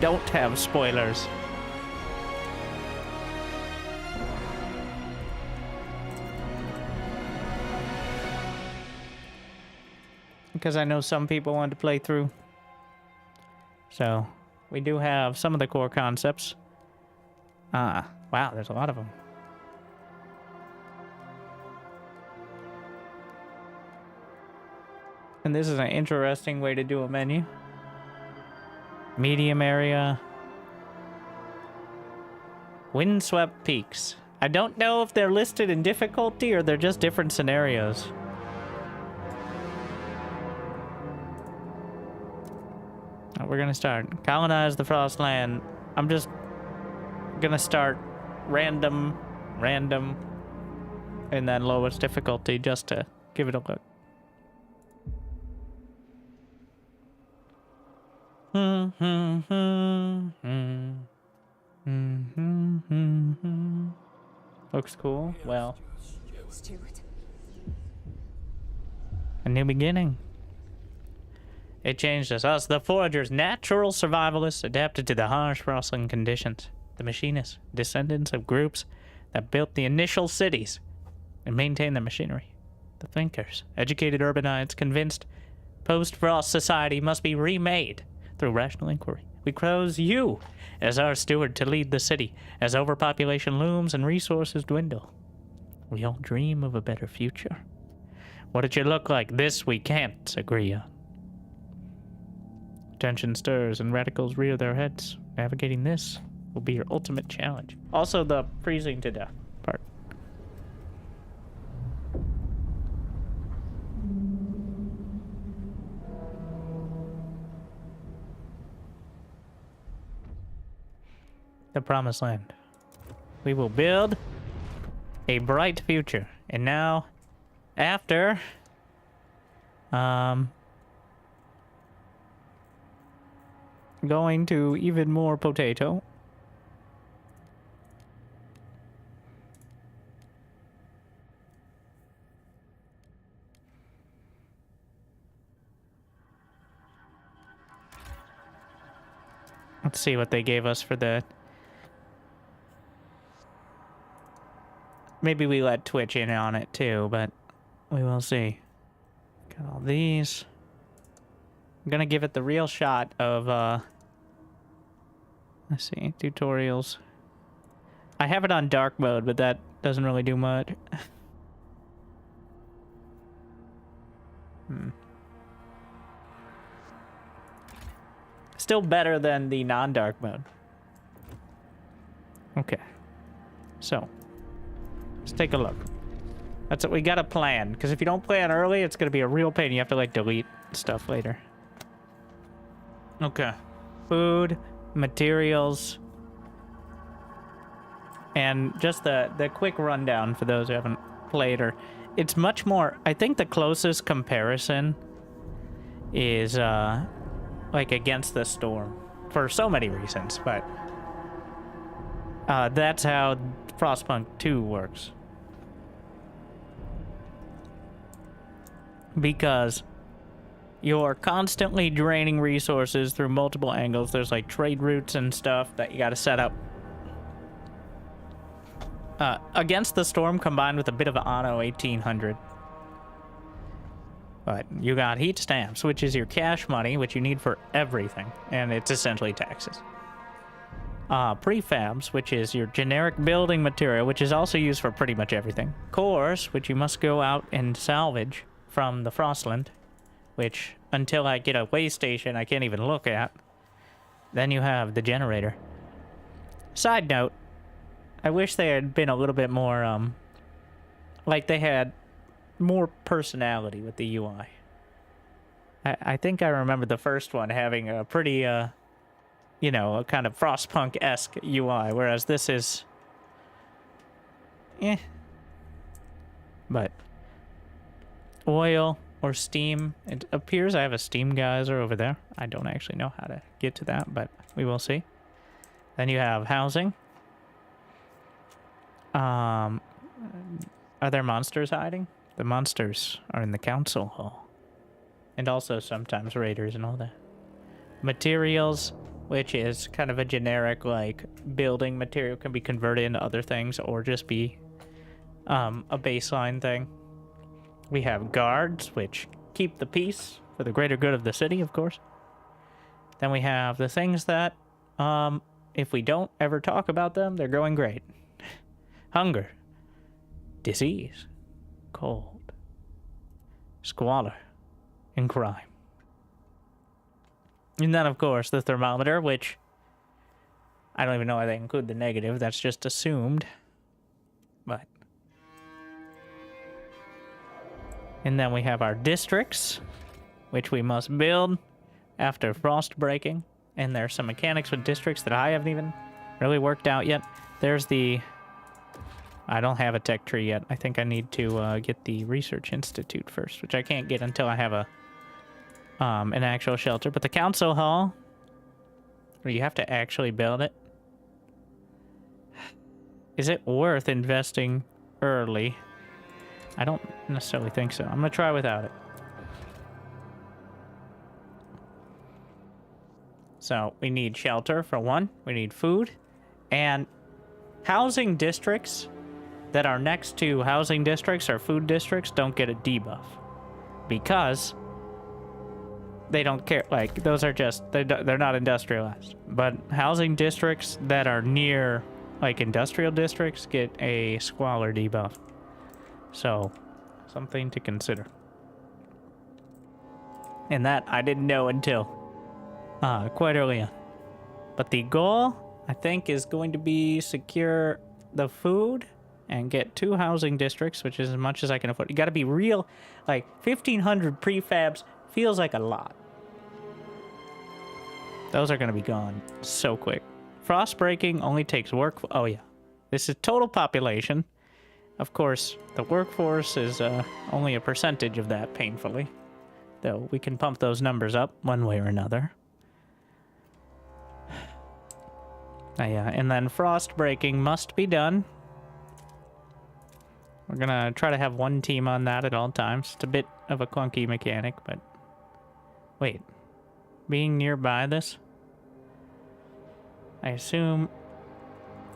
don't have spoilers. Because I know some people want to play through. So, we do have some of the core concepts. Wow, there's a lot of them. And this is an interesting way to do a menu. Medium area. Windswept peaks. I don't know if they're listed in difficulty or they're just different scenarios. We're gonna start. Colonize the Frostland. I'm just gonna start random, and then lowest difficulty just to give it a look. Looks cool. Well, a new beginning. It changed us, the foragers, natural survivalists adapted to the harsh Frostland conditions. The machinists, descendants of groups that built the initial cities and maintained their machinery. The thinkers, educated urbanites, convinced post-Frost society must be remade through rational inquiry. We chose you as our steward to lead the city as overpopulation looms and resources dwindle. We all dream of a better future. What it should look like, this we can't agree on. Tension stirs and radicals rear their heads. Navigating this will be your ultimate challenge. Also the freezing to death part. The Promised Land. We will build a bright future. And now, after... going to even more potato. Let's see what they gave us for the... Maybe we let Twitch in on it too, but we will see. Got all these. I'm gonna give it the real shot of, let's see, tutorials. I have it on dark mode, but that doesn't really do much. Still better than the non-dark mode. Okay. So, let's take a look. That's what we gotta plan, because if you don't plan early, it's gonna be a real pain. You have to, like, delete stuff later. Okay. Food, materials, and just the quick rundown for those who haven't played, or it's much more, I think the closest comparison is like Against the Storm for so many reasons, but that's how Frostpunk 2 works. Because you're constantly draining resources through multiple angles. There's like trade routes and stuff that you gotta set up. Against the Storm combined with a bit of Anno 1800. But you got heat stamps, which is your cash money, which you need for everything. And it's essentially taxes. Prefabs, which is your generic building material, which is also used for pretty much everything. Cores, which you must go out and salvage from the Frostland, which, until I get a way station, I can't even look at. Then you have the generator. Side note, I wish they had been a little bit more, like they had more personality with the UI. I think I remember the first one having a pretty, you know, a kind of Frostpunk-esque UI, whereas this is... eh. But... oil or steam. It appears I have a steam geyser over there. I don't actually know how to get to that, but we will see. Then you have housing. Are there monsters hiding? The monsters are in the council hall. And also sometimes raiders and all that. Materials. which is kind of a generic, like, building material can be converted into other things or just be a baseline thing. We have guards, which keep the peace for the greater good of the city, of course. Then we have the things that, if we don't ever talk about them, they're going great. Hunger, disease, cold, squalor, and crime. And then, of course, the thermometer, which I don't even know why they include the negative. That's just assumed. But. And then we have our districts, which we must build after frost breaking. And there's some mechanics with districts that I haven't even really worked out yet. There's the... I don't have a tech tree yet. I think I need to get the research institute first, which I can't get until I have an actual shelter. But the council hall, where you have to actually build it. Is it worth investing early? I don't necessarily think so. I'm gonna try without it. So we need shelter for one. We need food. And housing districts that are next to housing districts or food districts don't get a debuff. Because they don't care. Like, those are just, they're not industrialized. But housing districts that are near, like, industrial districts get a squalor debuff. So, something to consider. And that I didn't know until quite early on. But the goal, I think, is going to be secure the food and get 2 housing districts, which is as much as I can afford. You gotta be real, like, 1,500 prefabs feels like a lot. Those are gonna be gone so quick. Frost breaking only takes work. Oh yeah, this is total population. Of course, the workforce is only a percentage of that, painfully. Though we can pump those numbers up one way or another. Yeah, and then frost breaking must be done. We're gonna try to have one team on that at all times. It's a bit of a clunky mechanic, but... Wait. Being nearby this? I assume...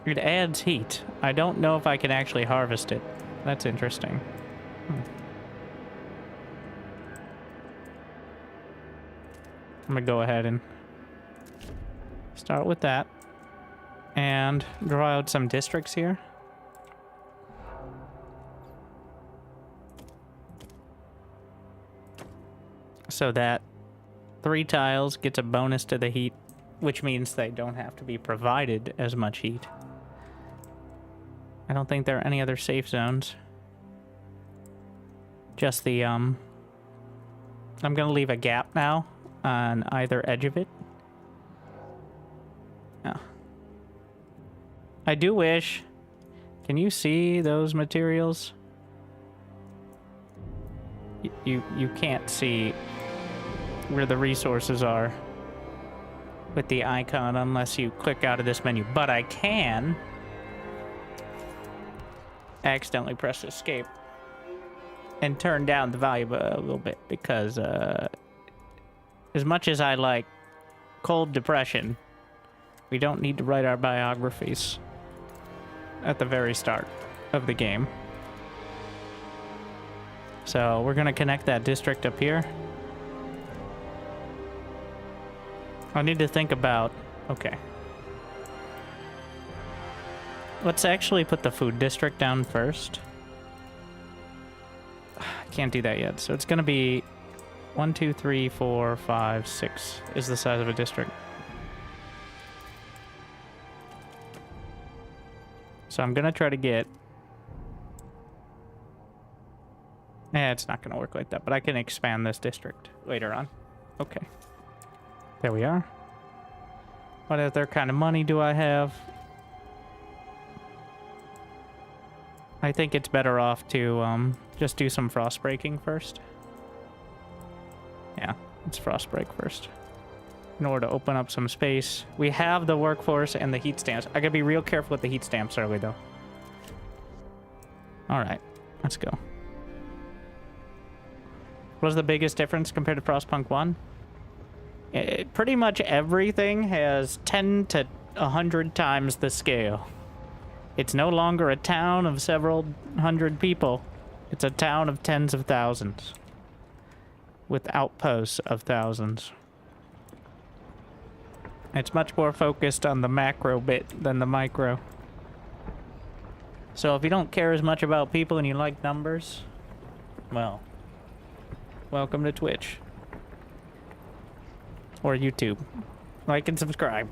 It adds heat. I don't know if I can actually harvest it. That's interesting. I'm gonna go ahead and... start with that. And draw out some districts here. So that 3 tiles gets a bonus to the heat, which means they don't have to be provided as much heat. I don't think there are any other safe zones. Just the, I'm gonna leave a gap now on either edge of it. Oh. I do wish... Can you see those materials? You can't see where the resources are with the icon unless you click out of this menu. But I can accidentally press escape and turn down the volume a little bit because as much as I like cold depression, we don't need to write our biographies at the very start of the game. So we're gonna connect that district up here. I need to think about... Okay. Let's actually put the food district down first. I can't do that yet. So it's gonna be 1, 2, 3, 4, 5, 6 is the size of a district. So I'm gonna try to get... it's not gonna work like that, but I can expand this district later on. Okay. There we are. What other kind of money do I have? I think it's better off to just do some frost breaking first. Yeah, let's frost break first. In order to open up some space. We have the workforce and the heat stamps. I gotta be real careful with the heat stamps early though. Alright, let's go. What was the biggest difference compared to Frostpunk 1? Pretty much everything has 10 to 100 times the scale. It's no longer a town of several hundred people. It's a town of tens of thousands. With outposts of thousands. It's much more focused on the macro bit than the micro. So if you don't care as much about people and you like numbers, well, welcome to Twitch. Or YouTube. Like and subscribe.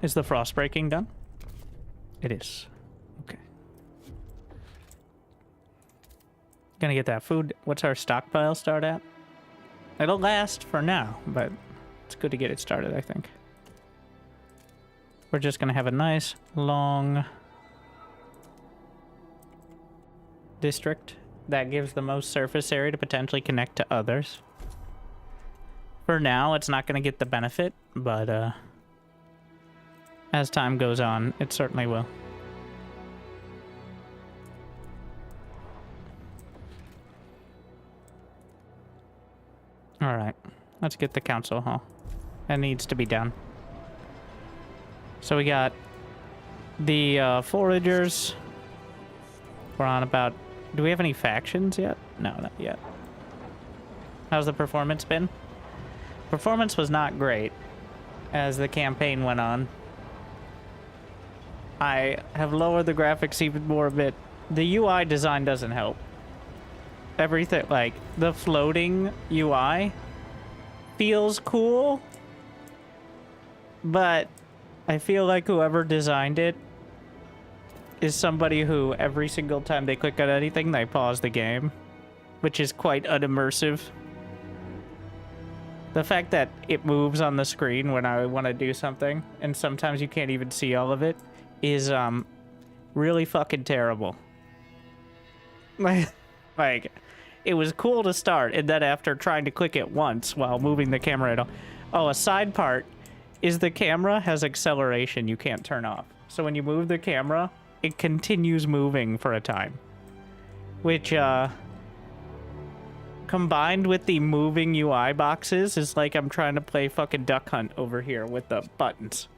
Is the frost breaking done? It is. Okay. Gonna get that food. What's our stockpile start at? It'll last for now, but it's good to get it started, I think. We're just gonna have a nice, long district that gives the most surface area to potentially connect to others. For now, it's not gonna get the benefit, but, as time goes on, it certainly will. Alright, let's get the council hall. That needs to be done. So we got the foragers. We're on about... Do we have any factions yet? No, not yet. How's the performance been? Performance was not great as the campaign went on. I have lowered the graphics even more a bit. The UI design doesn't help. Everything, like, the floating UI feels cool, but I feel like whoever designed it is somebody who every single time they click on anything, they pause the game, which is quite unimmersive. The fact that it moves on the screen when I want to do something, and sometimes you can't even see all of it, is really fucking terrible. Like, it was cool to start, and then after trying to click it once while moving the camera at all. Oh, a side part is the camera has acceleration you can't turn off. So when you move the camera, it continues moving for a time. Which, combined with the moving UI boxes, is like I'm trying to play fucking Duck Hunt over here with the buttons.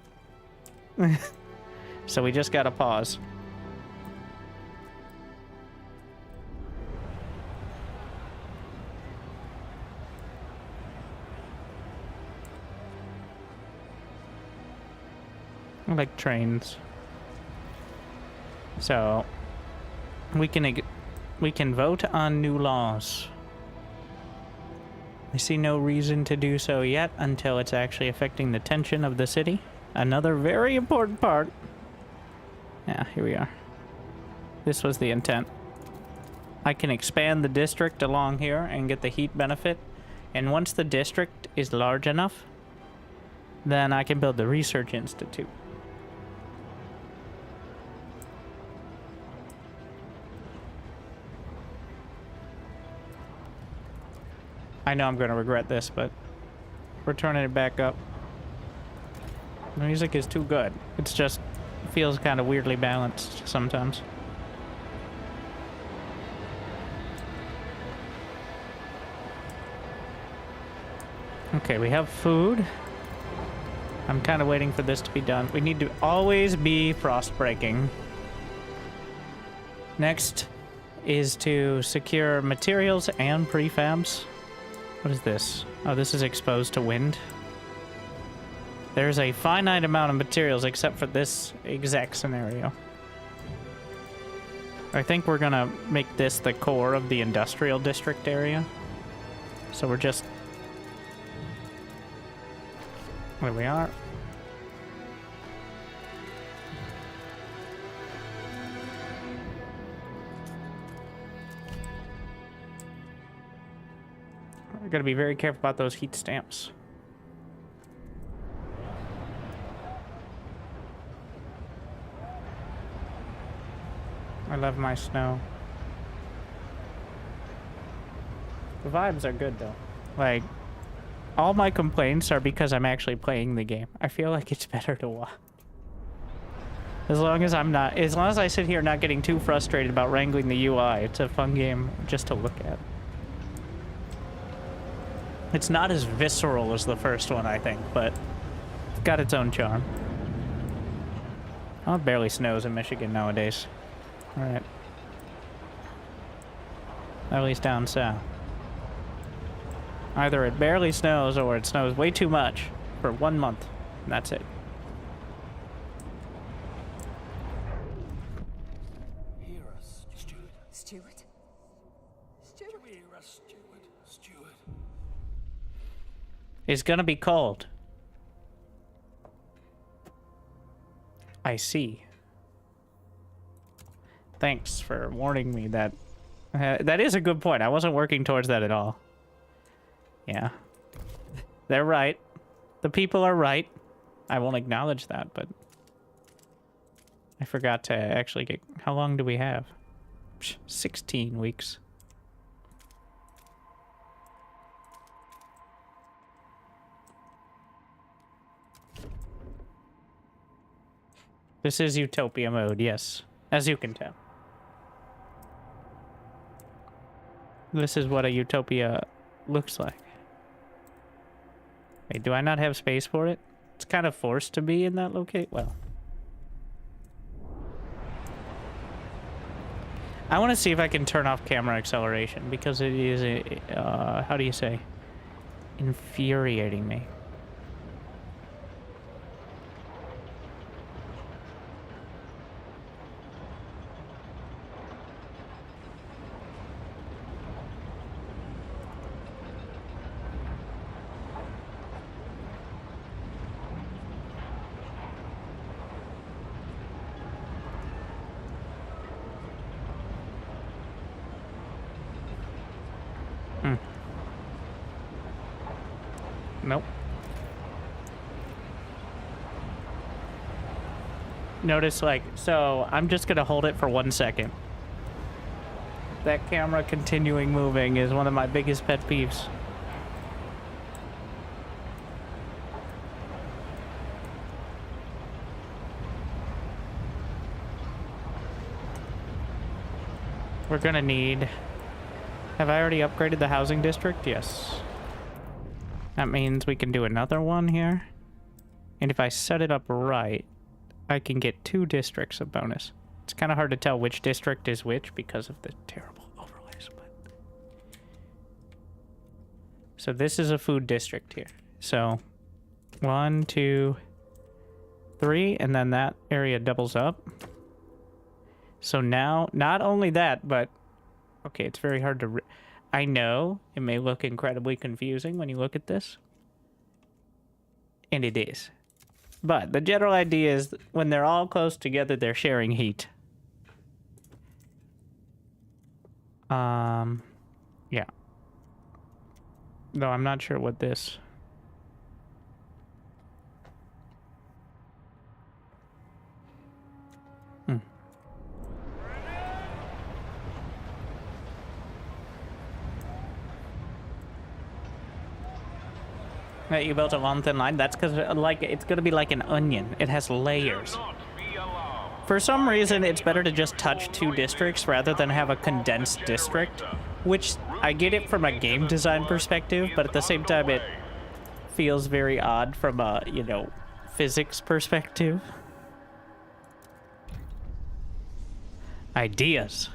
So we just gotta pause. I like trains. So we can vote on new laws. I see no reason to do so yet until it's actually affecting the tension of the city. Another very important part. Yeah, here we are. This was the intent. I can expand the district along here and get the heat benefit. And once the district is large enough, then I can build the research institute. I know I'm going to regret this, but we're turning it back up. The music is too good. It's just feels kind of weirdly balanced sometimes. Okay, we have food. I'm kind of waiting for this to be done. We need to always be frost breaking. Next is to secure materials and prefabs. What is this? Oh, this is exposed to wind. There's a finite amount of materials except for this exact scenario. I think we're gonna make this the core of the industrial district area. So we're just... There we are. We gotta be very careful about those heat stamps. I love my snow. The vibes are good though. Like, All my complaints are because I'm actually playing the game. I feel like it's better to watch. As long as I sit here not getting too frustrated about wrangling the UI, it's a fun game just to look at. It's not as visceral as the first one, I think, but it's got its own charm. Oh, it barely snows in Michigan nowadays. Alright. At least down south. Either it barely snows or it snows way too much for 1 month, and that's it. Hear us, Steward. Steward? Steward? Hear us, Steward. Steward. It's gonna be cold. I see. Thanks for warning me that... that is a good point. I wasn't working towards that at all. Yeah. They're right. The people are right. I won't acknowledge that, but... I forgot to actually get... How long do we have? 16 weeks. This is Utopia mode, yes. As you can tell. This is what a Utopia looks like. Wait, do I not have space for it? It's kind of forced to be in that location. Well. I want to see if I can turn off camera acceleration because it is, how do you say? Infuriating me. Nope. Notice, like, so I'm just gonna hold it for 1 second. That camera continuing moving is one of my biggest pet peeves. We're gonna need... Have I already upgraded the housing district? Yes. That means we can do another one here. And if I set it up right, I can get 2 districts of bonus. It's kind of hard to tell which district is which because of the terrible overlays. But... So this is a food district here. So 1, 2, 3, and then that area doubles up. So now, not only that, but... Okay, it's very hard to... I know it may look incredibly confusing when you look at this. And it is. But the general idea is when they're all close together, they're sharing heat. Yeah. Though I'm not sure what this... You built a long thin line? That's because like it's gonna be like an onion. It has layers. For some reason, it's better to just touch 2 districts rather than have a condensed district, which I get it from a game design perspective, but at the same time, it feels very odd from a, you know, physics perspective. Ideas.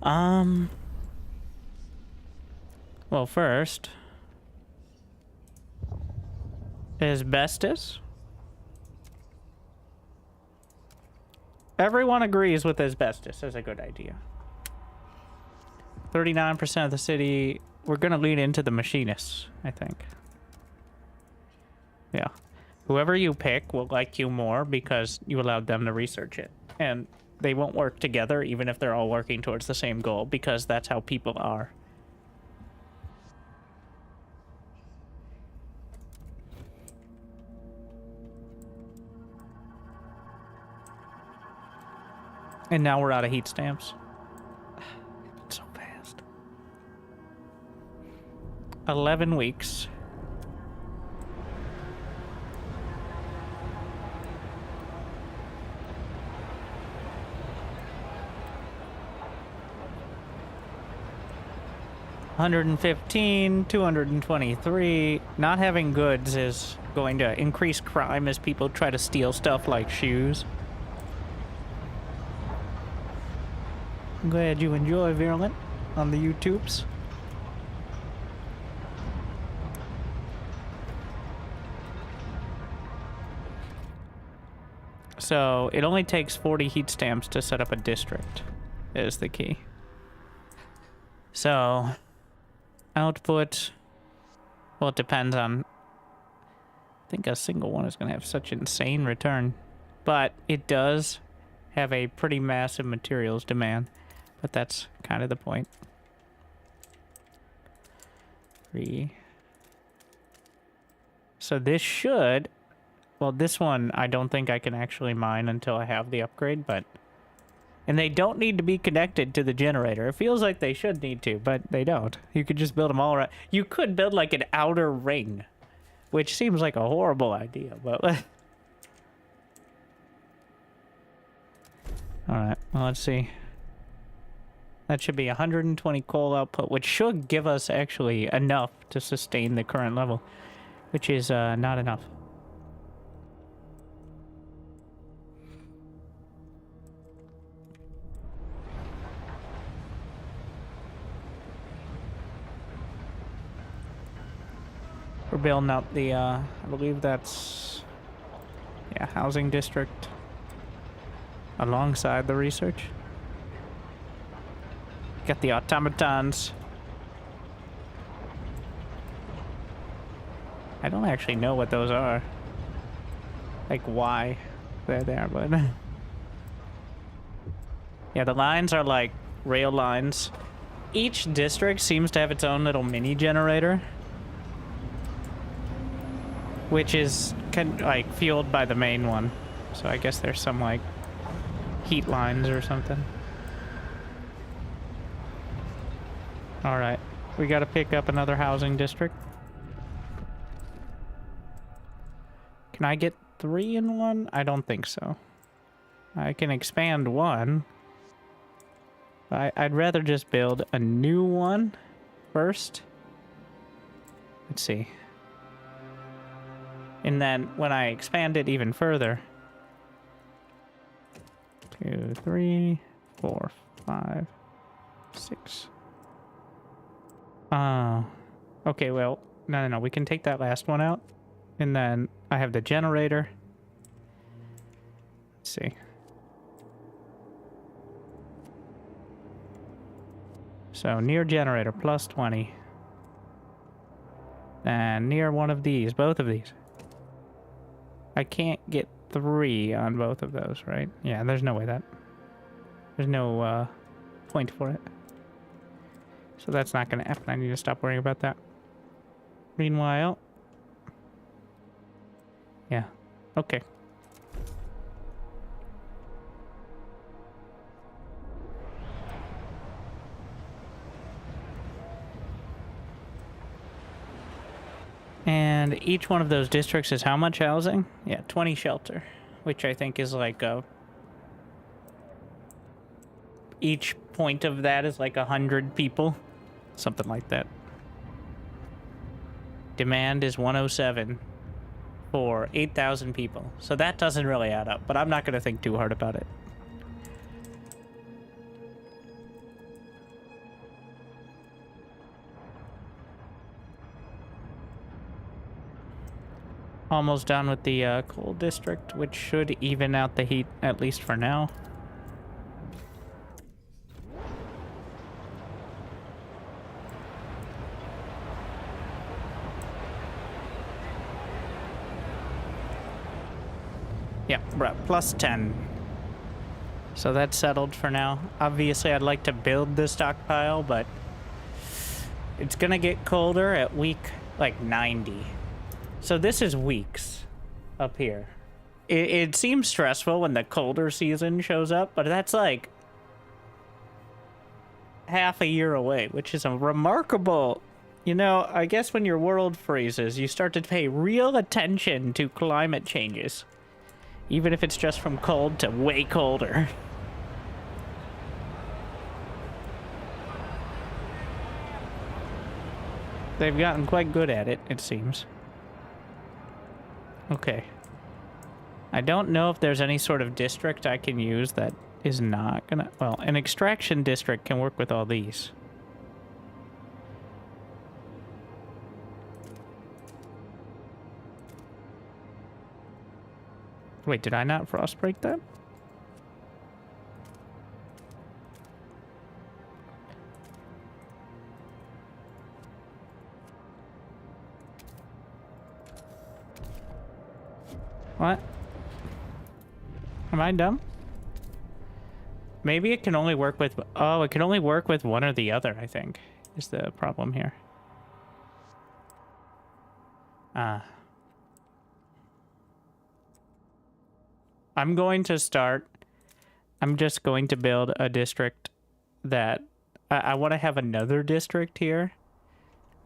Well, first... Asbestos? Everyone agrees with asbestos as a good idea. 39% of the city... We're gonna lean into the machinists, I think. Yeah. Whoever you pick will like you more because you allowed them to research it. And they won't work together even if they're all working towards the same goal because that's how people are. And now we're out of heat stamps. It's so fast. 11 weeks. $115, $223. Not having goods is going to increase crime as people try to steal stuff like shoes. I'm glad you enjoy Virulent on the YouTubes. So it only takes 40 heat stamps to set up a district, is the key. So output, well, it depends on, I think a single one is going to have such insane return, but it does have a pretty massive materials demand, but that's kind of the point. 3. So this should, well, this one I don't think I can actually mine until I have the upgrade, but, and they don't need to be connected to the generator. It feels like they should need to, but they don't. You could just build them all around. You could build like an outer ring, which seems like a horrible idea, but all right, well, let's see. That should be 120 coal output, which should give us actually enough to sustain the current level, which is not enough. We're building up the, I believe that's, yeah, housing district alongside the research. Got the automatons. I don't actually know what those are. Like why they're there, but yeah, the lines are like rail lines. Each district seems to have its own little mini generator, which is like fueled by the main one. So I guess there's some like heat lines or something. All right, we got to pick up another housing district. Can I get 3 in one? I don't think so. I can expand one. I'd rather just build a new one first. Let's see. And then when I expand it even further, 2, 3, 4, 5, 6. Okay, well, no, we can take that last one out. And then I have the generator. Let's see. So near generator, plus 20. And near one of these, both of these. I can't get 3 on both of those, right? Yeah, there's no way that... There's no point for it. So that's not going to happen. I need to stop worrying about that. Meanwhile... Yeah. Okay. And each one of those districts is how much housing? Yeah, 20 shelter, which I think is like a... Each point of that is like 100 people. Something like that. Demand is 107 for 8,000 people. So that doesn't really add up, but I'm not going to think too hard about it. Almost done with the coal district, which should even out the heat, at least for now. Yeah, we're at plus 10. So that's settled for now. Obviously, I'd like to build the stockpile, but it's gonna get colder at week, like, 90. So this is weeks up here. It seems stressful when the colder season shows up, but that's like half a year away, which is a remarkable You know, I guess when your world freezes, you start to pay real attention to climate changes. Even if it's just from cold to way colder. They've gotten quite good at it, it seems. Okay. I don't know if there's any sort of district I can use that is not gonna... Well, an extraction district can work with all these. Wait, did I not frostbreak that? What? Am I dumb? Maybe it can only work with... Oh, it can only work with one or the other, I think, is the problem here. Ah. I'm going to start... I'm just going to build a district that... I want to have another district here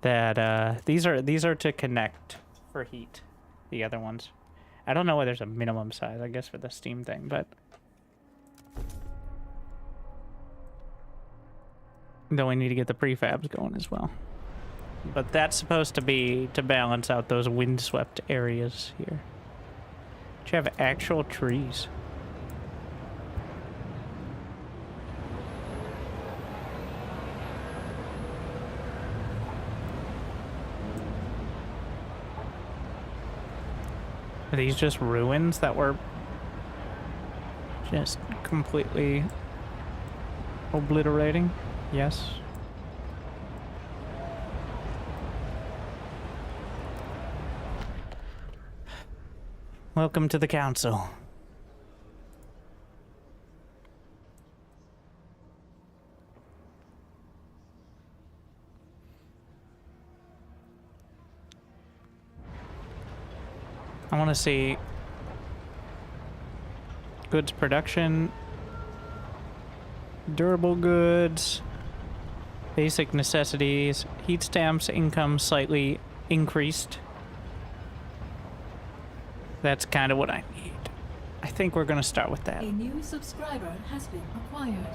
that... These are to connect for heat, the other ones. I don't know why there's a minimum size, I guess, for the Steam thing, but... Though we need to get the prefabs going as well. But that's supposed to be to balance out those windswept areas here. Which have actual trees. Are these just ruins that were just completely obliterating? Yes. Welcome to the council. I want to see goods production, durable goods, basic necessities, heat stamps, income slightly increased. That's kind of what I need. I think we're going to start with that. A new subscriber has been acquired.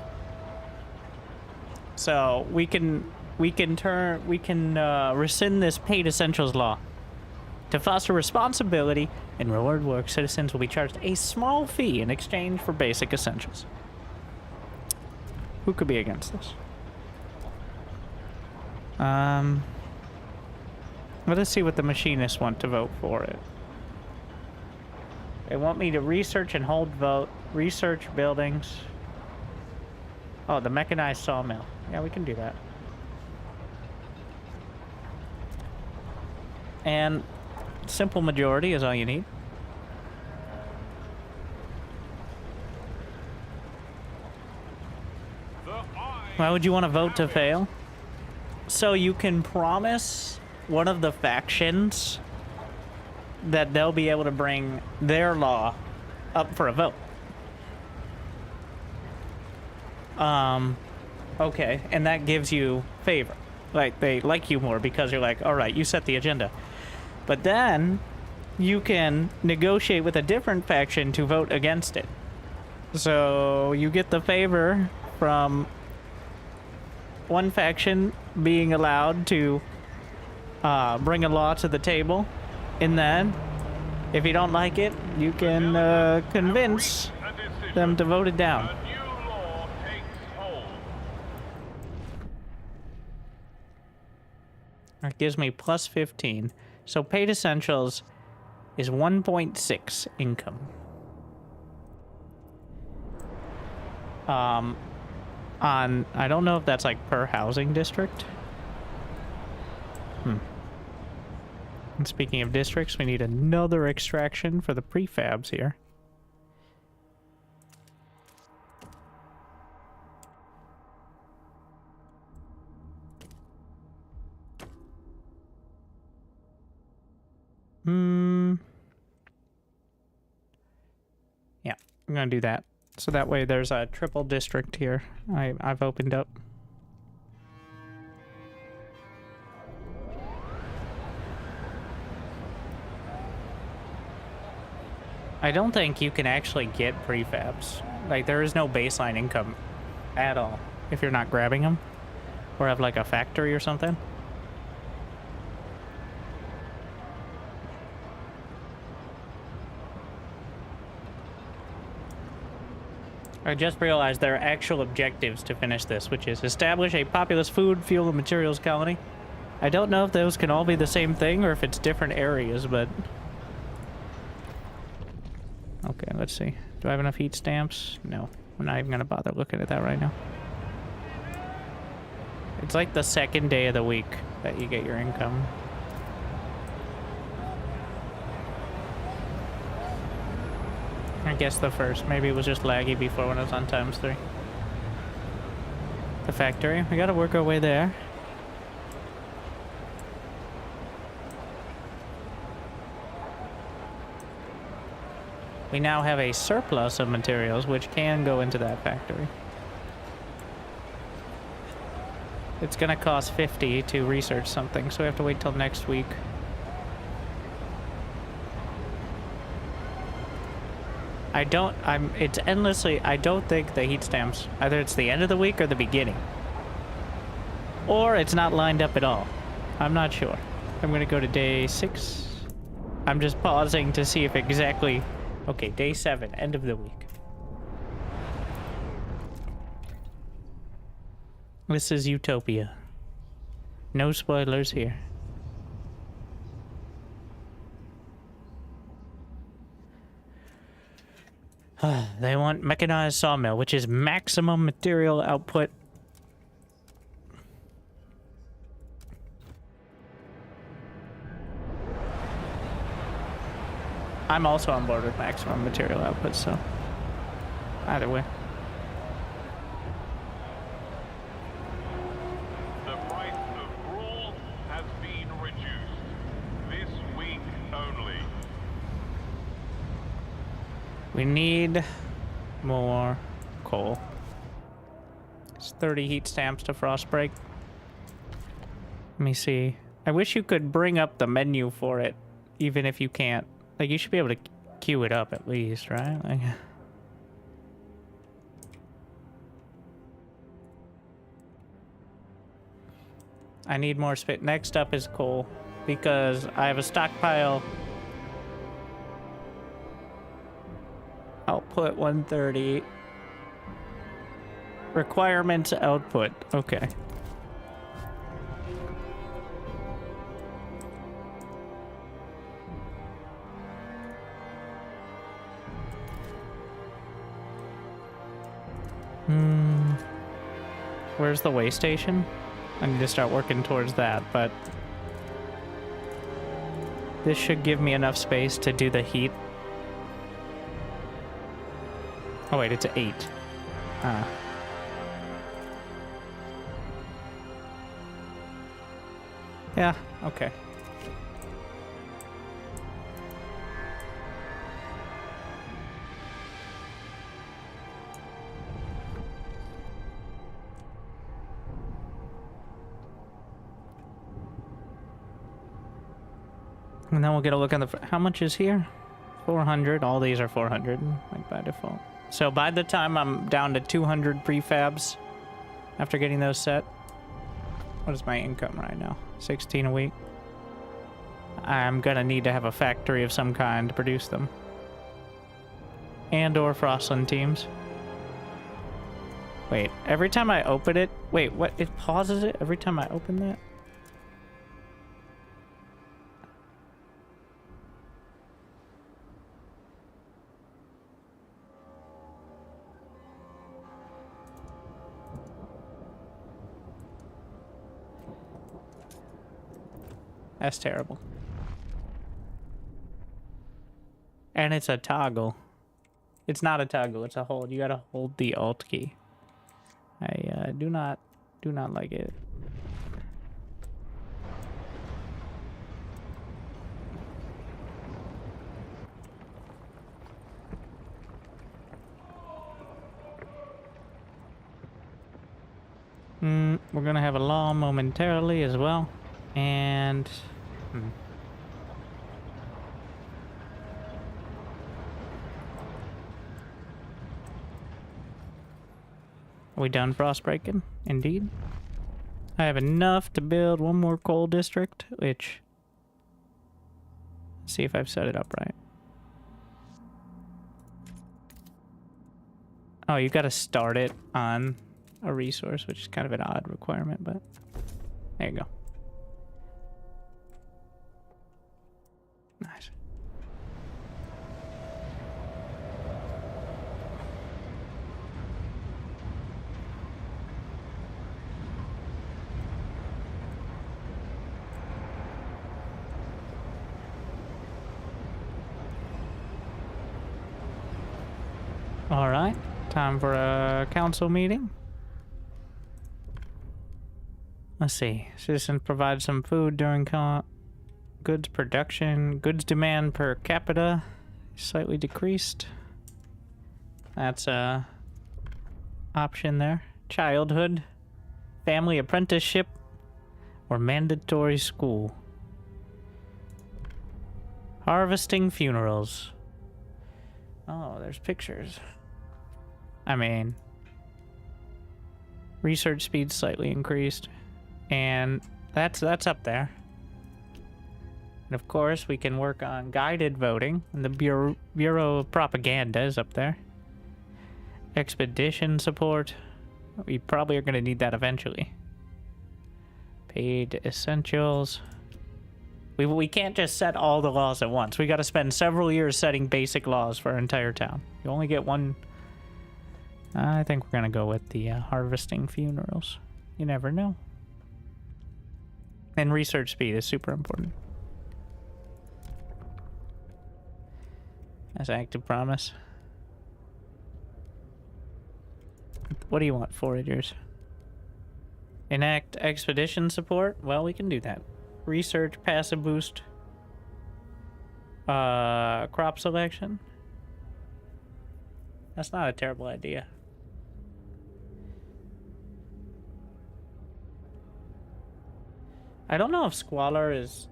So we can rescind this paid essentials law. To foster responsibility and reward work, citizens will be charged a small fee in exchange for basic essentials. Who could be against this? Let us see what the machinists want to vote for it. They want me to research and hold vote. Research buildings. Oh, the mechanized sawmill. Yeah, we can do that. And simple majority is all you need. Why would you want to vote to fail? So you can promise one of the factions that they'll be able to bring their law up for a vote. Okay, and that gives you favor. Like, they like you more because you're like, all right, you set the agenda. But then you can negotiate with a different faction to vote against it. So you get the favor from one faction being allowed to bring a law to the table, and then if you don't like it, you can convince them to vote it down. That gives me plus 15. So paid essentials is 1.6 income. I don't know if that's like per housing district. And speaking of districts, we need another extraction for the prefabs here. Yeah, I'm gonna do that. So that way there's a triple district here I've opened up. I don't think you can actually get prefabs. Like, there is no baseline income at all if you're not grabbing them or have like a factory or something. I just realized there are actual objectives to finish this, which is establish a populous food, fuel, and materials colony. I don't know if those can all be the same thing or if it's different areas, but... Okay, let's see. Do I have enough heat stamps? No. I'm not even going to bother looking at that right now. It's like the second day of the week that you get your income. I guess the first. Maybe it was just laggy before when I was on ×3. The factory. We gotta work our way there. We now have a surplus of materials which can go into that factory. It's gonna cost 50 to research something, so we have to wait till next week. It's endlessly, I don't think the heat stamps, either it's the end of the week or the beginning. Or it's not lined up at all. I'm not sure. I'm gonna go to day 6. I'm just pausing to see if exactly, okay, day 7, end of the week. This is Utopia. No spoilers here. They want mechanized sawmill, which is maximum material output. I'm also on board with maximum material output, so either way. The price of gruel has been reduced. This week only. We need more coal. It's 30 heat stamps to frost break. Let me see. I wish you could bring up the menu for it, even if you can't. Like, you should be able to queue it up at least, right? Like... I need more space. Next up is coal, because I have a stockpile. Output 130. Requirements output. Okay. Where's the way station? I need to start working towards that, but this should give me enough space to do the heat. Oh wait, it's 8. Yeah, okay. And then we'll get a look on the... How much is here? 400. All these are 400, like by default. So by the time I'm down to 200 prefabs, after getting those set, what is my income right now? 16 a week. I'm gonna need to have a factory of some kind to produce them. And or Frostland teams. Wait, every time I open it... Wait, what? It pauses it every time I open that? That's terrible. And it's a toggle. It's not a toggle, it's a hold. You gotta hold the Alt key. I do not like it. We're gonna have a law momentarily as well. And Are we done frostbreaking? Indeed. I have enough to build one more coal district, which... Let's see if I've set it up right. Oh, you gotta start it on a resource, which is kind of an odd requirement, but there you go. Nice. All right, time for a council meeting. Let's see. Citizens provide some food during goods production. Goods demand per capita slightly decreased. That's a option there. Childhood, family apprenticeship, or mandatory school. Harvesting funerals. Oh, there's pictures. I mean, research speed slightly increased, and that's up there. And of course, we can work on guided voting, and the Bureau of Propaganda is up there. Expedition support. We probably are going to need that eventually. Paid essentials. We can't just set all the laws at once. We got to spend several years setting basic laws for our entire town. You only get one. I think we're going to go with the harvesting funerals. You never know. And research speed is super important. That's active promise. What do you want, foragers? Enact expedition support? Well, we can do that. Research, passive boost. Crop selection. That's not a terrible idea. I don't know if squalor is...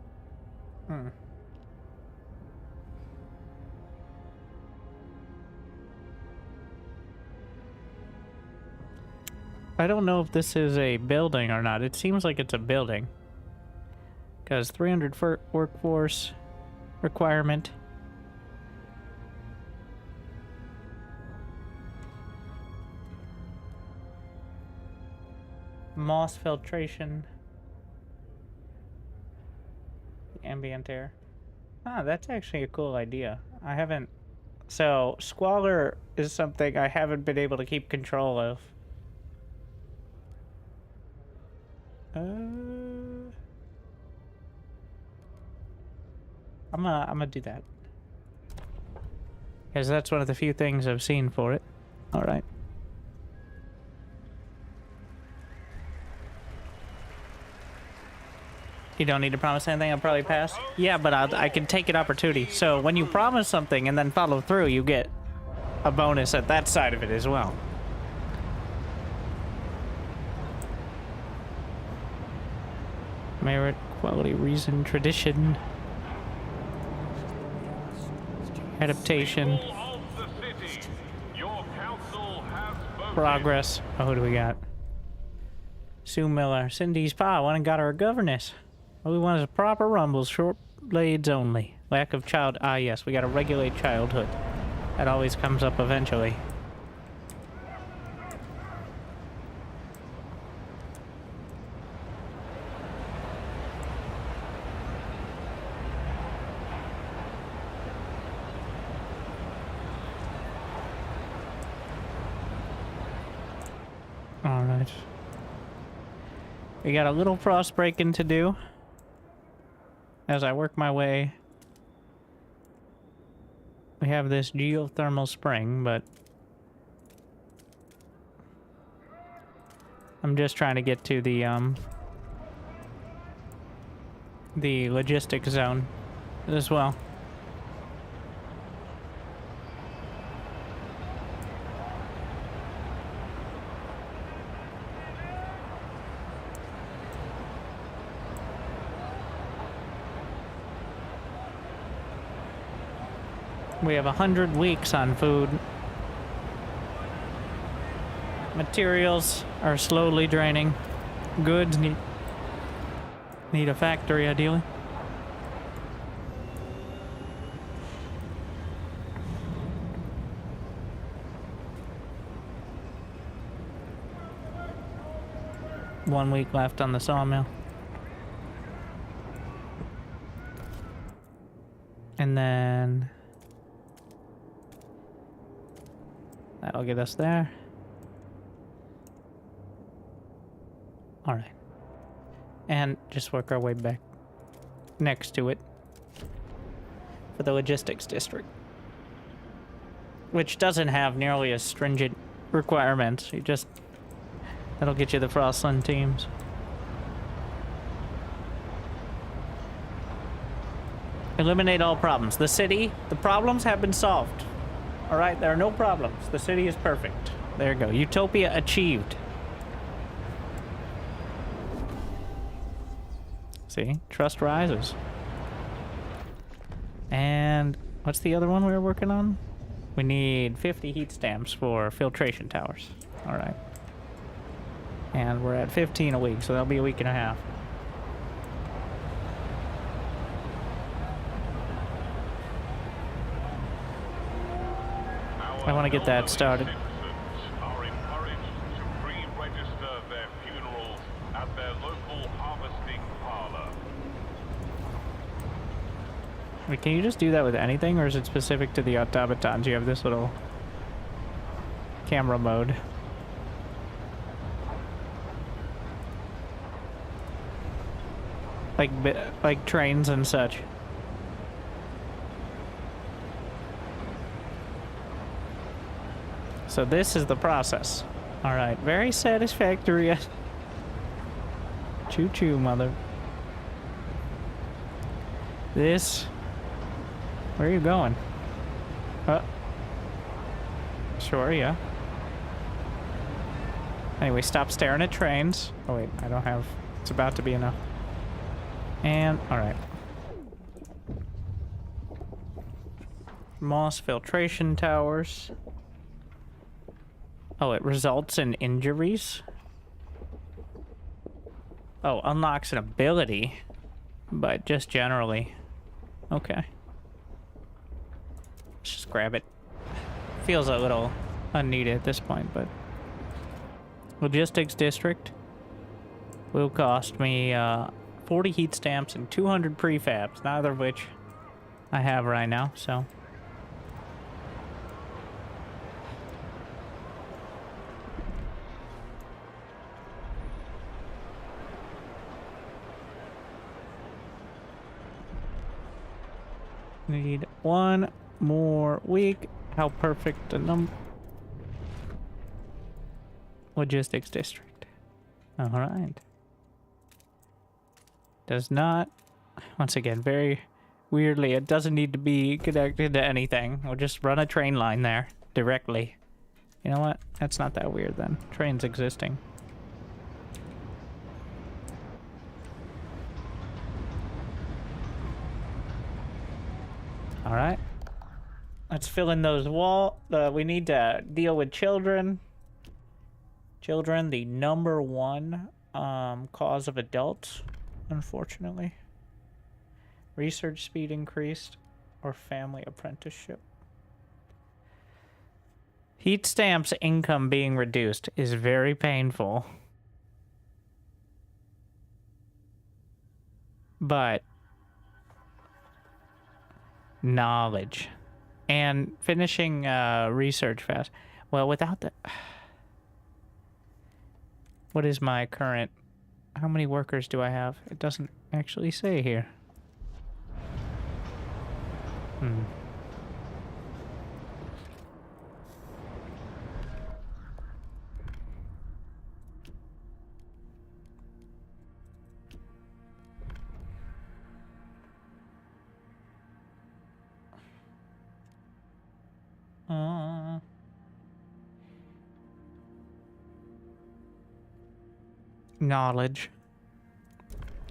I don't know if this is a building or not. It seems like it's a building. Because 300 workforce requirement. Moss filtration. Ambient air. Ah, that's actually a cool idea. I haven't... So, squalor is something I haven't been able to keep control of. I'm gonna do that. Because that's one of the few things I've seen for it. Alright. You don't need to promise anything, I'll probably pass. Yeah, but I can take an opportunity. So when you promise something and then follow through, you get a bonus at that side of it as well. Merit, quality, reason, tradition, adaptation, progress. Oh, who do we got? Sue Miller, Cindy's pa went and got her a governess. All we want is a proper rumble, short blades only. Lack of child. Ah, yes, we gotta regulate childhood. That always comes up eventually. Alright. We got a little frost breaking to do. As I work my way. We have this geothermal spring, but I'm just trying to get to the logistic zone as well. We have 100 weeks on food. Materials are slowly draining. Goods need a factory, ideally. One week left on the sawmill. And then that'll get us there. All right. And just work our way back next to it for the logistics district, which doesn't have nearly as stringent requirements. That'll get you the Frostland teams. Eliminate all problems. The city, the problems have been solved. All right, there are no problems. The city is perfect. There you go. Utopia achieved. See, trust rises. And what's the other one we were working on? We need 50 heat stamps for filtration towers. All right. And we're at 15 a week, so that'll be a week and a half. I want to get that started. Are encouraged to pre-register their funerals at their local harvesting parlor. Wait, can you just do that with anything, or is it specific to the automatons? You have this little camera mode. Like trains and such. So this is the process. All right, very satisfactory. Choo-choo, mother. This. Where are you going? Sure, yeah. Anyway, stop staring at trains. Oh wait, I don't have. It's about to be enough. And all right. Moss filtration towers. Oh, it results in injuries? Oh, unlocks an ability, but just generally. Okay. Let's just grab it. Feels a little unneeded at this point, but... Logistics district will cost me 40 heat stamps and 200 prefabs, neither of which I have right now, so... Need one more week. How perfect a number. Logistics district. All right. Does not, once again, very weirdly, it doesn't need to be connected to anything. We'll just run a train line there directly. You know what? That's not that weird then. Trains existing. All right. Let's fill in those we need to deal with children. Children, the number one cause of adults, unfortunately. Research speed increased or family apprenticeship. Heat stamps income being reduced is very painful. But knowledge and finishing research fast. Well, without the... What is my current... How many workers do I have? It doesn't actually say here. Knowledge,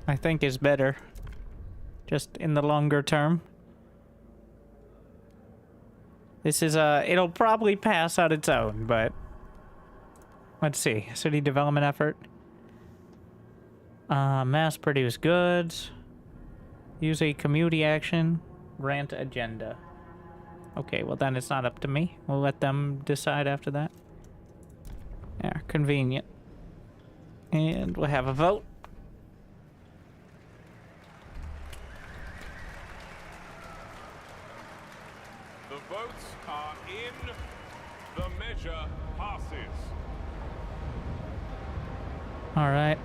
I think, is better. Just in the longer term. This is it'll probably pass on its own, but Let's see. City development effort. Mass produce goods. Use a community action. Grant agenda. Okay, well then it's not up to me. We'll let them decide after that. Yeah, convenient. And we'll have a vote. The votes are in. The measure passes. All right.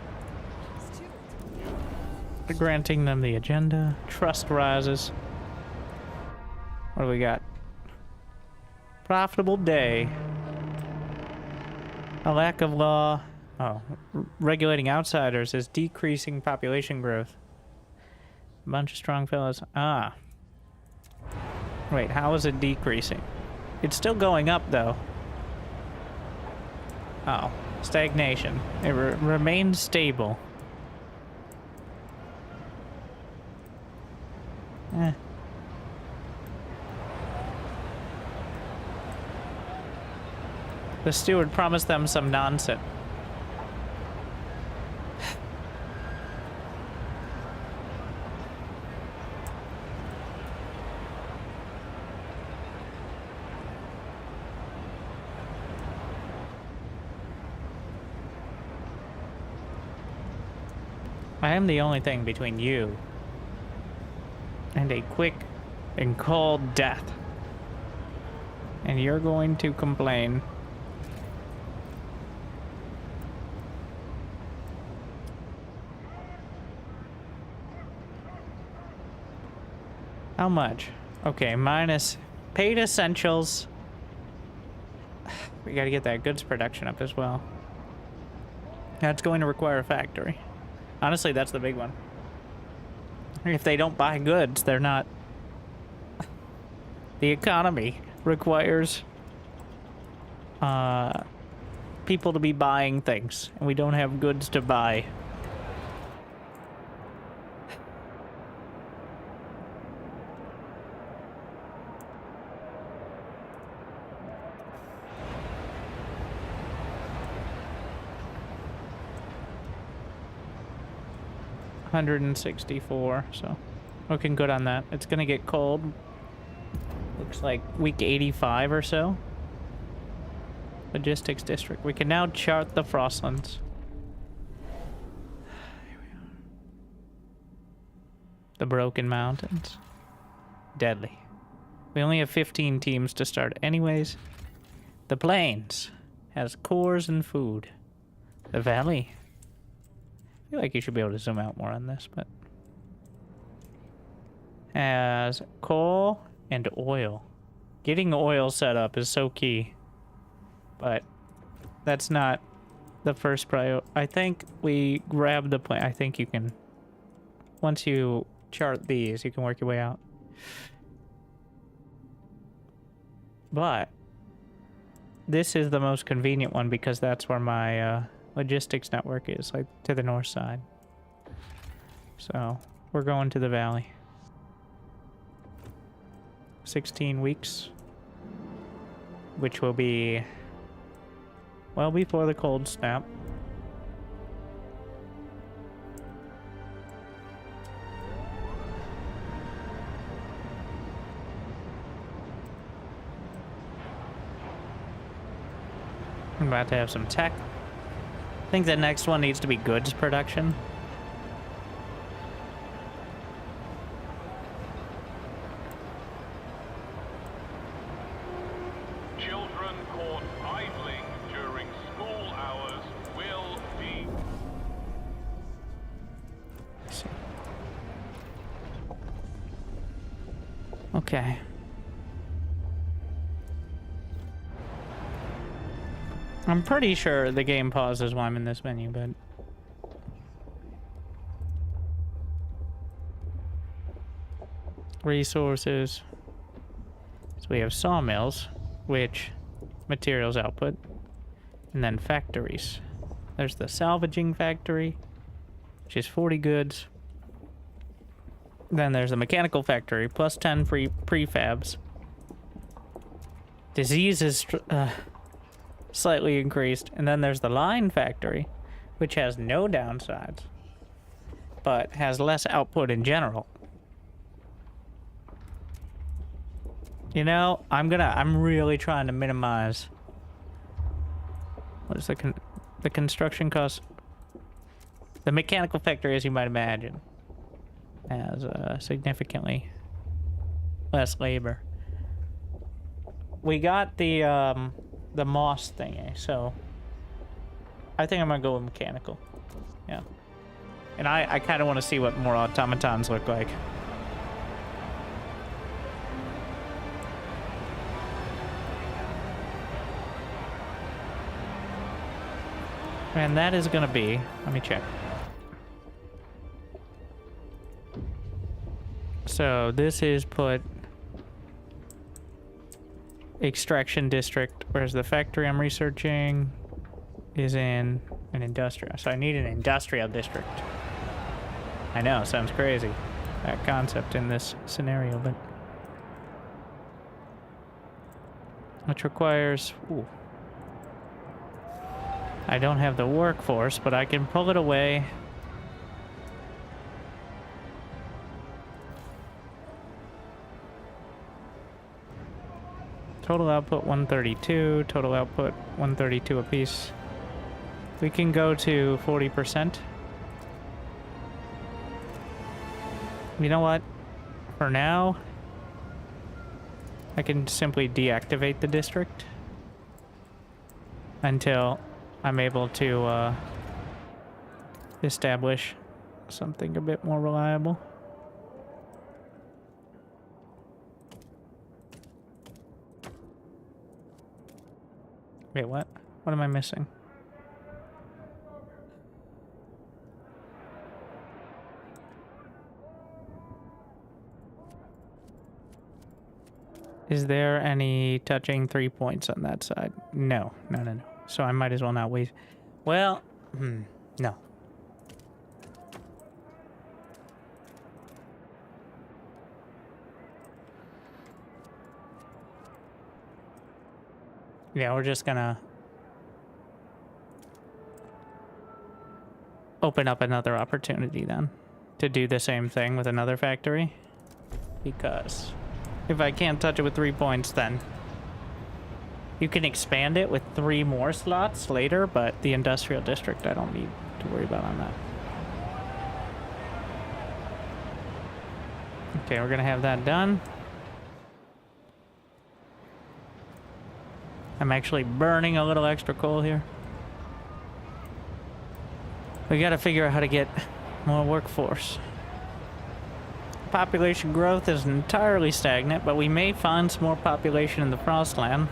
Steward. Granting them the agenda. Trust rises. What do we got? Profitable day. A lack of law. Oh, regulating outsiders is decreasing population growth. A bunch of strong fellows. Ah. Wait, how is it decreasing? It's still going up, though. Oh, stagnation. It remains stable. Eh. The steward promised them some nonsense. I am the only thing between you and a quick and cold death. And you're going to complain. How much? Okay, minus paid essentials. We gotta get that goods production up as well. That's going to require a factory. Honestly, that's the big one. If they don't buy goods, they're not... The economy requires people to be buying things, and we don't have goods to buy. $164, so looking good on that. It's gonna get cold. Looks like week 85 or so. Logistics district. We can now chart the Frostlands. Here we are. The Broken Mountains. Deadly. We only have 15 teams to start anyways. The Plains has cores and food. The Valley. I feel like you should be able to zoom out more on this, but... Has coal and oil. Getting oil set up is so key. But that's not the first priority. I think we grab the plan. I think you can... Once you chart these, you can work your way out. But this is the most convenient one because that's where my logistics network is, like to the north side. So we're going to the valley. 16 weeks, which will be well before the cold snap. I'm about to have some tech. I think the next one needs to be goods production. Children caught idling during school hours will be... Let's see. Okay. I'm pretty sure the game pauses while I'm in this menu, but... Resources. So we have sawmills, which materials output, and then factories. There's the salvaging factory, which is 40 goods. Then there's the mechanical factory, plus 10 prefabs. Disease is... slightly increased. And then there's the line factory, which has no downsides, but has less output in general. You know, I'm really trying to minimize. What is the construction cost? The mechanical factory, as you might imagine, has significantly less labor. We got the moss thingy, so I think I'm gonna go with mechanical. Yeah, and I kind of want to see what more automatons look like. And that is gonna be, let me check. So this is put extraction district, whereas the factory I'm researching is in an industrial. So I need an industrial district. I know, sounds crazy, that concept in this scenario, but which requires, ooh. I don't have the workforce, but I can pull it away. Total output 132, total output 132 apiece. We can go to 40%. You know what? For now, I can simply deactivate the district until I'm able to establish something a bit more reliable. Wait, what? What am I missing? Is there any touching 3 points on that side? No. So I might as well not waste. Well, no. Yeah, we're just gonna open up another opportunity then to do the same thing with another factory. Because if I can't touch it with 3 points, then you can expand it with 3 more slots later, but the industrial district I don't need to worry about on that. Okay, we're gonna have that done. I'm actually burning a little extra coal here. We gotta figure out how to get more workforce. Population growth is entirely stagnant, but we may find some more population in the Frostland.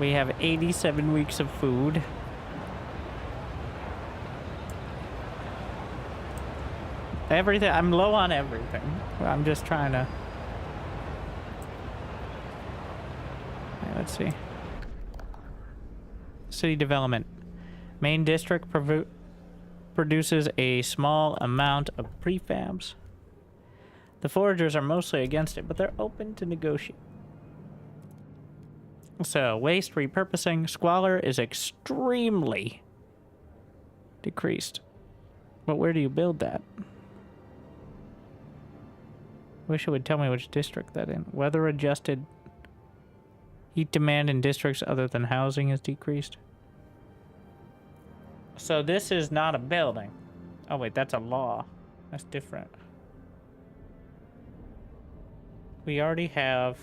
We have 87 weeks of food. Everything, I'm low on everything. I'm just trying to... Okay, let's see. City development. Main district produces a small amount of prefabs. The foragers are mostly against it, but they're open to negotiate. So, waste repurposing. Squalor is extremely decreased. But where do you build that? Wish it would tell me which district that in. Weather adjusted. Heat demand in districts other than housing is decreased. So this is not a building. Oh wait, that's a law. That's different. We already have...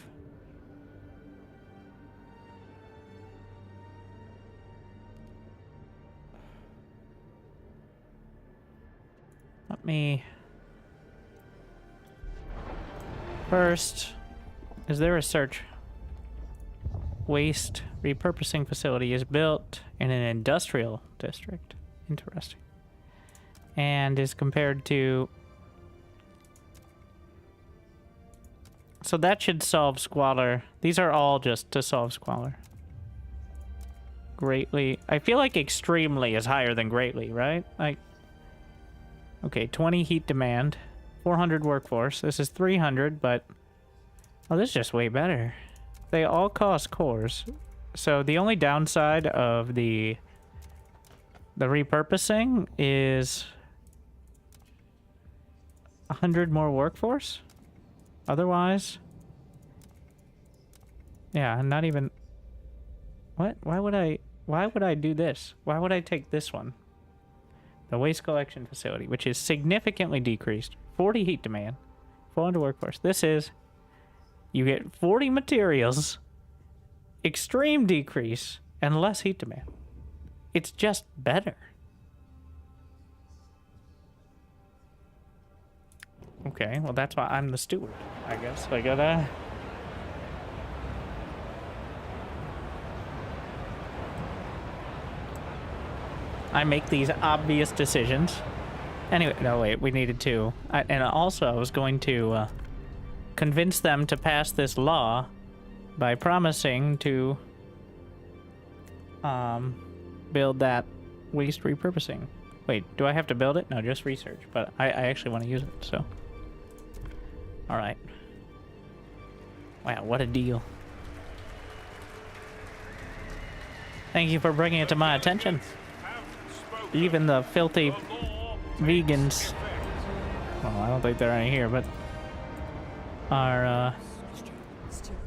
Let me... First, is there a search? Waste repurposing facility is built in an industrial district. Interesting. And is compared to... So that should solve squalor. These are all just to solve squalor. Greatly. I feel like extremely is higher than greatly, right? Like... Okay, 20 heat demand. 400 workforce. This is 300, but... Oh, this is just way better. They all cost cores. So the only downside of the repurposing is 100 more workforce. Otherwise, yeah, not even. What? Why would I do this? Why would I take this one? The waste collection facility, which is significantly decreased. 40 heat demand, 400 workforce. This is, you get 40 materials, extreme decrease, and less heat demand. It's just better. Okay, well that's why I'm the steward, I guess. I gotta... I make these obvious decisions. Anyway, no wait, we needed to. And also I was going to convince them to pass this law by promising to build that waste repurposing. Wait, do I have to build it? No, just research, but I actually want to use it, so. Alright. Wow, what a deal. Thank you for bringing it to my attention. Even the filthy vegans, well, I don't think there are any here, but are, Steward.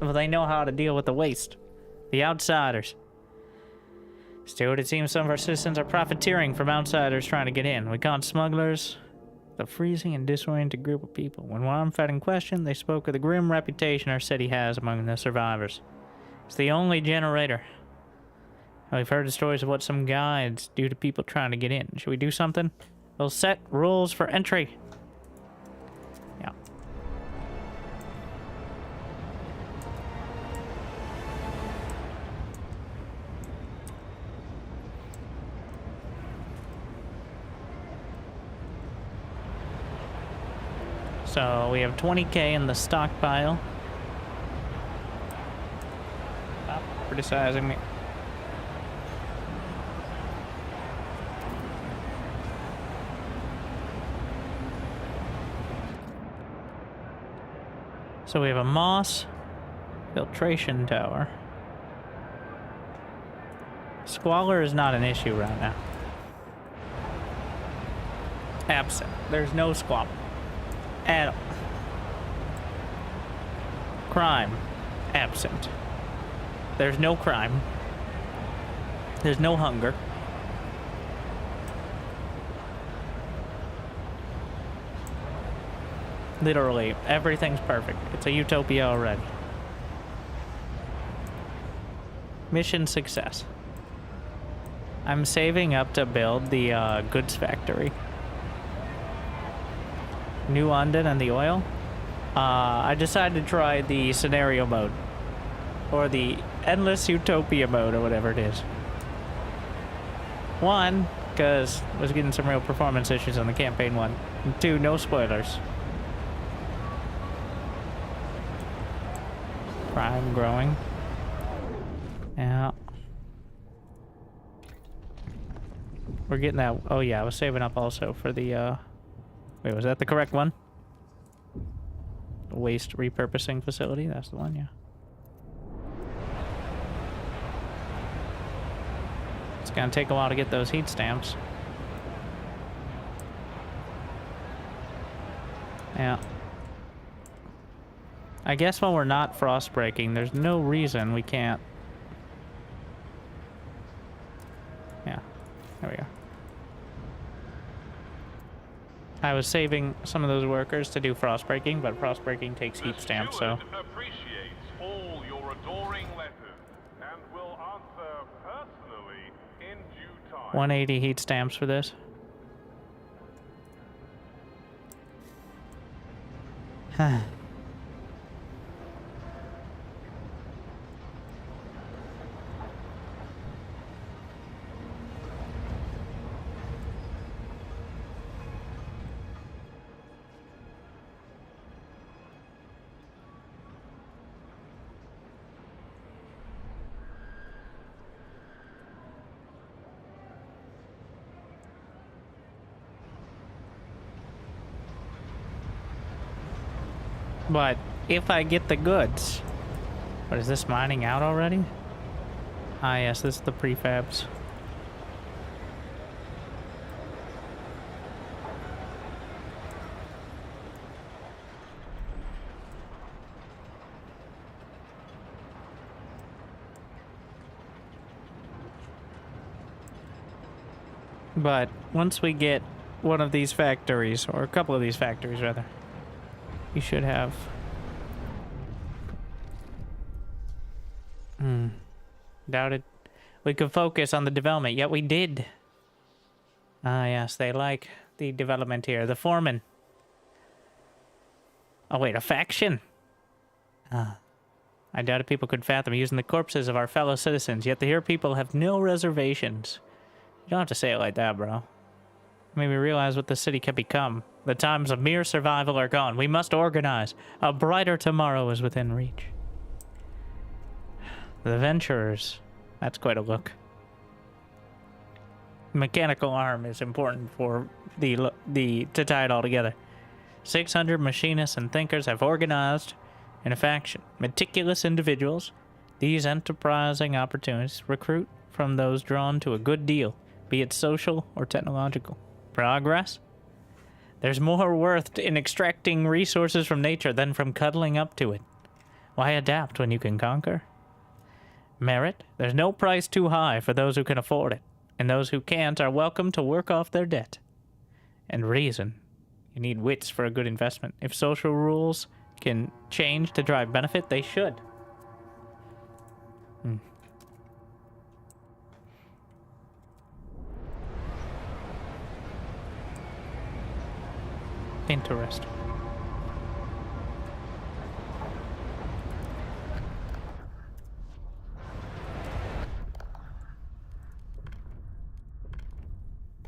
well, they know how to deal with the waste. The outsiders. Steward, it seems some of our citizens are profiteering from outsiders trying to get in. We caught smugglers, the freezing and disoriented group of people. When one fed in question, they spoke of the grim reputation our city has among the survivors. It's the only generator. We've heard the stories of what some guides do to people trying to get in. Should we do something? We'll set rules for entry. Yeah. So we have 20K in the stockpile. Stop criticizing me. So we have a moss filtration tower. Squalor is not an issue right now. Absent. There's no squalor. At all. Crime. Absent. There's no crime. There's no hunger. Literally, everything's perfect. It's a utopia already. Mission success. I'm saving up to build the goods factory. New London and the oil. I decided to try the scenario mode. Or the endless utopia mode, or whatever it is. One, because I was getting some real performance issues on the campaign one. And two, no spoilers. Crime growing. Yeah. We're getting that. Oh yeah, I was saving up also for the wait, was that the correct one? The waste repurposing facility, that's the one, yeah. It's gonna take a while to get those heat stamps. Yeah. I guess while we're not frost breaking, there's no reason we can't. Yeah, there we go. I was saving some of those workers to do frost breaking, but frost breaking takes heat stamps, so. Appreciates all your adoring letters and will answer personally in due time. 180 heat stamps for this. But if I get the goods, what is this mining out already? Ah, yes, this is the prefabs. But once we get one of these factories, or a couple of these factories rather, we should have... Doubted we could focus on the development, yet we did. Ah, yes, they like the development here. The foreman. Oh, wait, a faction? Ah. I doubted people could fathom using the corpses of our fellow citizens, yet the here people have no reservations. You don't have to say it like that, bro. Made me realize what the city can become. The times of mere survival are gone. We must organize. A brighter tomorrow is within reach. The Venturers. That's quite a look. Mechanical arm is important for to tie it all together. 600 machinists and thinkers have organized in a faction. Meticulous individuals. These enterprising opportunities recruit from those drawn to a good deal, be it social or technological. Progress? There's more worth in extracting resources from nature than from cuddling up to it. Why adapt when you can conquer? Merit? There's no price too high for those who can afford it, and those who can't are welcome to work off their debt. And reason? You need wits for a good investment. If social rules can change to drive benefit, they should. Interesting.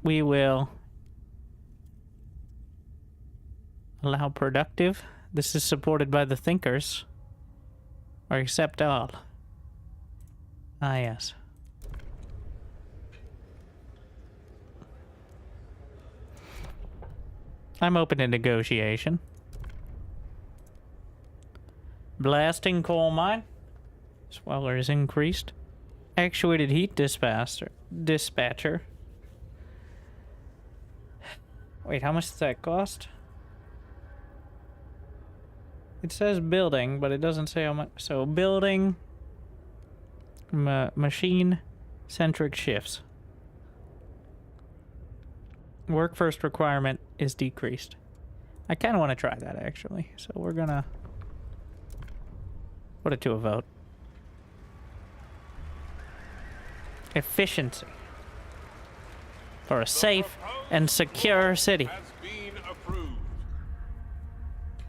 We will allow productive. This is supported by the thinkers. Or accept all. Ah, yes. I'm open to negotiation. Blasting coal mine. Sweller is increased. Actuated heat dispatcher. Wait, how much does that cost? It says building, but it doesn't say how much. So building, machine-centric shifts. Work first requirement is decreased. I kind of want to try that, actually. So we're gonna put it to a vote. Efficiency. For a safe and secure city.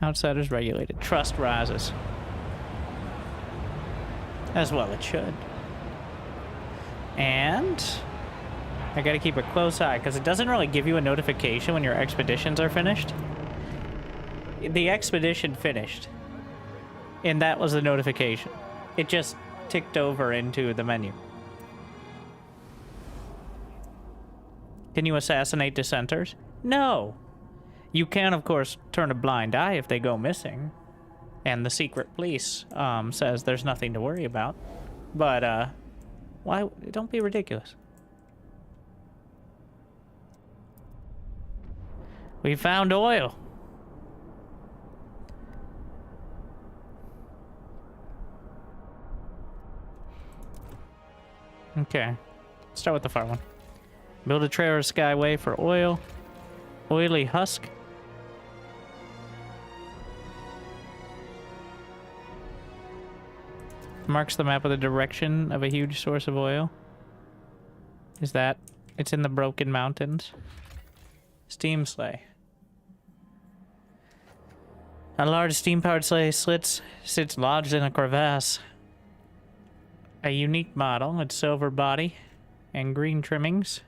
Outsiders regulated. Trust rises. As well it should. And I gotta keep a close eye, because it doesn't really give you a notification when your expeditions are finished. The expedition finished. And that was the notification. It just ticked over into the menu. Can you assassinate dissenters? No. You can, of course, turn a blind eye if they go missing. And the secret police says there's nothing to worry about. But, why? Don't be ridiculous. We found oil. Okay. Start with the far one. Build a trailer skyway for oil. Oily husk. Marks the map with the direction of a huge source of oil. Is that? It's in the Broken Mountains. Steam sleigh. A large steam-powered sleigh sits lodged in a crevasse. A unique model, its silver body and green trimmings,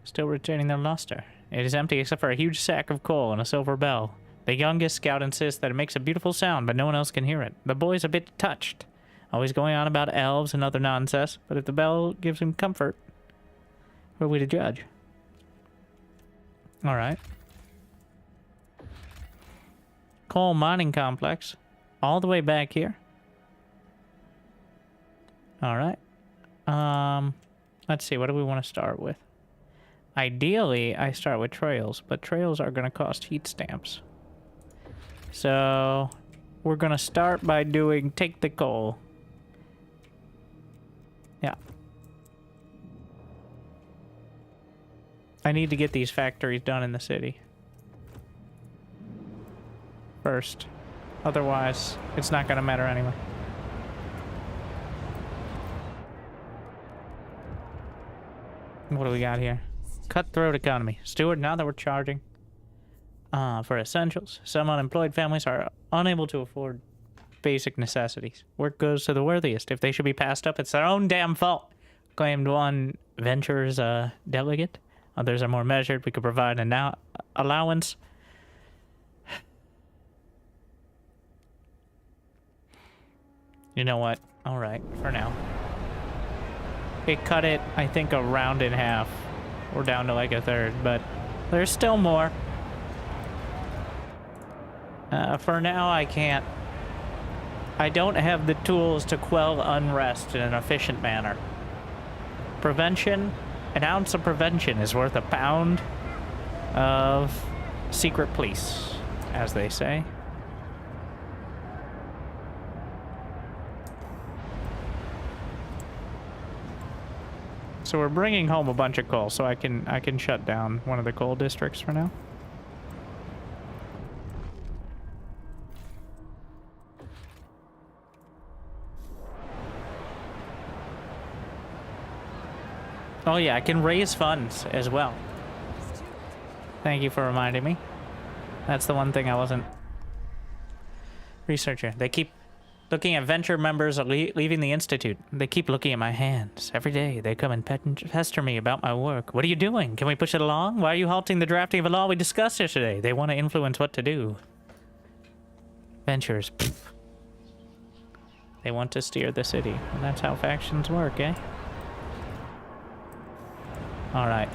still retaining their luster. It is empty except for a huge sack of coal and a silver bell. The youngest scout insists that it makes a beautiful sound, but no one else can hear it. The boy's a bit touched, always going on about elves and other nonsense, but if the bell gives him comfort, who are we to judge? Alright. Coal mining complex. All the way back here. Alright. Let's see, what do we want to start with? Ideally, I start with trails, but trails are going to cost heat stamps. So, we're going to start by doing take the coal. Yeah. I need to get these factories done in the city first. Otherwise, it's not going to matter anyway. What do we got here? Cutthroat economy. Steward, now that we're charging for essentials, some unemployed families are unable to afford basic necessities. Work goes to the worthiest. If they should be passed up, it's their own damn fault. Claimed one Ventures delegate. Others are more measured. We could provide an allowance. You know what? All right, for now. It cut it, I think, a round in half. We're down to like a third, but there's still more. For now, I can't. I don't have the tools to quell unrest in an efficient manner. Prevention, an ounce of prevention is worth a pound of secret police, as they say. So we're bringing home a bunch of coal, so I can shut down one of the coal districts for now. Oh yeah, I can raise funds as well. Thank you for reminding me. That's the one thing I wasn't researching. They keep looking at venture members leaving the institute. They keep looking at my hands. Every day they come and pester me about my work. What are you doing? Can we push it along? Why are you halting the drafting of a law we discussed yesterday? They want to influence what to do. Ventures. Pfft. They want to steer the city. And that's how factions work, eh? Alright.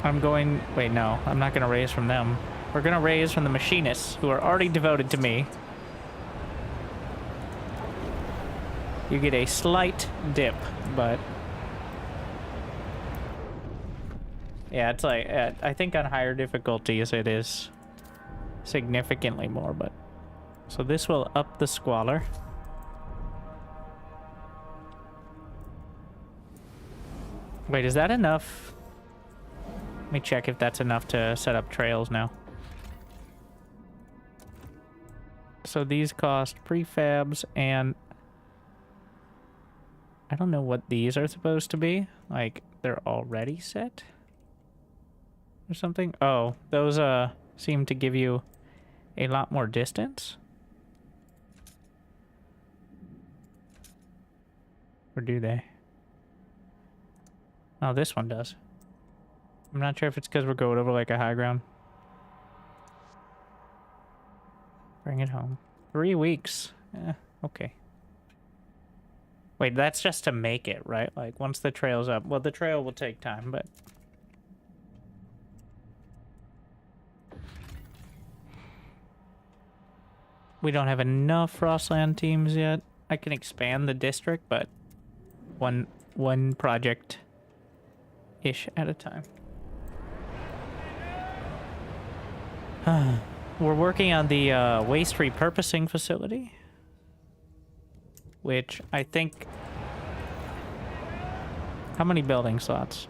I'm going... Wait, no. I'm not going to raise from them. We're going to raise from the machinists, who are already devoted to me. You get a slight dip, but... Yeah, it's like... I think on higher difficulties it is significantly more, but... So this will up the squalor. Wait, is that enough? Let me check if that's enough to set up trails now. So these cost prefabs, and I don't know what these are supposed to be. Like, they're already set? Or something? Oh, those seem to give you a lot more distance? Or do they? Oh, this one does. I'm not sure if it's because we're going over like a high ground. Bring it home. 3 weeks. Okay. Wait, that's just to make it, right? Like, once the trail's up. Well, the trail will take time, but... We don't have enough Frostland teams yet. I can expand the district, but one project-ish at a time. We're working on the waste repurposing facility, which I think... How many building slots?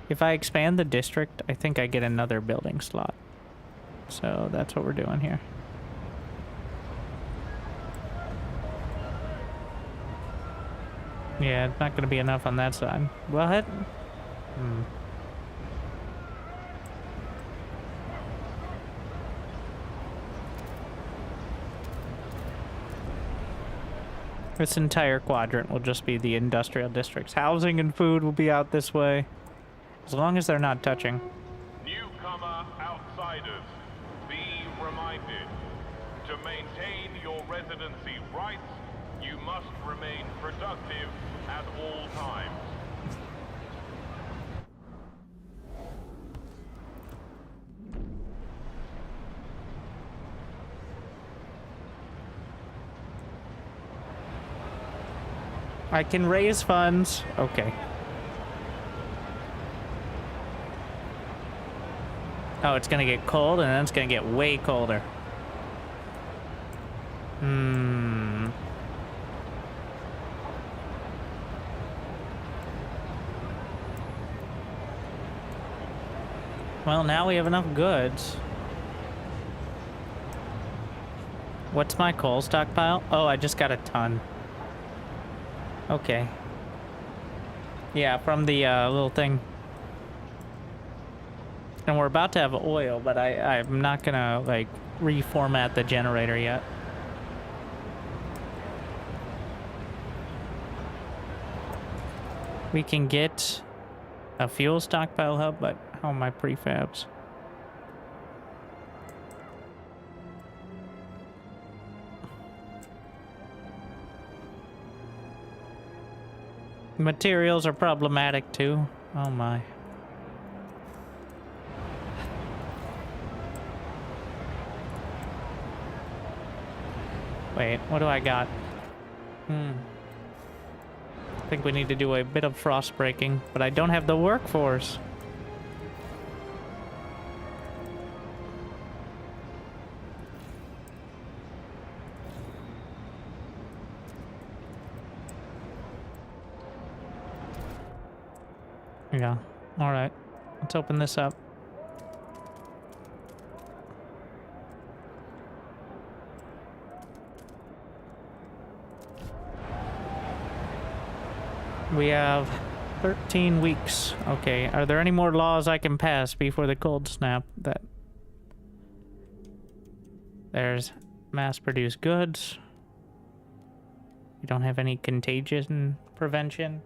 If I expand the district, I think I get another building slot. So that's what we're doing here. Yeah, it's not going to be enough on that side. Well, head. This entire quadrant will just be the industrial districts. Housing and food will be out this way. As long as they're not touching. Newcomer outsiders, be reminded, to maintain your residency rights, you must remain productive at all times. I can raise funds. Okay. Oh, it's gonna get cold and then it's gonna get way colder. Hmm. Well, now we have enough goods. What's my coal stockpile? Oh, I just got a ton. Okay. Yeah, from the little thing. And we're about to have oil, but I'm not gonna, like, reformat the generator yet. We can get a fuel stockpile hub, but how are my prefabs? Materials are problematic too. Oh my. Wait, what do I got? I think we need to do a bit of frost breaking, but I don't have the workforce. Yeah, alright. Let's open this up. We have 13 weeks. Okay, are there any more laws I can pass before the cold snap? That there's mass-produced goods. We don't have any contagion prevention.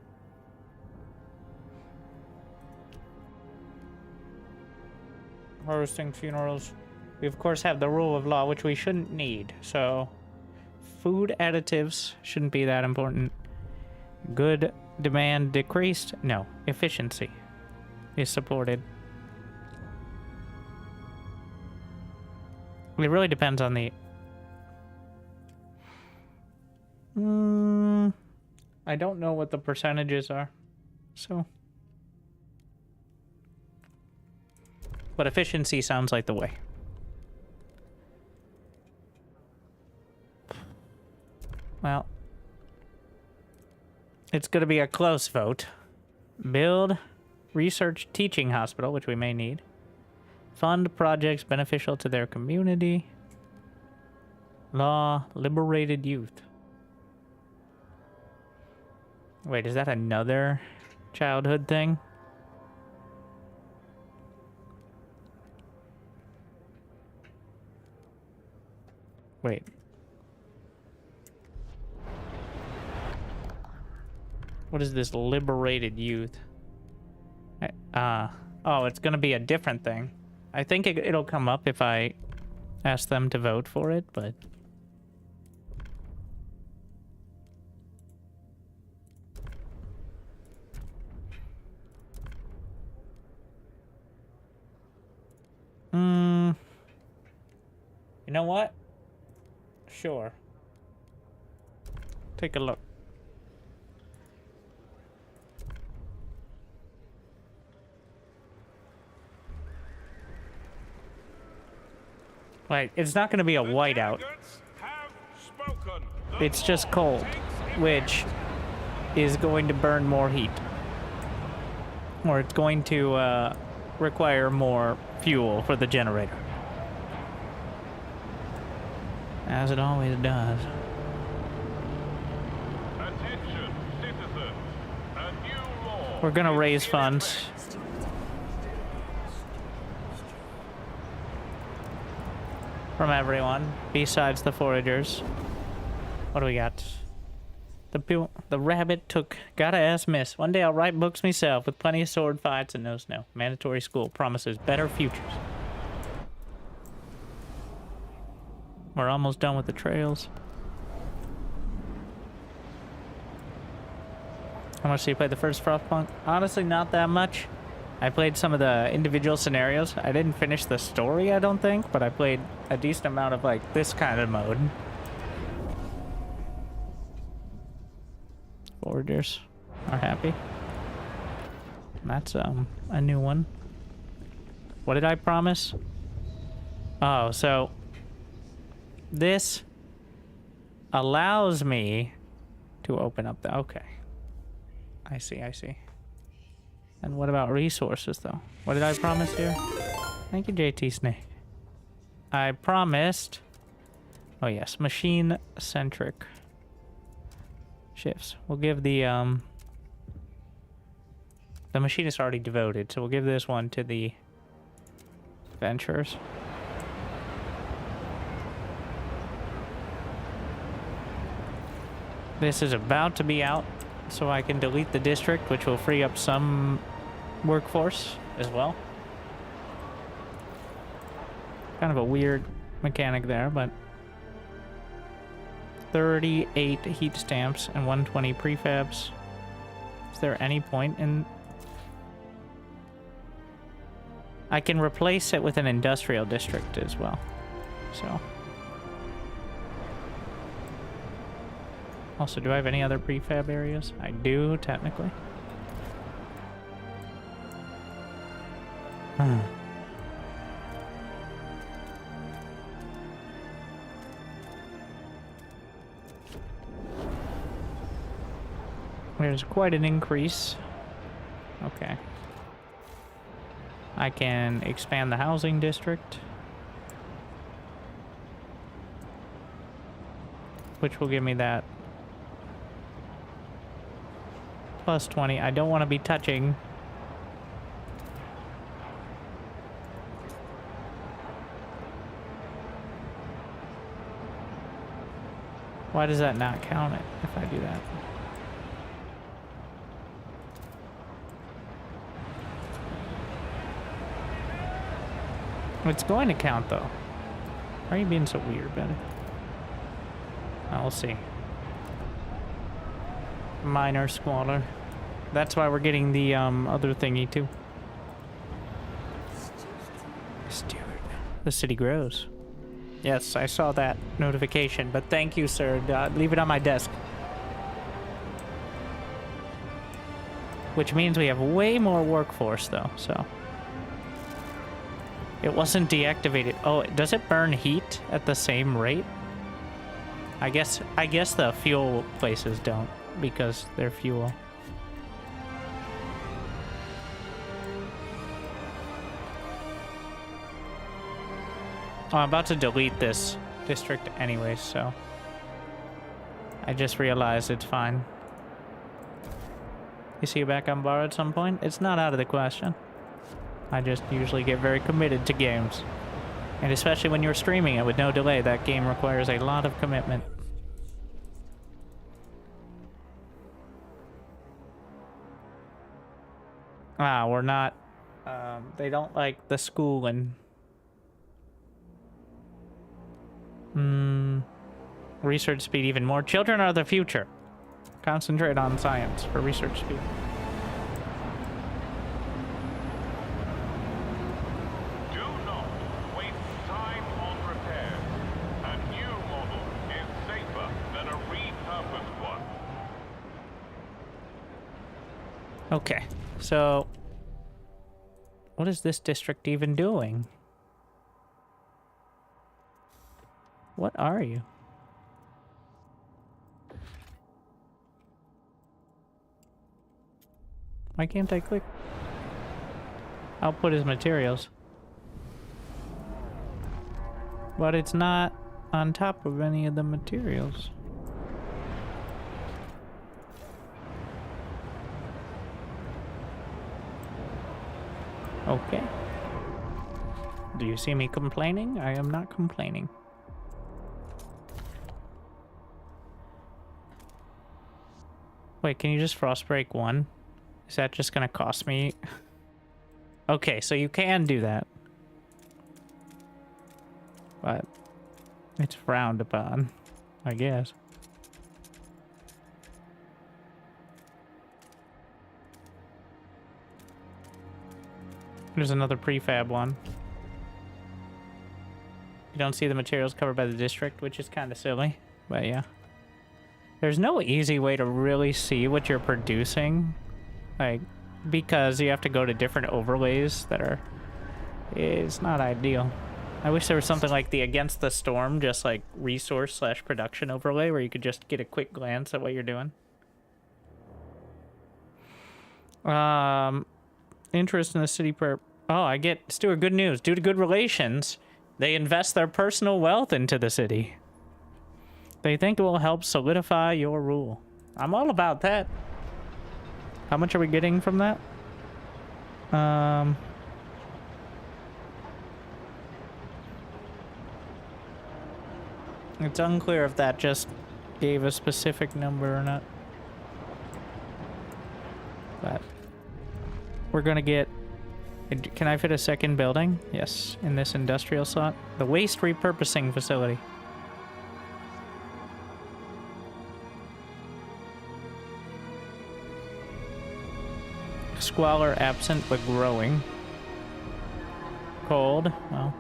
Harvesting funerals. We of course have the rule of law, which we shouldn't need. So, food additives shouldn't be that important. Good demand decreased? No. Efficiency is supported. It really depends on the... I don't know what the percentages are. So... But efficiency sounds like the way. Well... It's going to be a close vote. Build research teaching hospital, which we may need. Fund projects beneficial to their community. Law liberated youth. Wait, is that another childhood thing? Wait. What is this liberated youth? Oh, it's gonna be a different thing. I think it'll come up if I ask them to vote for it, but... You know what? Sure. Take a look. Like, it's not going to be a whiteout. It's just cold, which is going to burn more heat. Or it's going to require more fuel for the generator. As it always does. Attention, citizens. A new law. We're going to raise funds. From everyone, besides the foragers. What do we got? The rabbit took... Gotta ask miss. One day I'll write books myself with plenty of sword fights and no snow. Mandatory school promises better futures. We're almost done with the trails. How much do you play the first Frostpunk? Honestly, not that much. I played some of the individual scenarios. I didn't finish the story, I don't think, but I played a decent amount of, like, this kind of mode. foragers are happy. That's a new one. What did I promise? Oh, so this allows me to open up the... Okay. I see, I see. And what about resources, though? What did I promise here? Thank you, JT Snake. I promised... Oh, yes. Machine-centric shifts. We'll give the machine is already devoted, so we'll give this one to the Ventures. This is about to be out, so I can delete the district, which will free up some workforce as well. Kind of a weird mechanic there, but 38 heat stamps and 120 prefabs. Is there any point in... I can replace it with an industrial district as well, so... Also, do I have any other prefab areas? I do, technically. There's quite an increase. Okay. I can expand the housing district, which will give me that plus 20. I don't want to be touching. Why does that not count it if I do that? It's going to count, though. Why are you being so weird, Betty? Oh, we'll see. Minor squalor. That's why we're getting the other thingy, too. Steward. The city grows. Yes, I saw that notification, but thank you, sir. Leave it on my desk. Which means we have way more workforce, though, so... It wasn't deactivated. Oh, does it burn heat at the same rate? I guess the fuel places don't, because they're fuel. Oh, I'm about to delete this district anyway, so... I just realized it's fine. You see you back on bar at some point? It's not out of the question. I just usually get very committed to games. And especially when you're streaming it with no delay, that game requires a lot of commitment. Ah, we're not... they don't like the schooling. Research speed even more. Children are the future. Concentrate on science for research speed. Okay, so what is this district even doing? What are you? Why can't I click? Output is materials. But it's not on top of any of the materials. Okay. Do you see me complaining? I am not complaining. Wait, can you just frost break one? Is that just gonna cost me? Okay, so you can do that. But it's frowned upon, I guess. There's another prefab one. You don't see the materials covered by the district, which is kind of silly, but yeah. There's no easy way to really see what you're producing, like, because you have to go to different overlays that are... It's not ideal. I wish there was something like the Against the Storm, just like resource/production overlay, where you could just get a quick glance at what you're doing. Interest in the city per... Oh, I get... Stuart, good news. Due to good relations, they invest their personal wealth into the city. They think it will help solidify your rule. I'm all about that. How much are we getting from that? It's unclear if that just gave a specific number or not. But we're gonna get... Can I fit a second building? Yes, in this industrial slot. The waste repurposing facility. Squalor absent but growing. Cold. Well.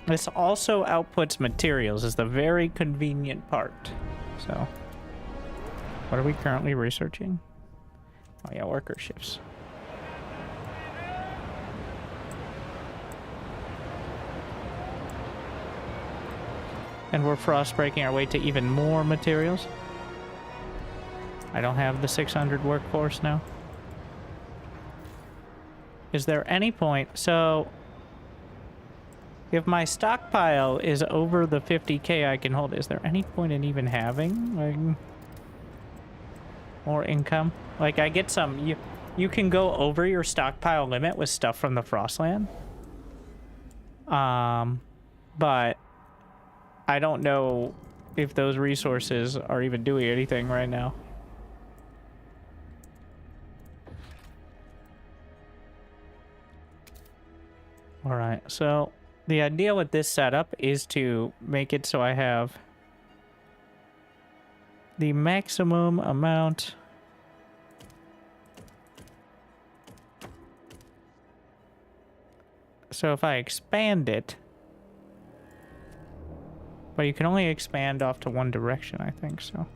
This also outputs materials, is the very convenient part. So, what are we currently researching? Oh yeah, worker shifts. And we're frost breaking our way to even more materials. I don't have the 600 workforce now. Is there any point? So, if my stockpile is over the 50k I can hold, is there any point in even having like more income? Like I get some, you can go over your stockpile limit with stuff from the Frostland. But I don't know if those resources are even doing anything right now. All right, so the idea with this setup is to make it so I have the maximum amount so if I expand it, but you can only expand off to one direction, I think so.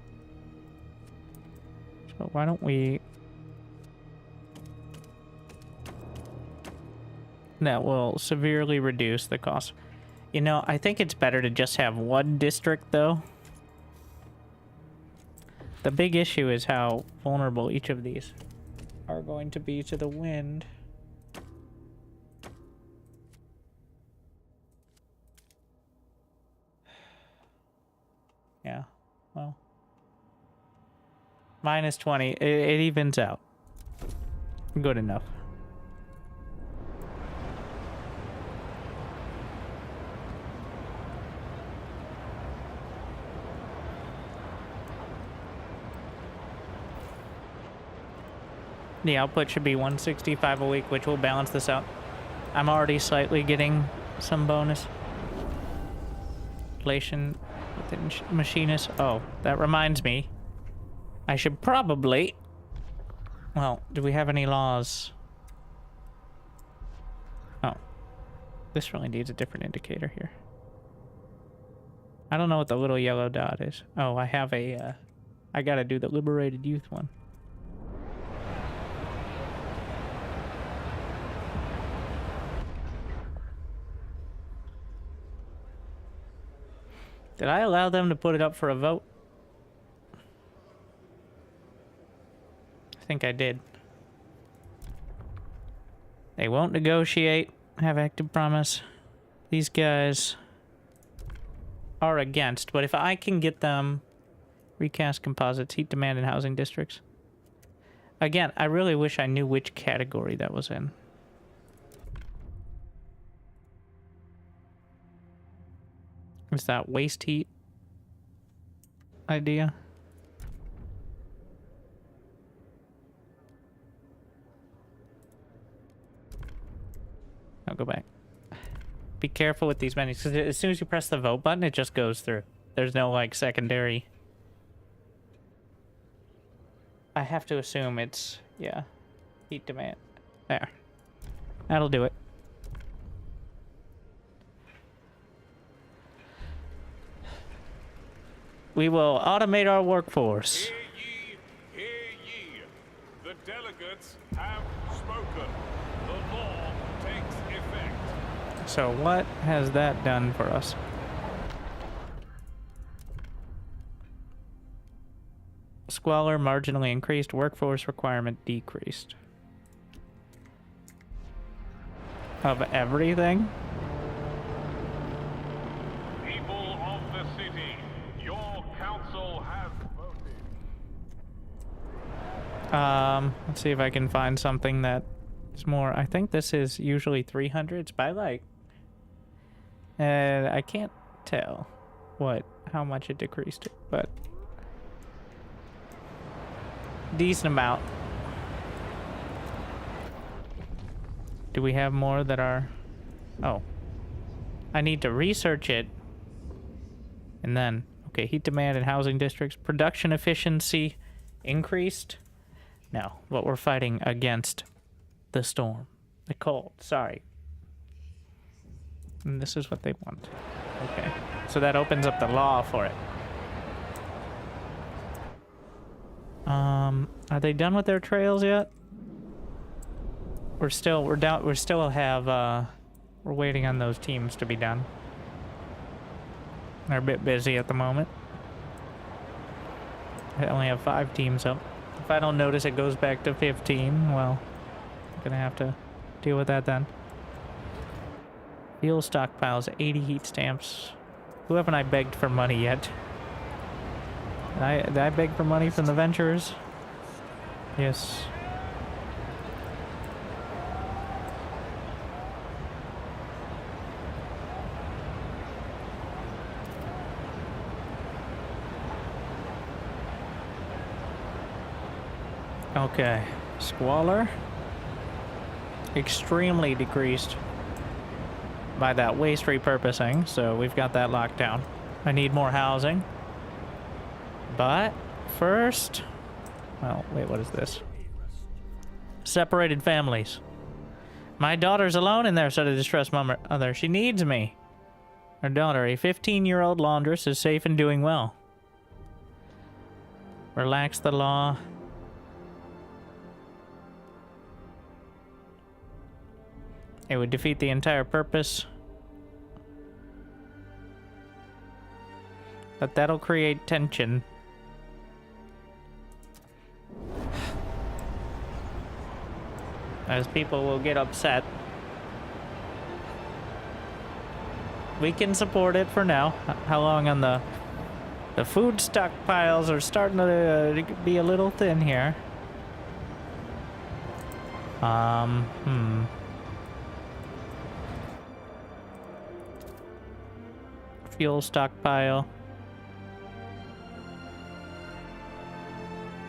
So why don't we... That will severely reduce the cost. You know, I think it's better to just have one district, though. The big issue is how vulnerable each of these are going to be to the wind. Yeah, well. Minus 20. It evens out. Good enough. The output should be 165 a week, which will balance this out. I'm already slightly getting some bonus. Relation within machinist. Oh, that reminds me. I should probably... Well, do we have any laws? Oh. This really needs a different indicator here. I don't know what the little yellow dot is. Oh, I have a... I gotta do the liberated youth one. Did I allow them to put it up for a vote? I think I did. They won't negotiate, have active promise. These guys are against, but if I can get them recast composites, heat demand in housing districts. Again, I really wish I knew which category that was in. Is that waste heat idea? I'll go back. Be careful with these menus, because as soon as you press the vote button, it just goes through. There's no, like, secondary. I have to assume it's, yeah, heat demand. There. That'll do it. We will automate our workforce. Hear ye, hear ye. The delegates have spoken. The law takes effect. So what has that done for us? Squalor marginally increased, workforce requirement decreased. Of everything? People of the city, your council has voted. Let's see if I can find something that is more. I think this is usually 300. It's by like, I can't tell how much it decreased it, but decent amount. Do we have more that are... Oh. I need to research it. And then... Okay, heat demand in housing districts. Production efficiency increased. No, but we're fighting against the storm. The cold, sorry. And this is what they want. Okay. So that opens up the law for it. Are they done with their trails yet? We're waiting on those teams to be done. They're a bit busy at the moment. I only have 5 teams up. If I don't notice it goes back to 15, well, I'm gonna have to deal with that then. Fuel stockpiles, 80 heat stamps. Who haven't I begged for money yet? Did I beg for money from the Venturers? Yes. Okay. Squalor. Extremely decreased by that waste repurposing, so we've got that locked down. I need more housing. But first, well, wait, what is this? Separated families. My daughter's alone in there, said a distressed mother. She needs me. Her daughter, a 15-year-old laundress, is safe and doing well. Relax the law. It would defeat the entire purpose. But that'll create tension. As people will get upset. We can support it for now. How long on the food stockpiles are starting to be a little thin here. Fuel stockpile.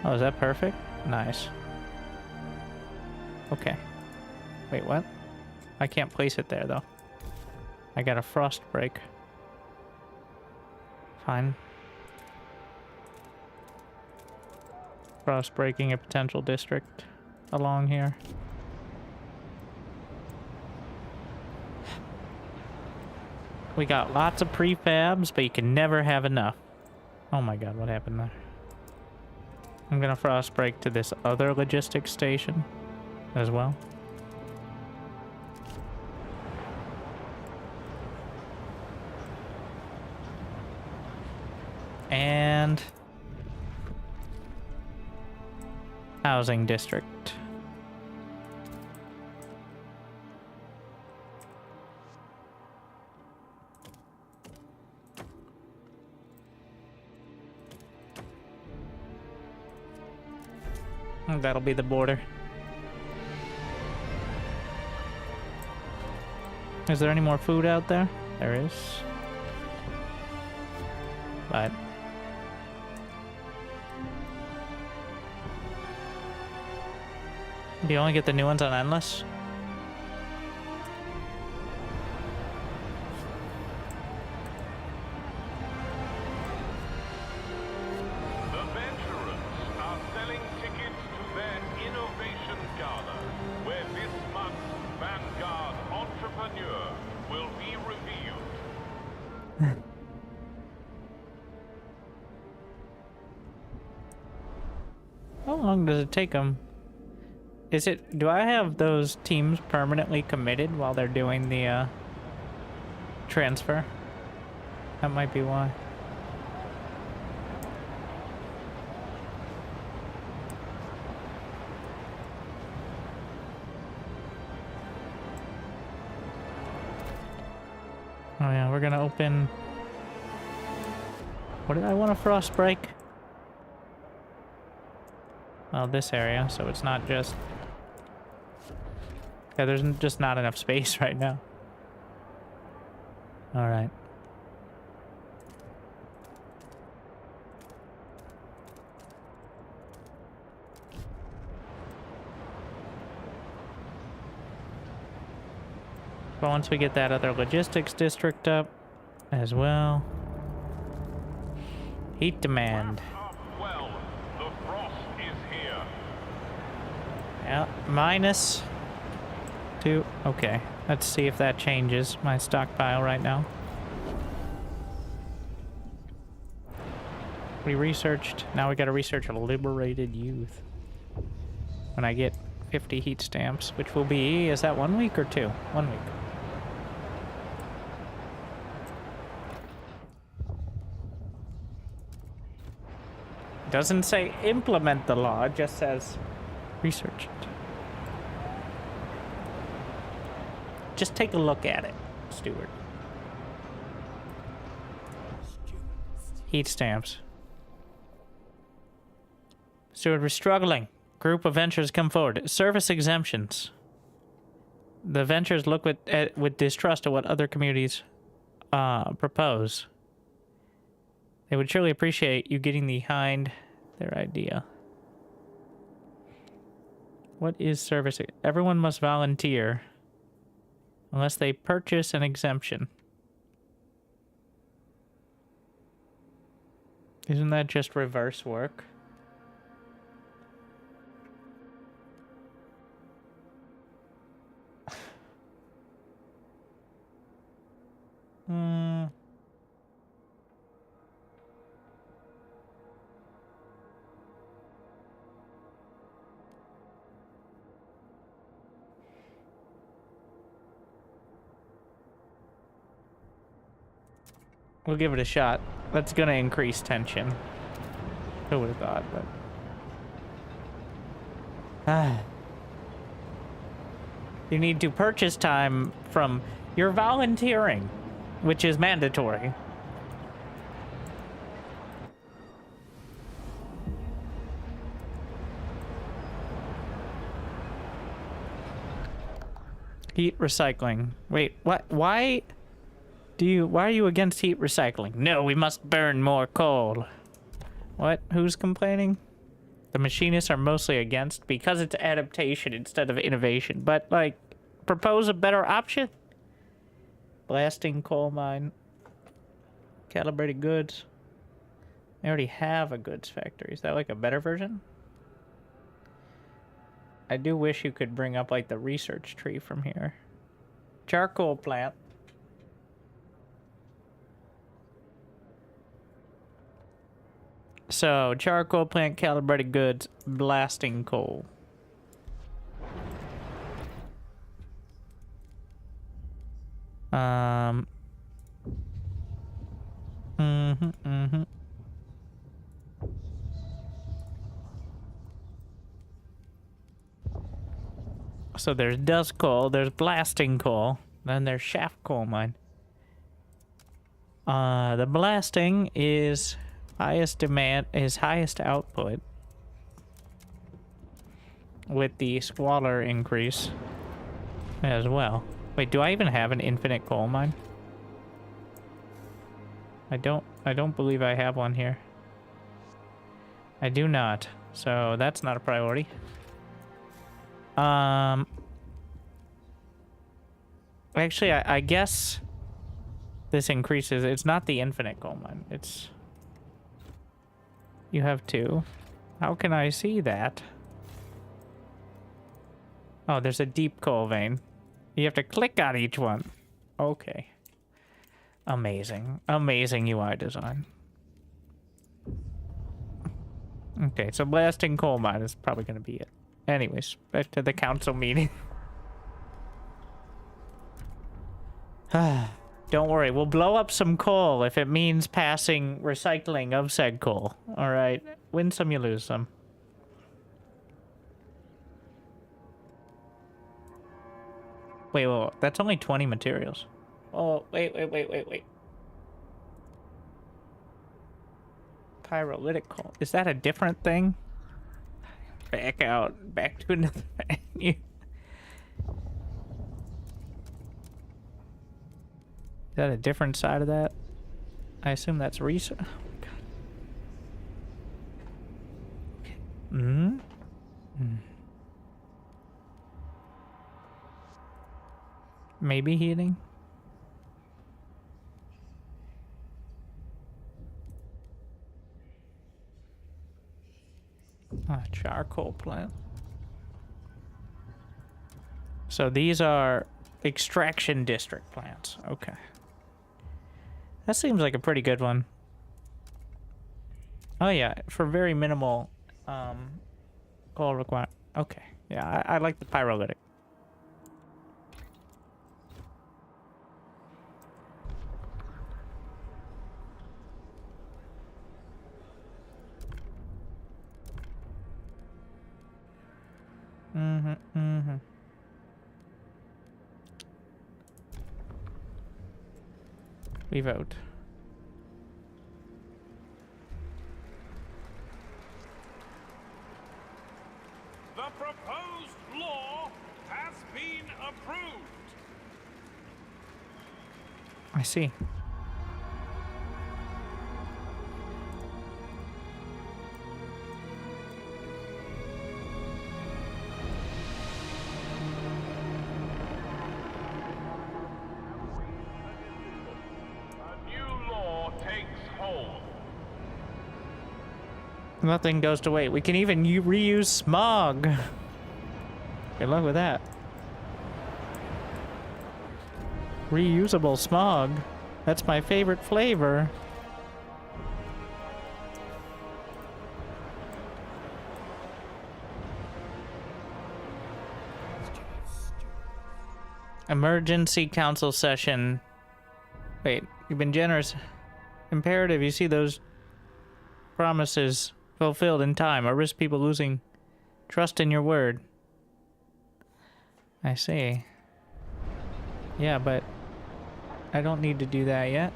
Oh, is that perfect? Nice. Okay. Wait, what? I can't place it there, though. I got a frost break. Fine. Frost breaking a potential district along here. We got lots of prefabs, but you can never have enough. Oh my god, what happened there? I'm gonna frost break to this other logistics station as well. And housing district. That'll be the border. Is there any more food out there? There is. But do you only get the new ones on Endless? The Venturers are selling tickets to their Innovation Gala, where this long does it take them? Is it... Do I have those teams permanently committed while they're doing the, transfer? That might be why. Oh yeah, we're gonna open... What did I want to frost break? Well, this area, so it's not just... Yeah, there's just not enough space right now. Alright. But once we get that other logistics district up as well. Heat demand. Well, the frost is here. Yeah, -2. Okay, let's see if that changes my stockpile right now. We researched. Now we gotta research a liberated youth. When I get 50 heat stamps, which will be, is that 1 week or 2? 1 week. Doesn't say implement the law, it just says research it. Just take a look at it, Stuart. Heat stamps. Stuart, we're struggling. Group of ventures come forward. Service exemptions. The ventures look with distrust at what other communities propose. They would surely appreciate you getting behind their idea. What is service? Everyone must volunteer unless they purchase an exemption. Isn't that just reverse work? We'll give it a shot. That's gonna increase tension. Who would have thought, but... You need to purchase time from your volunteering, which is mandatory. Heat recycling. Wait, what? Why are you against heat recycling? No, we must burn more coal. What? Who's complaining? The machinists are mostly against because it's adaptation instead of innovation. But, like, propose a better option? Blasting coal mine. Calibrated goods. They already have a goods factory. Is that like a better version? I do wish you could bring up, like, the research tree from here. Charcoal plant. So, charcoal plant, calibrated goods, blasting coal. So there's dust coal, there's blasting coal, then there's shaft coal mine. The blasting is highest demand, is highest output with the squalor increase as well. Wait, do I even have an infinite coal mine? I don't believe I have one here. I do not, so that's not a priority. Actually, I guess this increases. It's not the infinite coal mine. It's... You have 2. How can I see that? Oh, there's a deep coal vein. You have to click on each one. Okay. Amazing. Amazing UI design. Okay, so blasting coal mine is probably going to be it. Anyways, back to the council meeting. Don't worry, we'll blow up some coal if it means passing recycling of said coal. Alright, win some, you lose some. Wait, that's only 20 materials. Oh, wait. Pyrolytic coal. Is that a different thing? Back to another menu. Is that a different side of that? I assume that's research. Oh my god. Mm-hmm. Maybe heating? Charcoal plant. So these are extraction district plants. Okay. That seems like a pretty good one. Oh yeah, for very minimal coal requirement. Okay. Yeah, I like the pyrolytic. We vote. The proposed law has been approved. I see. Nothing goes to wait. We can even reuse smog. Good luck with that. Reusable smog. That's my favorite flavor. Emergency council session. Wait, you've been generous. Imperative, you see those promises fulfilled in time or risk people losing trust in your word. I see. Yeah, but I don't need to do that yet.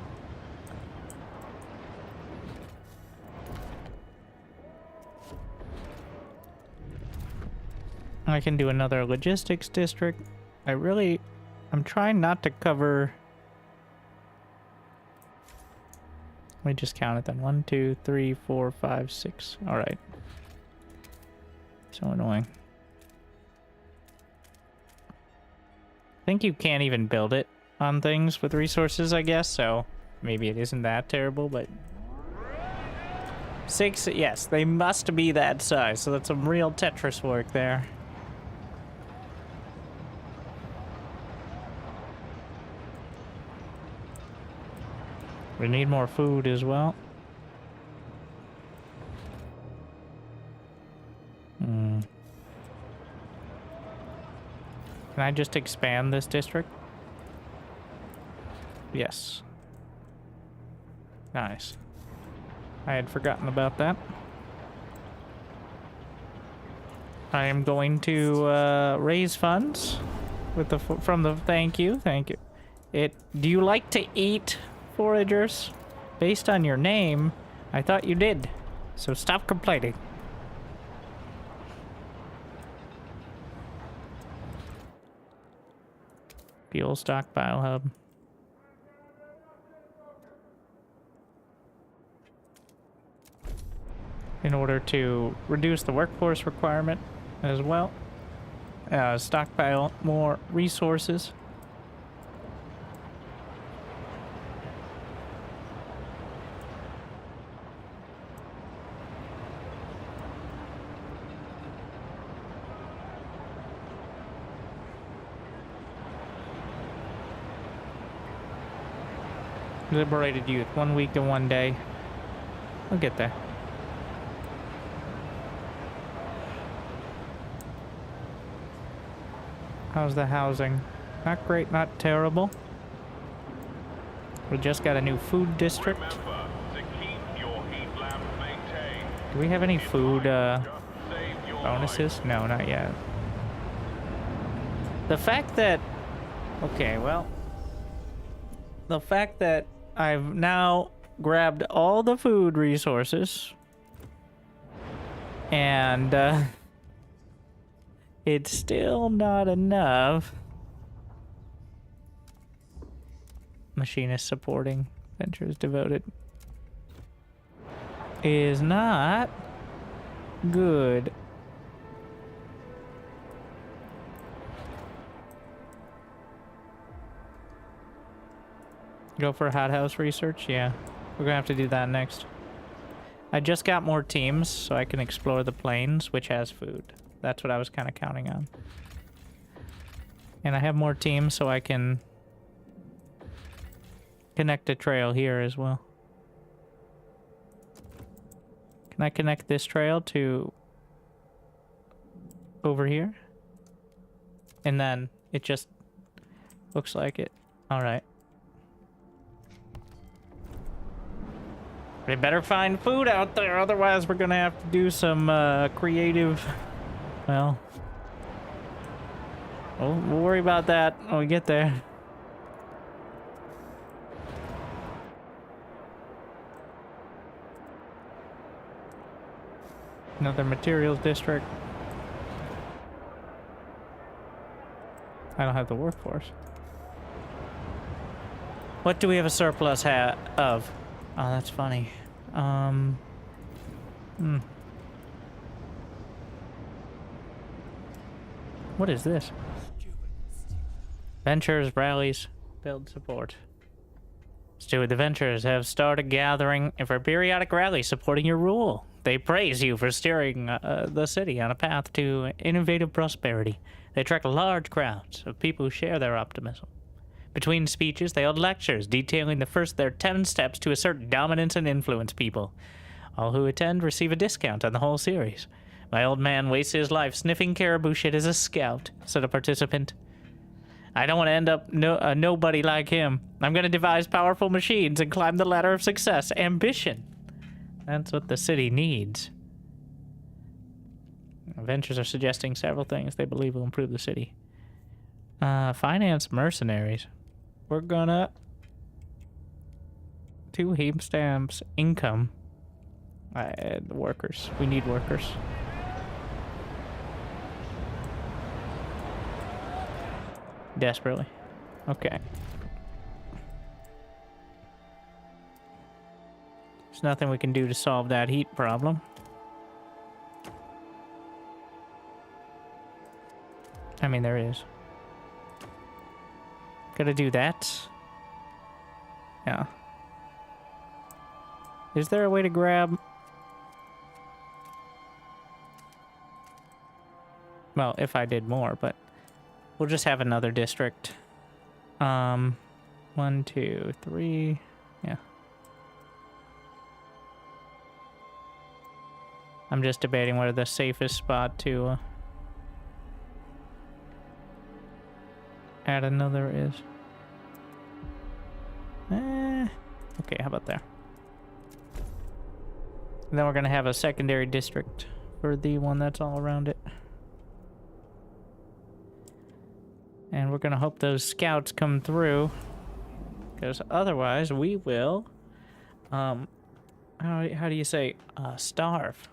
I can do another logistics district. I'm trying not to cover. Let me just count it then. 1, 2, 3, 4, 5, 6. All right. So annoying. I think you can't even build it on things with resources, I guess, so maybe it isn't that terrible, but 6, yes, they must be that size, so that's some real Tetris work there. We need more food as well. Can I just expand this district? Yes. Nice. I had forgotten about that. I am going to raise funds with the from the thank you. Do you like to eat, foragers? Based on your name, I thought you did. So stop complaining. Fuel stockpile hub. In order to reduce the workforce requirement as well. Stockpile more resources. Liberated youth, 1 week to 1 day. We'll get there. How's the housing? Not great, not terrible. We just got a new food district. Remember to keep your heat lamp maintained. Do we have any food Just save your bonuses? No, not yet. The fact that... Okay, well... The fact that I've now grabbed all the food resources and it's still not enough. Machinist supporting ventures devoted is not good. Go for hothouse research? Yeah. We're gonna have to do that next. I just got more teams so I can explore the plains, which has food. That's what I was kind of counting on. And I have more teams so I can connect a trail here as well. Can I connect this trail to over here? And then it just looks like it. All right. We better find food out there, otherwise we're gonna have to do some creative, well, we'll worry about that when we get there. Another materials district. I don't have the workforce. What do we have a surplus of? Oh, that's funny. What is this? Ventures, rallies, build support. Steward, the Ventures have started gathering for a periodic rally supporting your rule. They praise you for steering the city on a path to innovative prosperity. They attract large crowds of people who share their optimism. Between speeches, they held lectures detailing their 10 steps to assert dominance and influence people. All who attend receive a discount on the whole series. My old man wastes his life sniffing caribou shit as a scout, said a participant. I don't want to end up a nobody like him. I'm going to devise powerful machines and climb the ladder of success. Ambition. That's what the city needs. Ventures are suggesting several things they believe will improve the city. Finance mercenaries. We're gonna... 2 heap stamps. Income. Workers. We need workers. Desperately. Okay. There's nothing we can do to solve that heat problem. I mean, there is. Gotta do that. Yeah. Is there a way to grab... Well, if I did more, but... We'll just have another district. 1, 2, 3... Yeah. I'm just debating where the safest spot to... add another is. Okay, how about there? And then we're gonna have a secondary district for the one that's all around it. And we're gonna hope those scouts come through, because otherwise we will, how do you say, starve.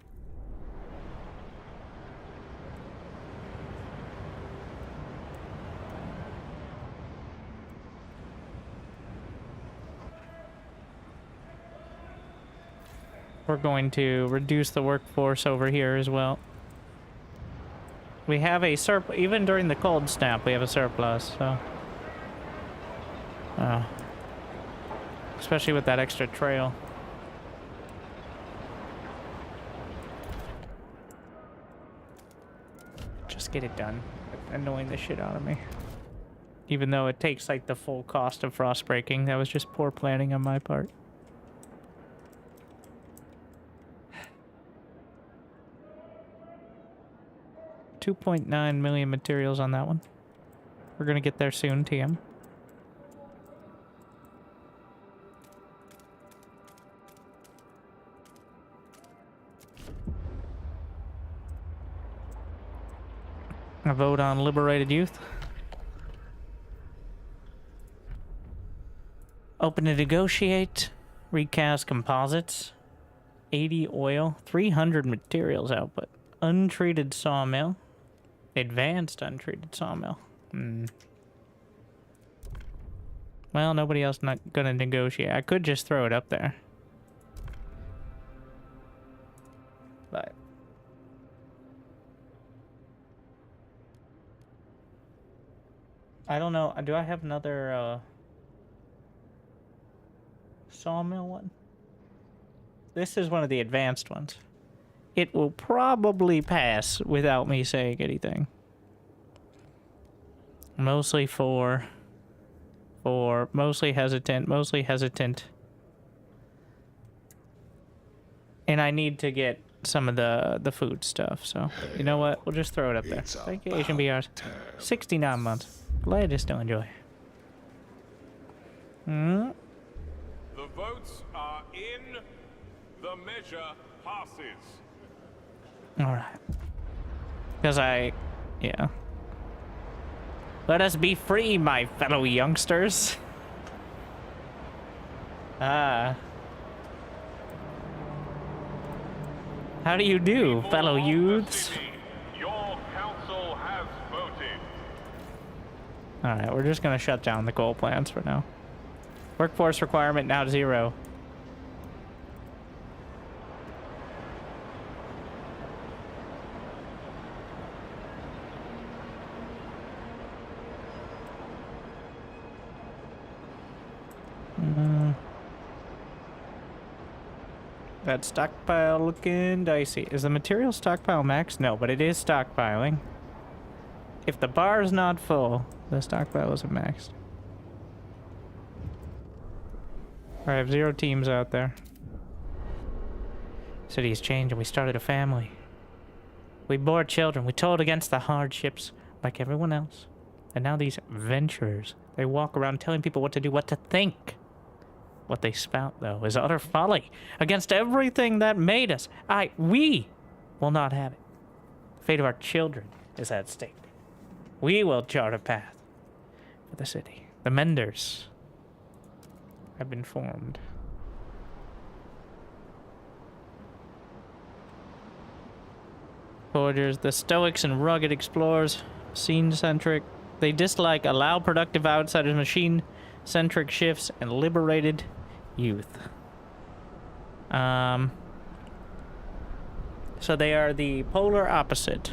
We're going to reduce the workforce over here as well. We have a surplus, even during the cold snap, we have a surplus, so. Especially with that extra trail. Just get it done. It's annoying the shit out of me. Even though it takes like the full cost of frost breaking, that was just poor planning on my part. $2.9 million materials on that one. We're gonna get there soon, TM. A vote on liberated youth. Open to negotiate. Recast composites. 80 oil. 300 materials output. Untreated sawmill. Advanced untreated sawmill. Well, nobody else not gonna negotiate. I could just throw it up there. But I don't know. Do I have another sawmill one? This is one of the advanced ones. It will probably pass without me saying anything. Mostly for mostly hesitant. And I need to get some of the food stuff, so you know what? We'll just throw it up there. Thank you, Asian BRs. 69 months. Glad you still enjoy. The votes are in. The measure passes. Alright. Because yeah. Let us be free, my fellow youngsters. How do you do, fellow youths? Your council has voted. Alright, we're just gonna shut down the coal plants for now. Workforce requirement now 0. That stockpile looking dicey. Is the material stockpile maxed? No, but it is stockpiling. If the bar is not full, the stockpile isn't maxed. I have 0 teams out there. City's changed and we started a family. We bore children. We toiled against the hardships like everyone else. And now these venturers, they walk around telling people what to do, what to think. What they spout, though, is utter folly against everything that made us. We will not have it. The fate of our children is at stake. We will chart a path for the city. The Menders have been formed. Forgers, the stoics and rugged explorers, scene-centric. They dislike allow productive outsiders, machine-centric shifts, and liberated youth. So they are the polar opposite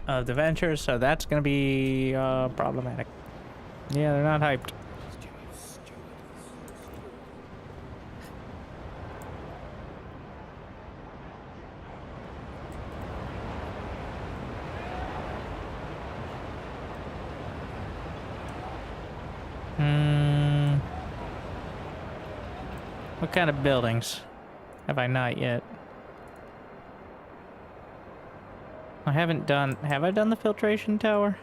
of the Ventures, so that's gonna be problematic. Yeah, they're not hyped. What kind of buildings have I not yet? I haven't done... Have I done the filtration tower?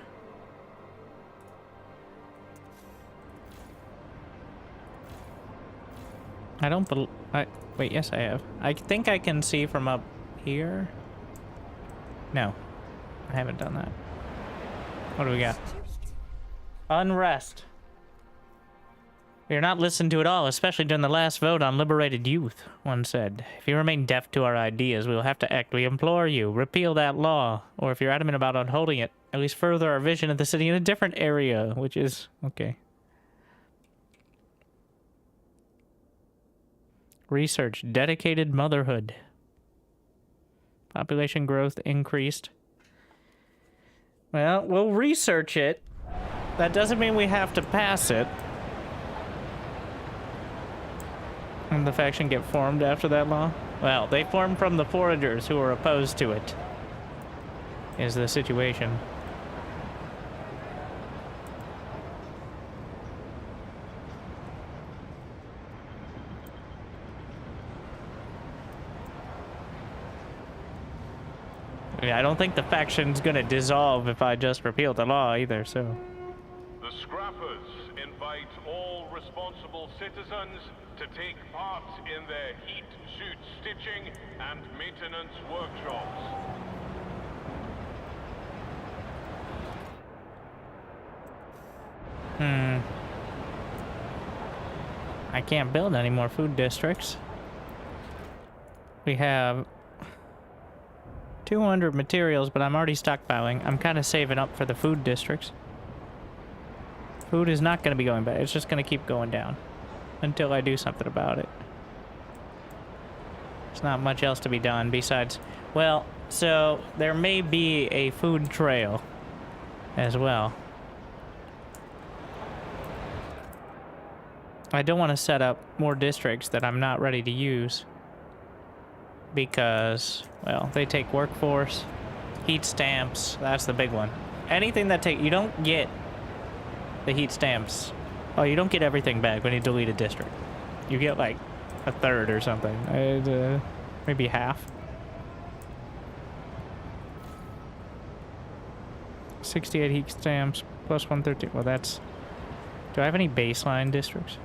I don't believe... Wait, yes I have. I think I can see from up here. No. I haven't done that. What do we got? Unrest. We are not listened to at all, especially during the last vote on liberated youth, one said. If you remain deaf to our ideas, we will have to act. We implore you, repeal that law. Or if you're adamant about upholding it, at least further our vision of the city in a different area, which is... okay. Research. Dedicated motherhood. Population growth increased. Well, we'll research it. That doesn't mean we have to pass it. And the faction get formed after that law? Well, they formed from the foragers who were opposed to it. Is the situation. Yeah, I don't think the faction's gonna dissolve if I just repeal the law either, so. The Scrappers invite all responsible citizens to take part in their heat suit stitching and maintenance workshops. I can't build any more food districts. We have 200 materials, but I'm already stockpiling. I'm kind of saving up for the food districts. Food is not going to be going bad. It's just going to keep going down until I do something about it. There's not much else to be done besides... Well, so there may be a food trail as well. I don't want to set up more districts that I'm not ready to use because, well, they take workforce, heat stamps, that's the big one. Anything that you don't get the heat stamps. Oh, you don't get everything back when you delete a district. You get like a third or something, maybe half. 68 heat stamps plus 113. Well, that's... Do I have any baseline districts?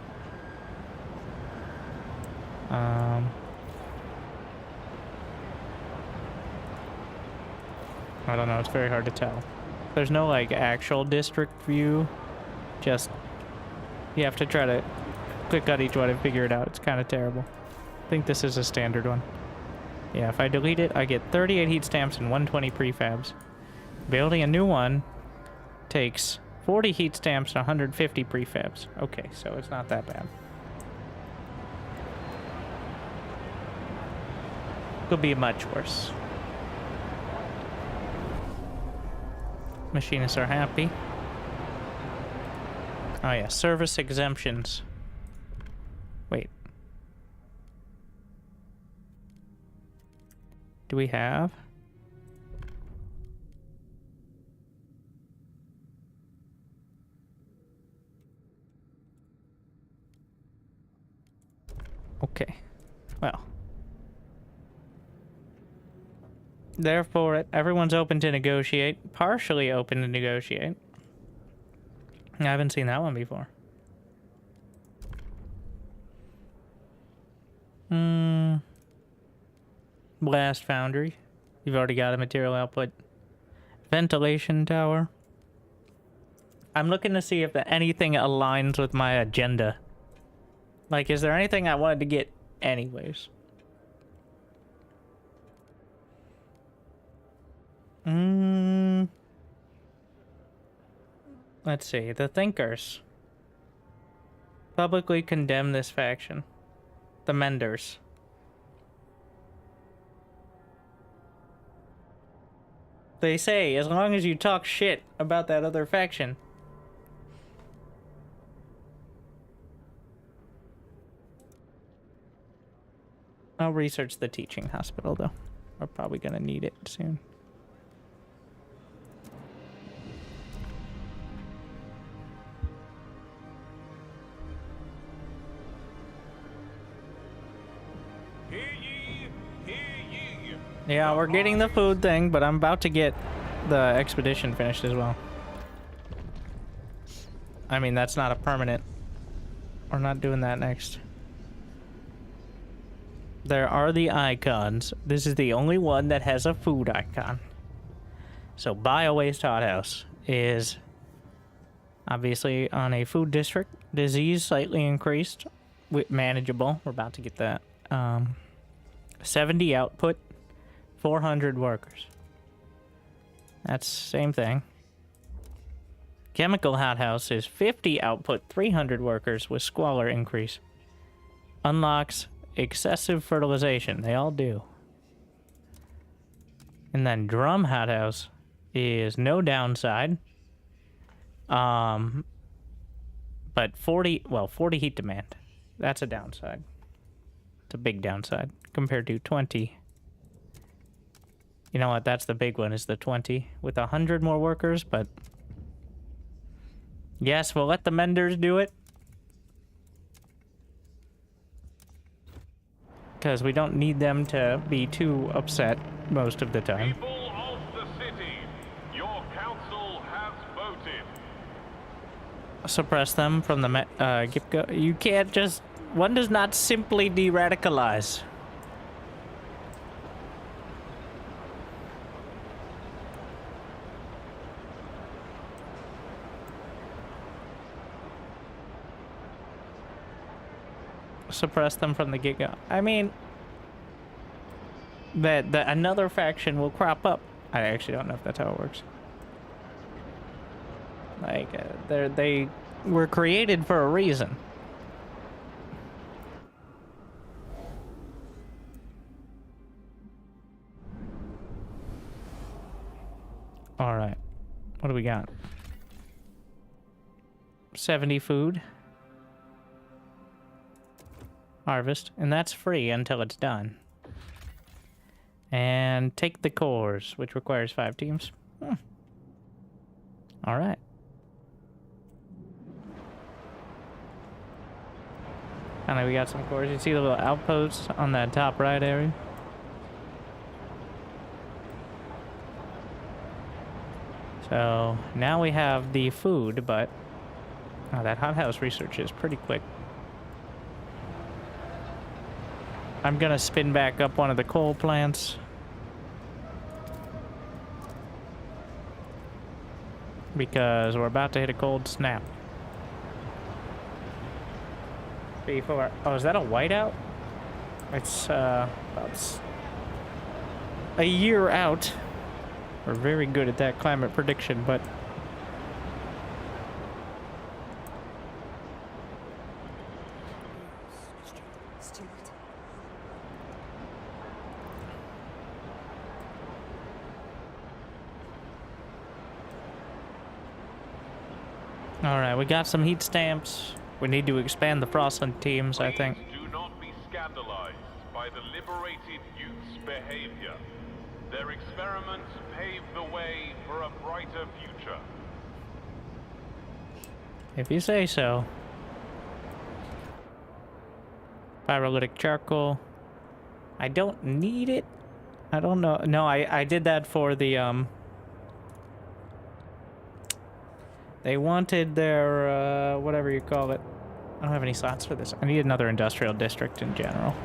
I don't know, it's very hard to tell. There's no like actual district view, just you have to try to click on each one and figure it out. It's kind of terrible. I think this is a standard one. Yeah, if I delete it, I get 38 heat stamps and 120 prefabs. Building a new one takes 40 heat stamps and 150 prefabs. Okay, so it's not that bad. Could be much worse. Machinists are happy. Oh yeah, service exemptions. Wait. Do we have? Okay. Well. Therefore, everyone's open to negotiate. Partially open to negotiate. I haven't seen that one before. Blast foundry. You've already got a material output. Ventilation tower. I'm looking to see if anything aligns with my agenda. Like, is there anything I wanted to get anyways? Let's see. The Thinkers publicly condemn this faction. The Menders. They say, as long as you talk shit about that other faction. I'll research the teaching hospital, though. We're probably gonna need it soon. Yeah, we're getting the food thing, but I'm about to get the expedition finished as well. I mean, that's not a permanent. We're not doing that next. There are the icons. This is the only one that has a food icon. So, Bio-Waste Hothouse is obviously on a food district. Disease slightly increased. Manageable. We're about to get that. 70 output. 400 workers. That's same thing. Chemical hothouse is 50 output, 300 workers with squalor increase. Unlocks excessive fertilization. They all do. And then drum hothouse is no downside. But 40 heat demand. That's a downside. It's a big downside compared to 20. You know what? That's the big one, is the 20 with 100 more workers, but yes, we'll let the Menders do it. Because we don't need them to be too upset most of the time. People of suppress them from the get-go. You can't just... One does not simply de-radicalize. Suppress them from the get-go. I mean... that another faction will crop up. I actually don't know if that's how it works. Like, they were created for a reason. Alright. What do we got? 70 food. Harvest. And that's free until it's done. And take the cores, which requires 5 teams. Alright. Kinda, we got some cores. You see the little outposts on that top right area? So, now we have the food, but... Oh, that hothouse research is pretty quick. I'm gonna spin back up one of the coal plants. Because we're about to hit a cold snap. Before... Oh, is that a whiteout? It's, about a year out. We're very good at that climate prediction, but... Steward. Alright, we got some heat stamps. We need to expand the Frostland teams, I think. Please do not be scandalized by the liberated youth's behavior. Their experiments pave the way for a brighter future. If you say so. Pyrolytic charcoal. I don't need it. I don't know. No, I did that for the, They wanted their, whatever you call it. I don't have any slots for this. I need another industrial district in general.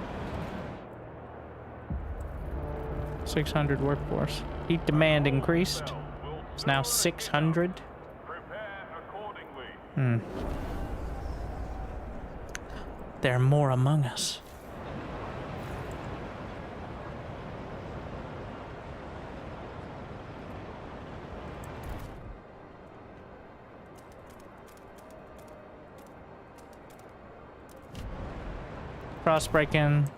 600 workforce. Heat demand increased. It's now 600. Prepare accordingly. There are more among us. Frost break-in.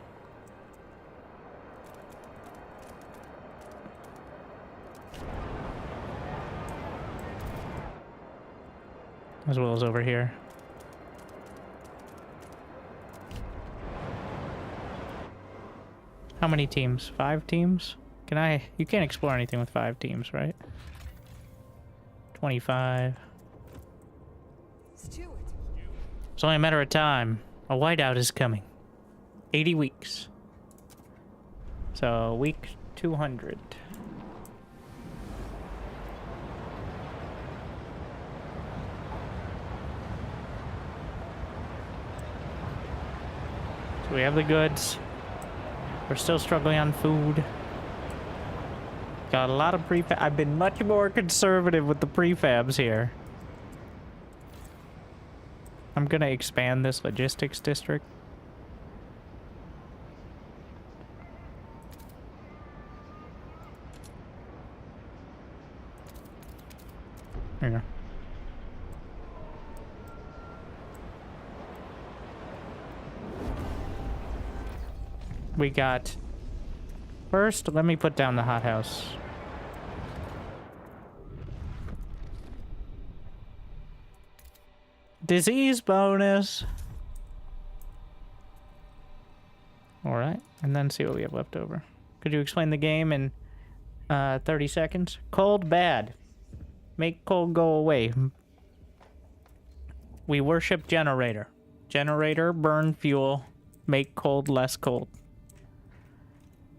As well as over here. How many teams? 5 teams? Can I... You can't explore anything with 5 teams, right? 25. Steward. It's only a matter of time. A whiteout is coming. 80 weeks. So, week 200. So we have the goods. We're still struggling on food. Got a lot of prefab. I've been much more conservative with the prefabs here. I'm gonna expand this logistics district. Here. We got... First, let me put down the hothouse. Disease bonus. Alright, and then see what we have left over. Could you explain the game in 30 seconds? Cold, bad. Make cold go away. We worship generator. Generator, burn fuel. Make cold less cold.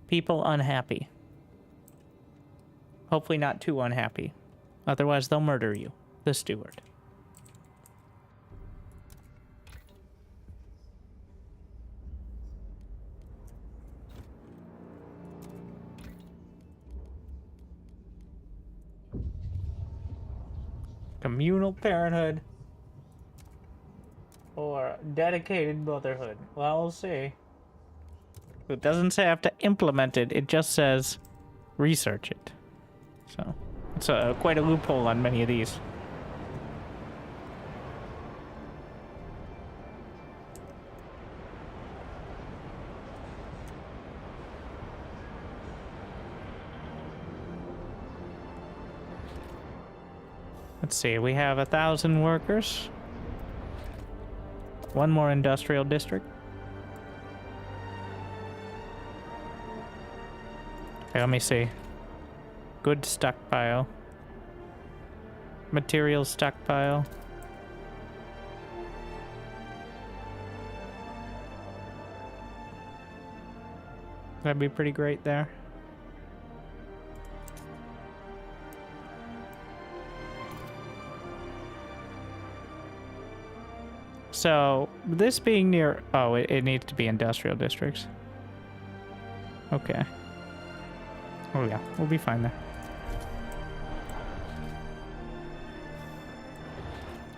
People unhappy. Hopefully not too unhappy. Otherwise they'll murder you. The steward. Communal parenthood. Or dedicated motherhood. Well, we'll see. It doesn't say I have to implement it. It just says research it. So it's quite a loophole on many of these. Let's see, we have 1,000 workers. One more industrial district. Okay, let me see. Goods stockpile. Materials stockpile. That'd be pretty great there. So, this being near... Oh, it needs to be industrial districts. Okay. Oh yeah, we'll be fine there.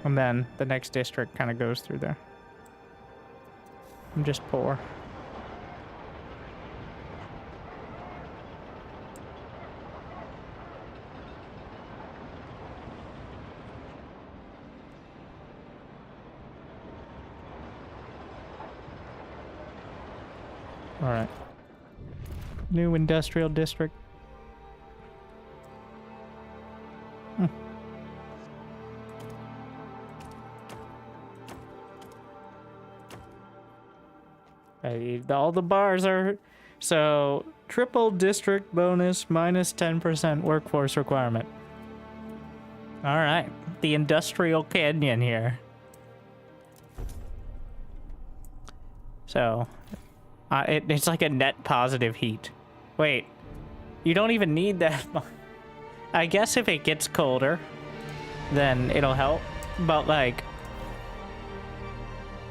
And then the next district kind of goes through there. I'm just poor. All right. New industrial district. All the bars are... So, triple district bonus minus 10% workforce requirement. Alright. The industrial canyon here. So, it's like a net positive heat. Wait. You don't even need that much. I guess if it gets colder, then it'll help. But, like...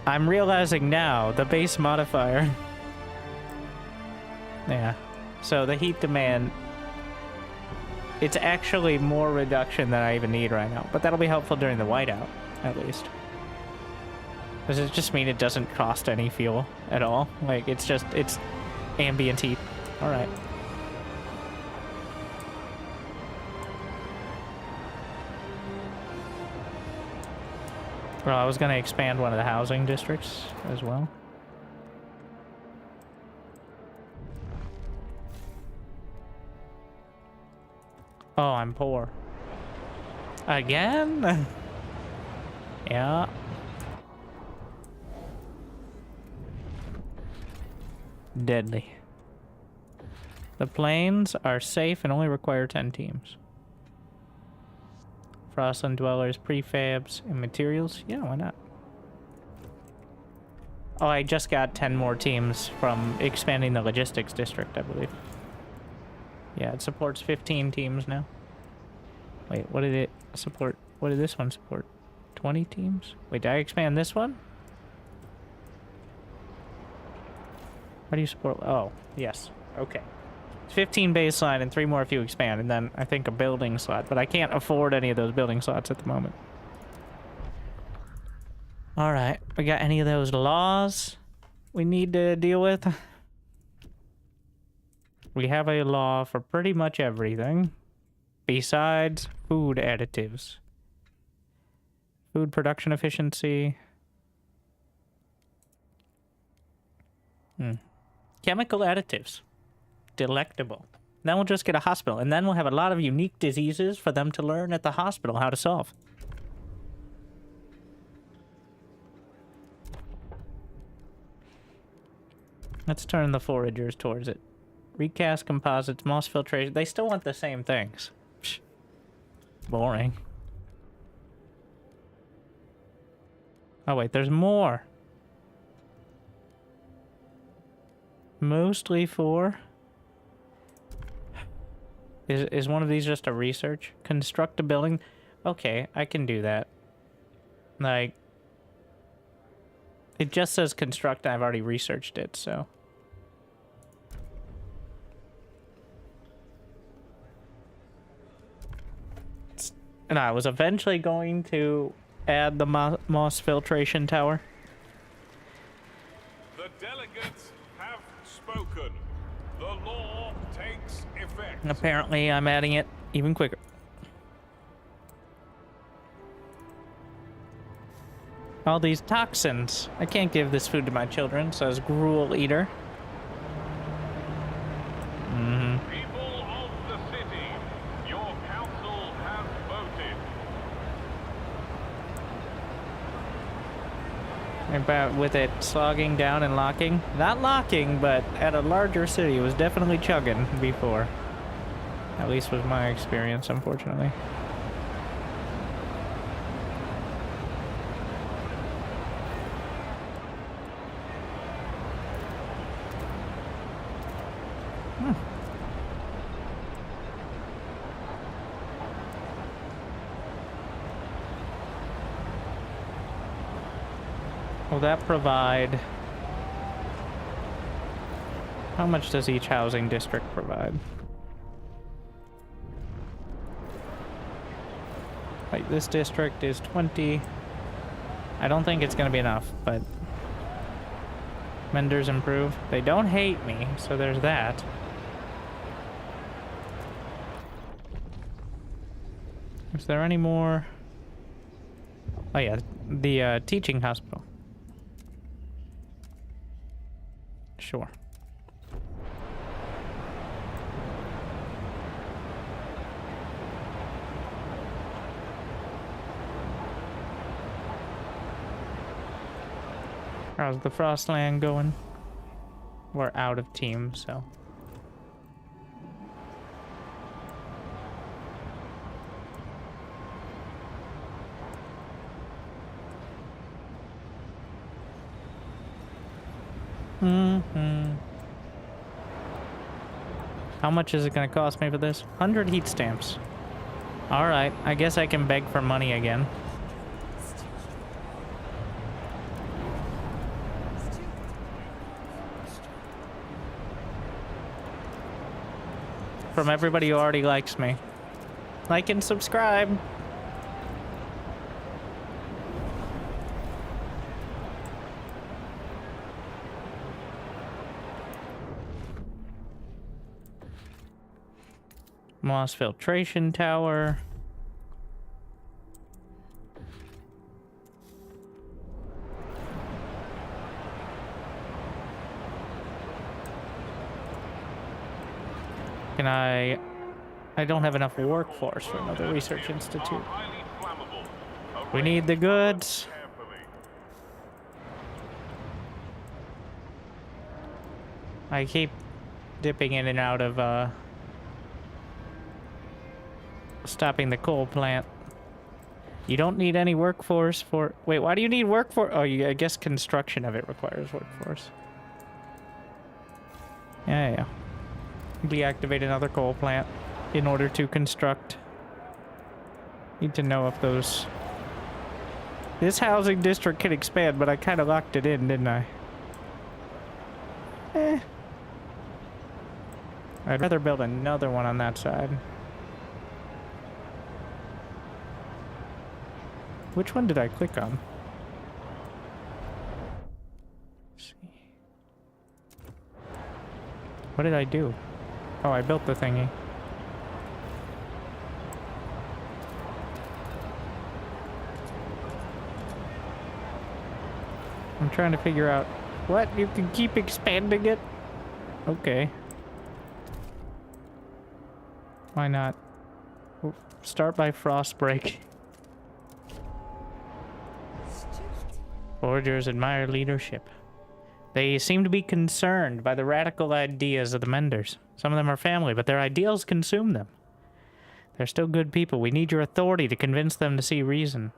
I'm realizing now, the base modifier... Yeah. So the heat demand... It's actually more reduction than I even need right now. But that'll be helpful during the whiteout, at least. Does it just mean it doesn't cost any fuel at all? Like, it's ambient heat. Alright. Well, I was going to expand one of the housing districts as well. Oh, I'm poor. Again? Yeah. Deadly. The plains are safe and only require 10 teams. Frostland dwellers, prefabs, and materials? Yeah, why not? Oh, I just got 10 more teams from expanding the logistics district, I believe. Yeah, it supports 15 teams now. Wait, what did it support? What did this one support? 20 teams? Wait, did I expand this one? How do you support? Oh, yes. Okay. 15 baseline and 3 more if you expand, and then I think a building slot, but I can't afford any of those building slots at the moment. Alright, we got any of those laws we need to deal with? We have a law for pretty much everything, besides food additives. Food production efficiency. Chemical additives. Delectable. Then we'll just get a hospital, and then we'll have a lot of unique diseases for them to learn at the hospital how to solve. Let's turn the foragers towards it. Recast composites, moss filtration. They still want the same things. Psh. Boring. Oh wait, there's more. Mostly for... Is one of these just a research? Construct a building? Okay, I can do that. Like... It just says construct, and I've already researched it, so... And I was eventually going to add the moss filtration tower. The delegates have spoken. The law takes effect. And apparently I'm adding it even quicker. All these toxins. I can't give this food to my children, says Gruel Eater. People of the city, your council has voted. About with it slogging down and locking. Not locking, but at a larger city, it was definitely chugging before. At least was my experience, unfortunately. Will that provide... How much does each housing district provide? Like, this district is 20. I don't think it's gonna be enough, but... Menders improve. They don't hate me, so there's that. Is there any more? Oh yeah, the teaching hospital. Sure. How's the Frostland going? We're out of team, so. How much is it gonna cost me for this? 100 heat stamps. Alright, I guess I can beg for money again. From everybody who already likes me. Like and subscribe. Moss filtration tower. Can I don't have enough workforce for another research institute. We need the goods. I keep dipping in and out of stopping the coal plant. You don't need any workforce for... Wait, why do you need workforce? Oh, I guess construction of it requires workforce. Yeah. Deactivate another coal plant in order to construct. Need to know if those... This housing district can expand, but I kind of locked it in, didn't I? I'd rather build another one on that side. Which one did I click on? Let's see. What did I do? Oh, I built the thingy. I'm trying to figure out... What? You can keep expanding it? Okay. Why not? Start by frost break. Foragers admire leadership. They seem to be concerned by the radical ideas of the Menders. Some of them are family, but their ideals consume them. They're still good people. We need your authority to convince them to see reason.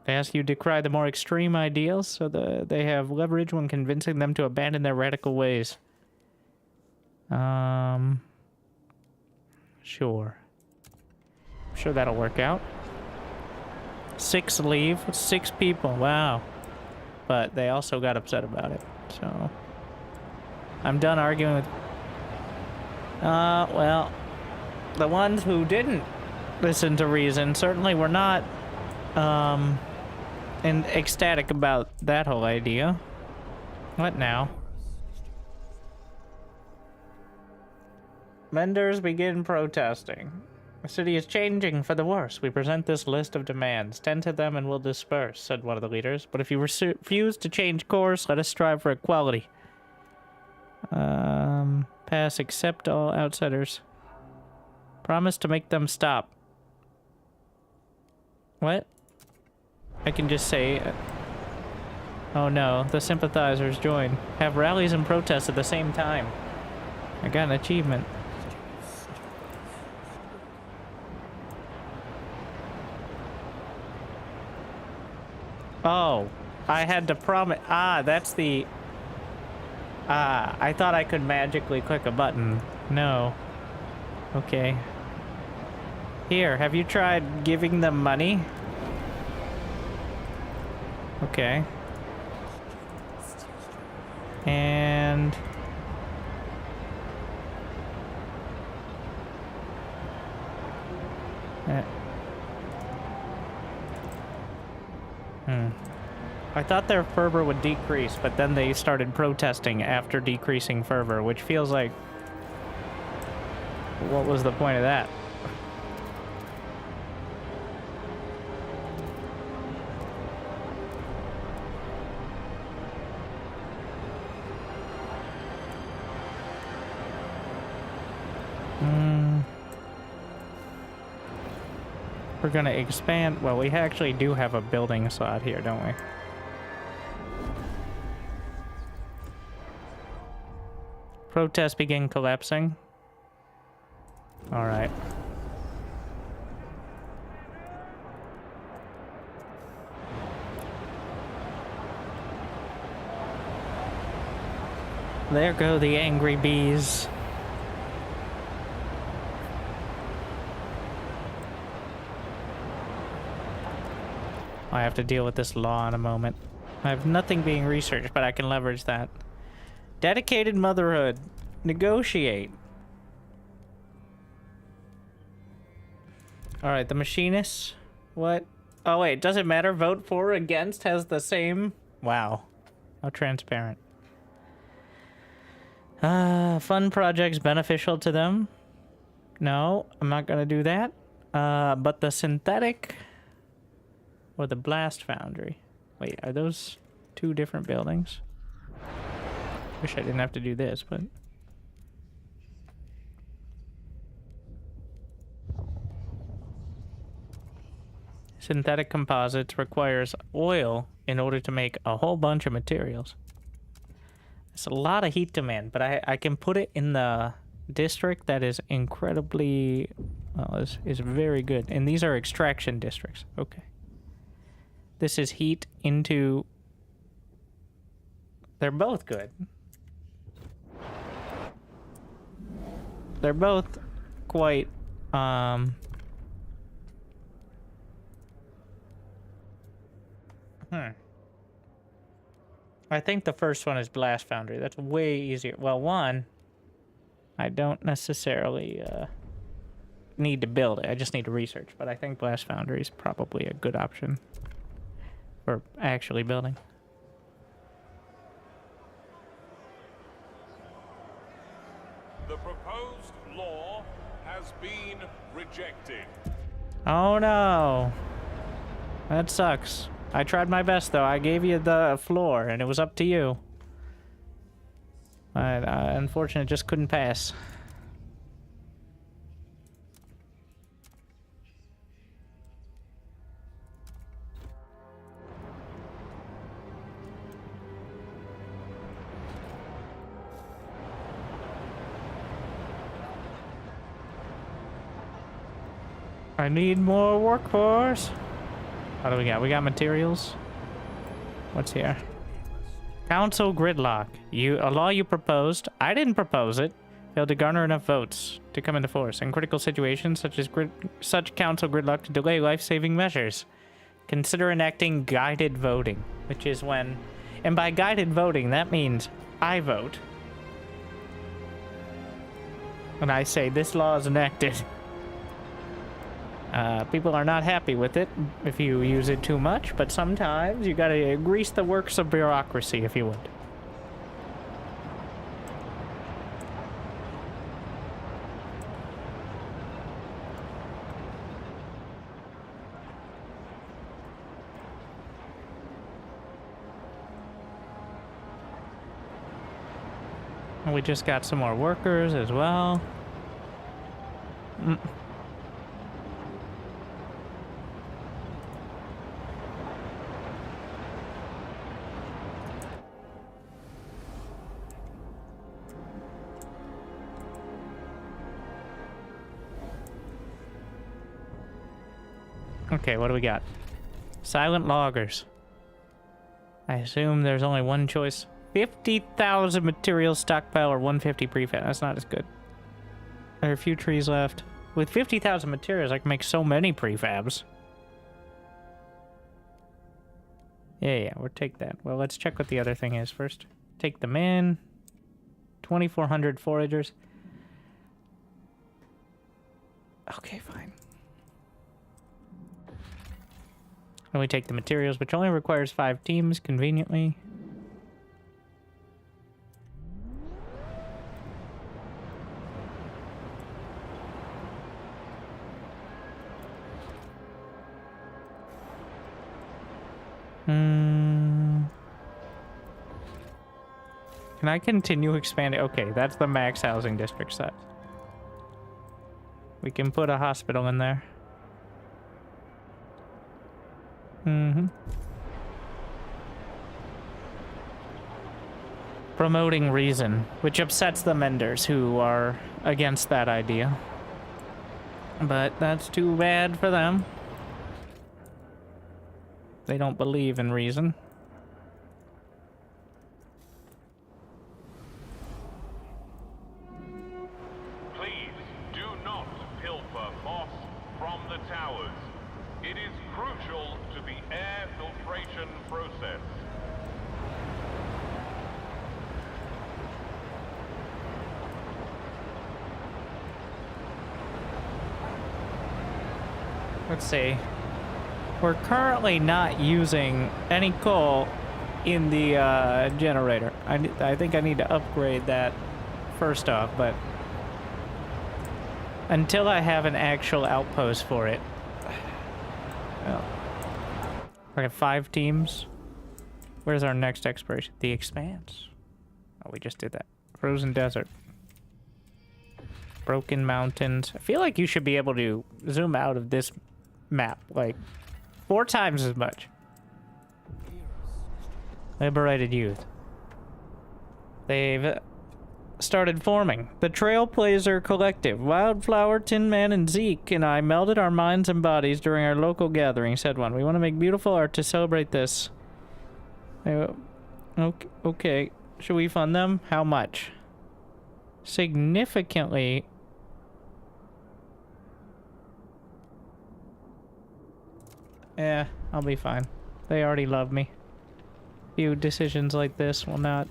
They ask you to decry the more extreme ideals, so they have leverage when convincing them to abandon their radical ways. Sure. I'm sure that'll work out. 6 leave. 6 people. Wow. But they also got upset about it, so... I'm done arguing with... well... The ones who didn't listen to reason. Certainly we're not and ecstatic about that whole idea. What now? Vendors begin protesting. The city is changing for the worse. We present this list of demands. Tend to them and we'll disperse, said one of the leaders. But if you refuse to change course, let us strive for equality. Pass, accept all outsiders. Promise to make them stop. What? I can just say... Oh no, the sympathizers join. Have rallies and protests at the same time. I got an achievement. Oh, I had to promise. Ah, that's the... Ah, I thought I could magically click a button. No. Okay. Here, have you tried giving them money? Okay. And... I thought their fervor would decrease, but then they started protesting after decreasing fervor, which feels like... What was the point of that? We're gonna expand... Well, we actually do have a building slot here, don't we? Protests begin collapsing. Alright. There go the angry bees. I have to deal with this law in a moment. I have nothing being researched, but I can leverage that. Dedicated motherhood. Negotiate. Alright, the machinist. What? Oh wait, does it matter? Vote for or against has the same... Wow. How transparent. Fun projects beneficial to them? No, I'm not gonna do that. But the synthetic... Or the blast foundry. Wait, are those two different buildings? Wish I didn't have to do this, but... Synthetic composites requires oil in order to make a whole bunch of materials. It's a lot of heat demand, but I can put it in the district that is incredibly... Well, is very good. And these are extraction districts. Okay. This is heat into... They're both good. They're both quite, I think the first one is Blast Foundry. That's way easier. Well, one, I don't necessarily, need to build it. I just need to research. But I think Blast Foundry is probably a good option for actually building. The proposed law has been rejected. Oh no. That sucks. I tried my best though. I gave you the floor and it was up to you. Unfortunately, it just couldn't pass. I need more workforce. What do we got? We got materials. What's here? Council gridlock. A law you proposed. I didn't propose it. Failed to garner enough votes to come into force. In critical situations such as such council gridlock to delay life-saving measures. Consider enacting guided voting, which is when... And by guided voting, that means I vote. And I say, this law is enacted. People are not happy with it if you use it too much, but sometimes you gotta grease the works of bureaucracy, if you would. And we just got some more workers as well. Okay, what do we got? Silent loggers. I assume there's only one choice. 50,000 material stockpile or 150 prefab. That's not as good. There are a few trees left. With 50,000 materials, I can make so many prefabs. Yeah, we'll take that. Well, let's check what the other thing is first. Take them in. 2,400 foragers. Okay, fine. And we take the materials, which only requires 5 teams, conveniently. Can I continue expanding? Okay, that's the max housing district size. We can put a hospital in there. Promoting reason, which upsets the menders who are against that idea. But that's too bad for them. They don't believe in reason. Please do not pilfer moss from the towers. It is crucial to the air filtration process. Let's see. We're currently not using any coal in the generator. I think I need to upgrade that first off, but until I have an actual outpost for it. Well, I have 5 teams. Where's our next exploration? The Expanse. Oh, we just did that. Frozen Desert. Broken Mountains. I feel like you should be able to zoom out of this map like 4 times as much. Liberated Youth. They've started forming. The Trailblazer Collective. Wildflower, Tin Man, and Zeke and I melded our minds and bodies during our local gathering, said one. We want to make beautiful art to celebrate this. Okay. Should we fund them? How much? Significantly. Yeah, I'll be fine. They already love me. Few decisions like this will not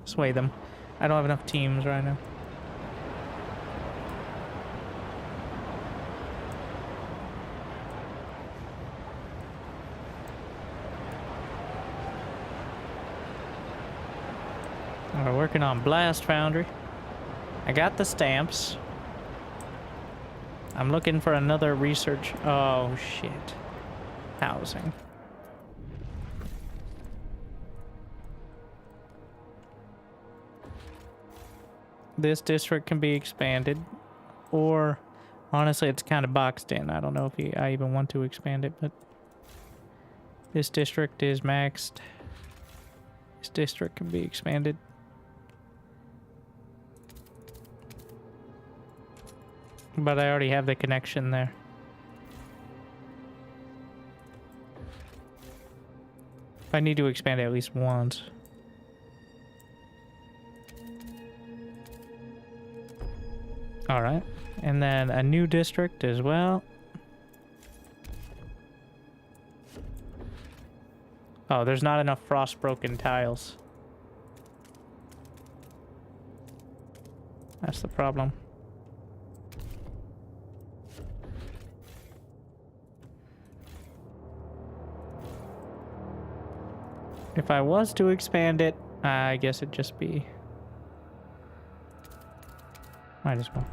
sway them. I don't have enough teams right now. We're working on Blast Foundry. I got the stamps. I'm looking for another research. Oh, shit. Housing. This district can be expanded. Or, honestly, it's kind of boxed in. I don't know if I even want to expand it, but this district is maxed. This district can be expanded. But I already have the connection there. I need to expand it at least once. Alright. And then a new district as well. Oh, there's not enough frost-broken tiles. That's the problem. If I was to expand it, I guess it'd just be... Might as well.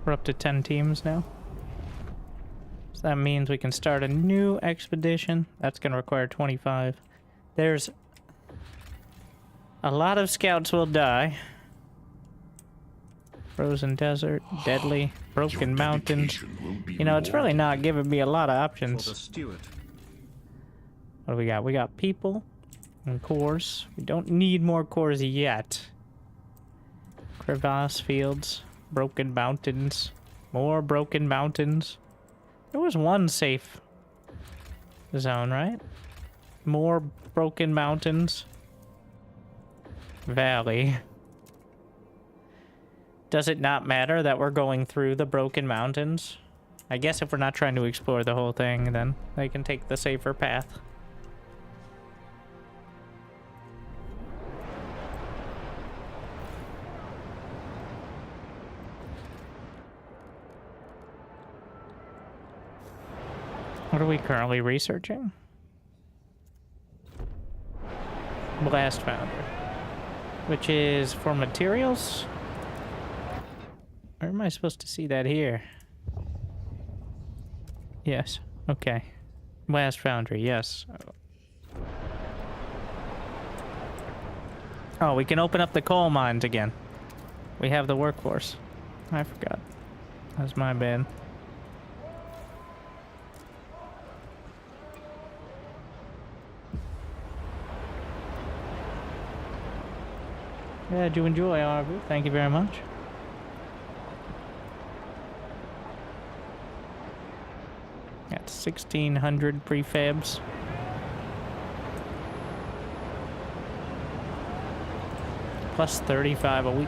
We're up to 10 teams now. So that means we can start a new expedition. That's going to require 25. There's a lot of scouts will die. Frozen desert, deadly, broken mountains. You know, it's really not giving me a lot of options. What do we got? We got people and cores. We don't need more cores yet. Crevasse fields, broken mountains, more broken mountains. There was one safe zone, right? More broken mountains. Valley. Does it not matter that we're going through the broken mountains? I guess if we're not trying to explore the whole thing, then they can take the safer path. What are we currently researching? Blast Founder. Which is for materials? Or am I supposed to see that here? Yes. Okay. Blast Foundry, yes. Oh, we can open up the coal mines again. We have the workforce. I forgot. That's my bad. Yeah, did you enjoy, Arbu? Thank you very much. Got 1,600 prefabs. Plus 35 a week.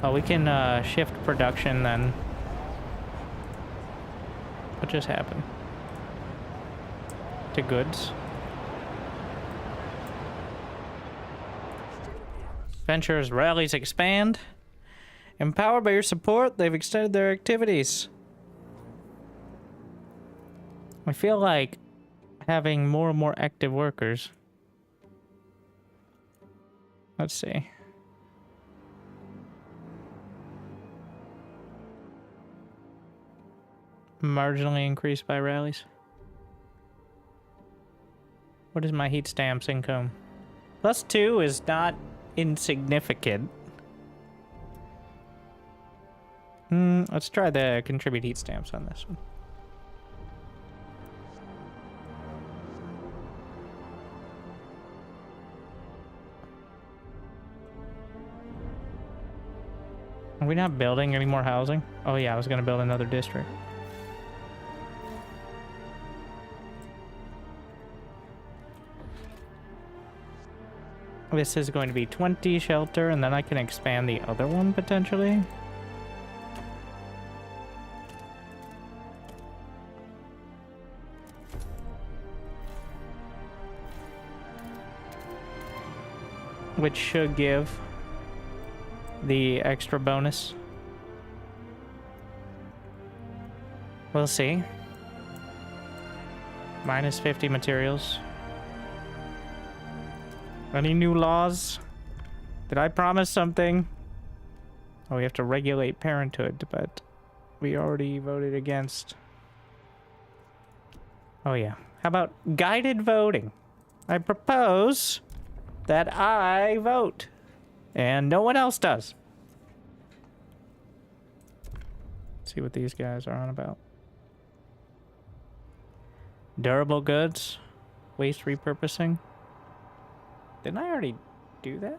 Oh, we can shift production then. What just happened? To goods. Ventures rallies expand. Empowered by your support, they've extended their activities. I feel like having more and more active workers. Let's see. Marginally increased by rallies. What is my heat stamps income? +2 is not insignificant. Let's try the contribute heat stamps on this one. Are we not building any more housing? Oh yeah, I was gonna build another district. This is going to be 20 shelter, and then I can expand the other one potentially. Which should give the extra bonus. We'll see. Minus 50 materials. Any new laws? Did I promise something? Oh, we have to regulate parenthood, but we already voted against. Oh yeah. How about guided voting? I propose that I vote, and no one else does. Let's see what these guys are on about. Durable goods, waste repurposing. Didn't I already do that?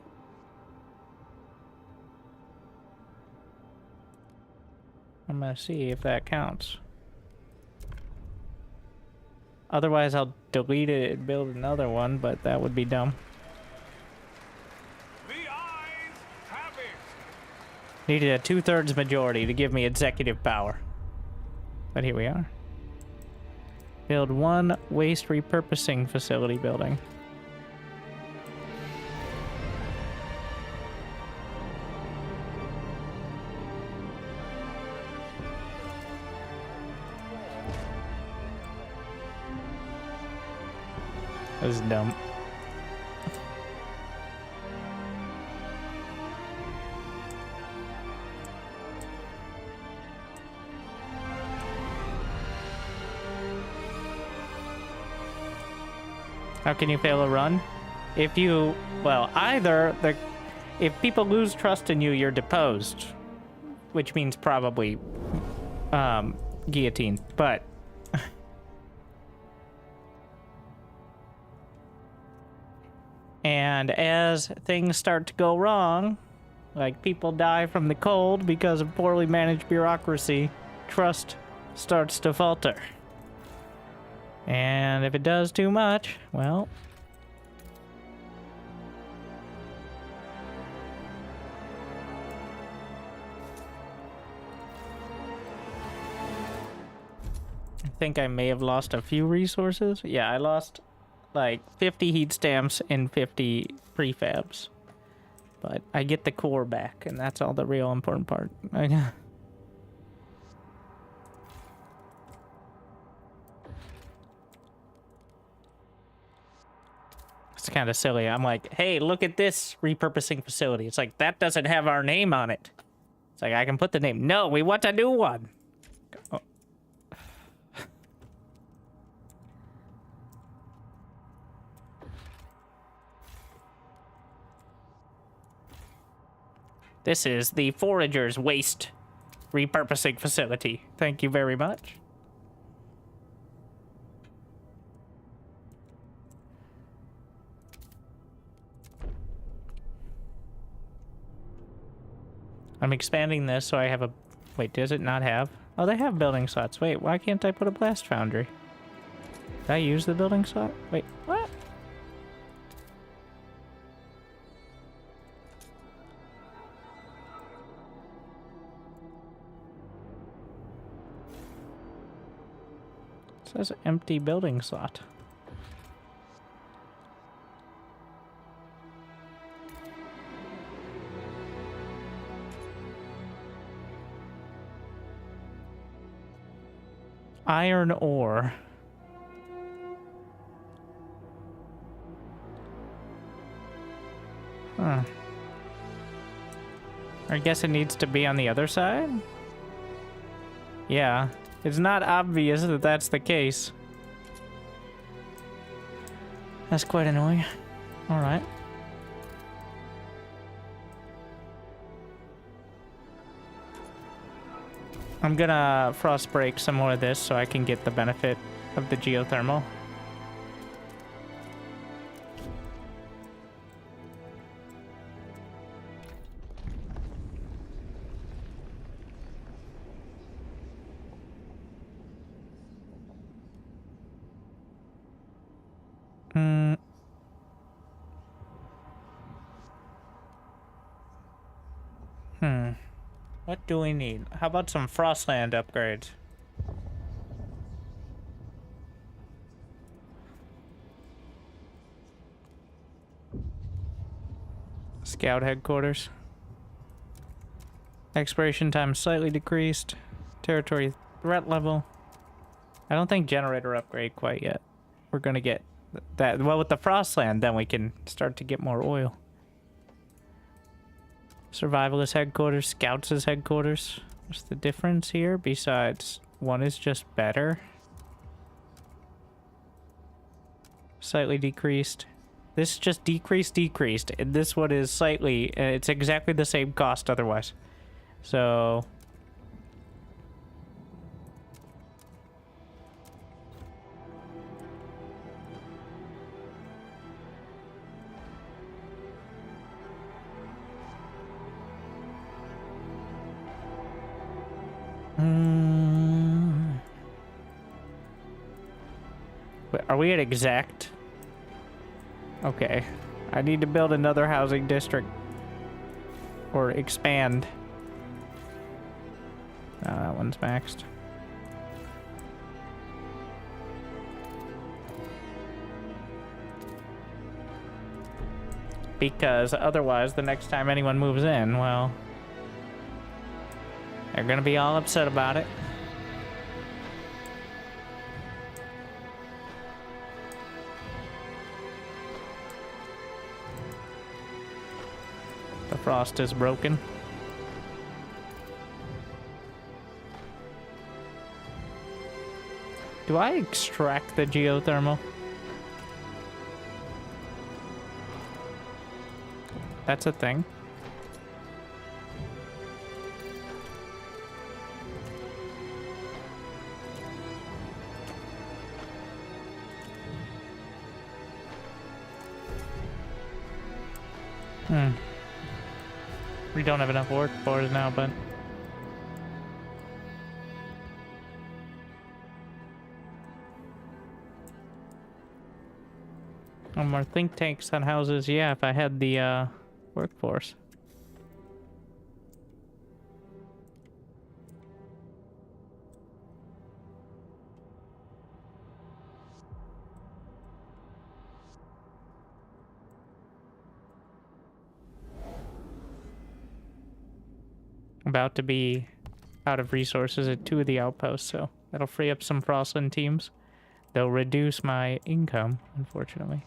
I'm gonna see if that counts. Otherwise, I'll delete it and build another one, but that would be dumb. The eyes have it. Needed a 2/3 majority to give me executive power. But here we are. Build one waste repurposing facility building. That was dumb. How can you fail a run? If you, well, if people lose trust in you, you're deposed, which means probably guillotine. But and as things start to go wrong, like people die from the cold because of poorly managed bureaucracy, trust starts to falter. And if it does too much, well, I think I may have lost a few resources. Yeah, I lost like 50 heat stamps and 50 prefabs. But I get the core back, and that's all the real important part. It's kind of silly. I'm like, hey, look at this repurposing facility. It's like, that doesn't have our name on it. It's like, I can put the name. No, we want a new one. Oh. This is the Foragers Waste Repurposing Facility. Thank you very much. I'm expanding this so I have a... Wait, does it not have? Oh, they have building slots. Wait, why can't I put a blast foundry? Did I use the building slot? Wait, what? It says empty building slot. Iron ore. Huh. I guess it needs to be on the other side? Yeah. It's not obvious that that's the case. That's quite annoying. Alright. I'm gonna frost break some more of this so I can get the benefit of the geothermal. What do we need? How about some Frostland upgrades? Scout headquarters. Expiration time slightly decreased. Territory threat level. I don't think generator upgrade quite yet. We're gonna get that. Well, with the Frostland, then we can start to get more oil. Survivalist headquarters, Scouts' headquarters. What's the difference here besides one is just better? Slightly decreased. This just decreased. And this one is slightly, it's exactly the same cost otherwise. So... Wait, are we at exact? Okay. I need to build another housing district. Or expand. That one's maxed. Because otherwise, the next time anyone moves in, well... they're gonna be all upset about it. The frost is broken. Do I extract the geothermal? That's a thing. We don't have enough work for it now, but... No more think tanks on houses. Yeah, if I had the workforce. About to be out of resources at 2 of the outposts, so that'll free up some Frostland teams. They'll reduce my income, unfortunately.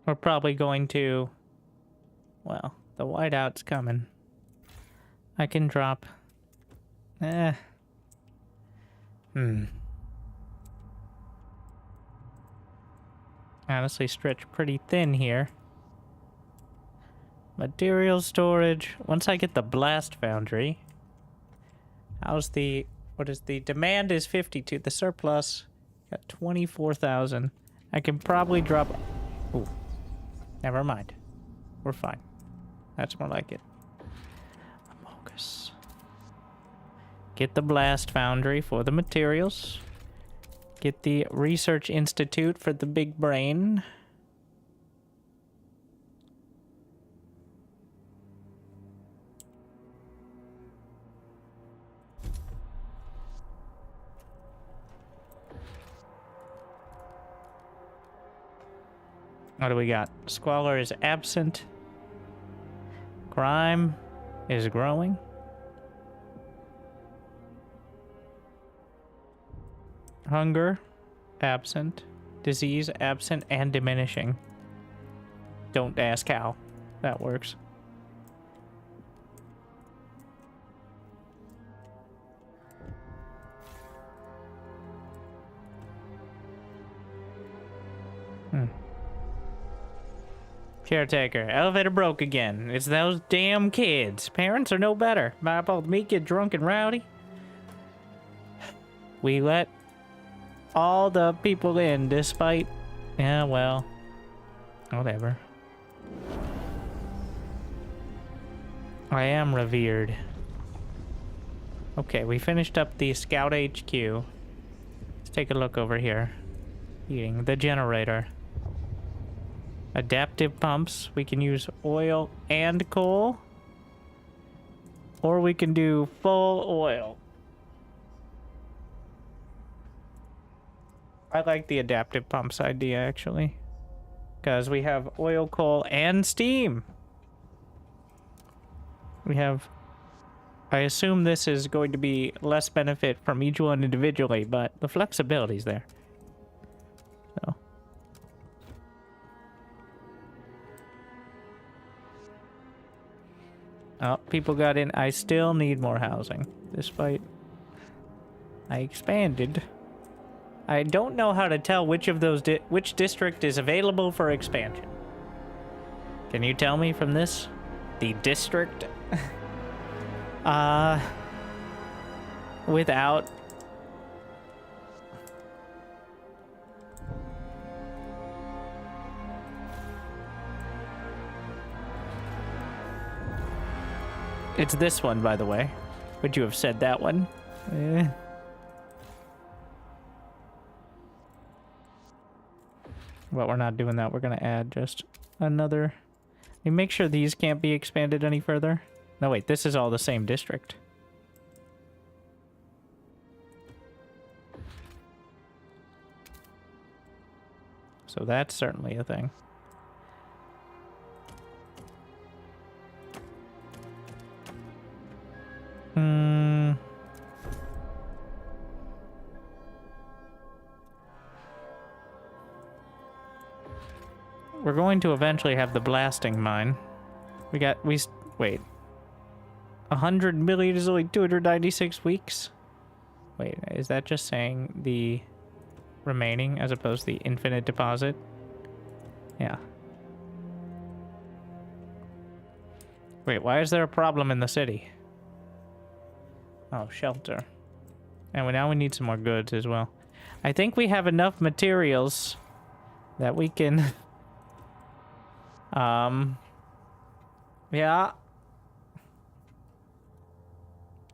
We're probably going to... Well, the whiteout's coming. I can drop... Honestly, stretch pretty thin here. Material storage. Once I get the blast foundry... How's the... What is the... Demand is 52. The surplus... Got 24,000. I can probably drop... Ooh. Never mind. We're fine. That's more like it. Amogus. Get the blast foundry for the materials. Get the research institute for the big brain. What do we got? Squalor is absent. Crime is growing. Hunger, absent. Disease, absent and diminishing. Don't ask how that works. Caretaker, elevator broke again. It's those damn kids. Parents are no better. My fault me get drunk and rowdy. We let all the people in despite... Yeah, well, whatever. I am revered. Okay, we finished up the Scout HQ. Let's take a look over here. Eating the generator. Adaptive pumps. We can use oil and coal. Or we can do full oil. I like the adaptive pumps idea, actually. Because we have oil, coal, and steam. We have... I assume this is going to be less benefit from each one individually, but the flexibility's there. So... Oh, people got in. I still need more housing, despite I expanded. I don't know how to tell which of those which district is available for expansion. Can you tell me from this? The district? Without... It's this one, by the way. Would you have said that one? Eh. But we're not doing that. We're going to add just another... And make sure these can't be expanded any further. No, wait. This is all the same district. So that's certainly a thing. We're going to eventually have the blasting mine. Wait. 100 million is only 296 weeks? Wait, is that just saying the remaining as opposed to the infinite deposit? Yeah. Wait, why is there a problem in the city? Oh, shelter. And now we need some more goods as well. I think we have enough materials that we can... yeah.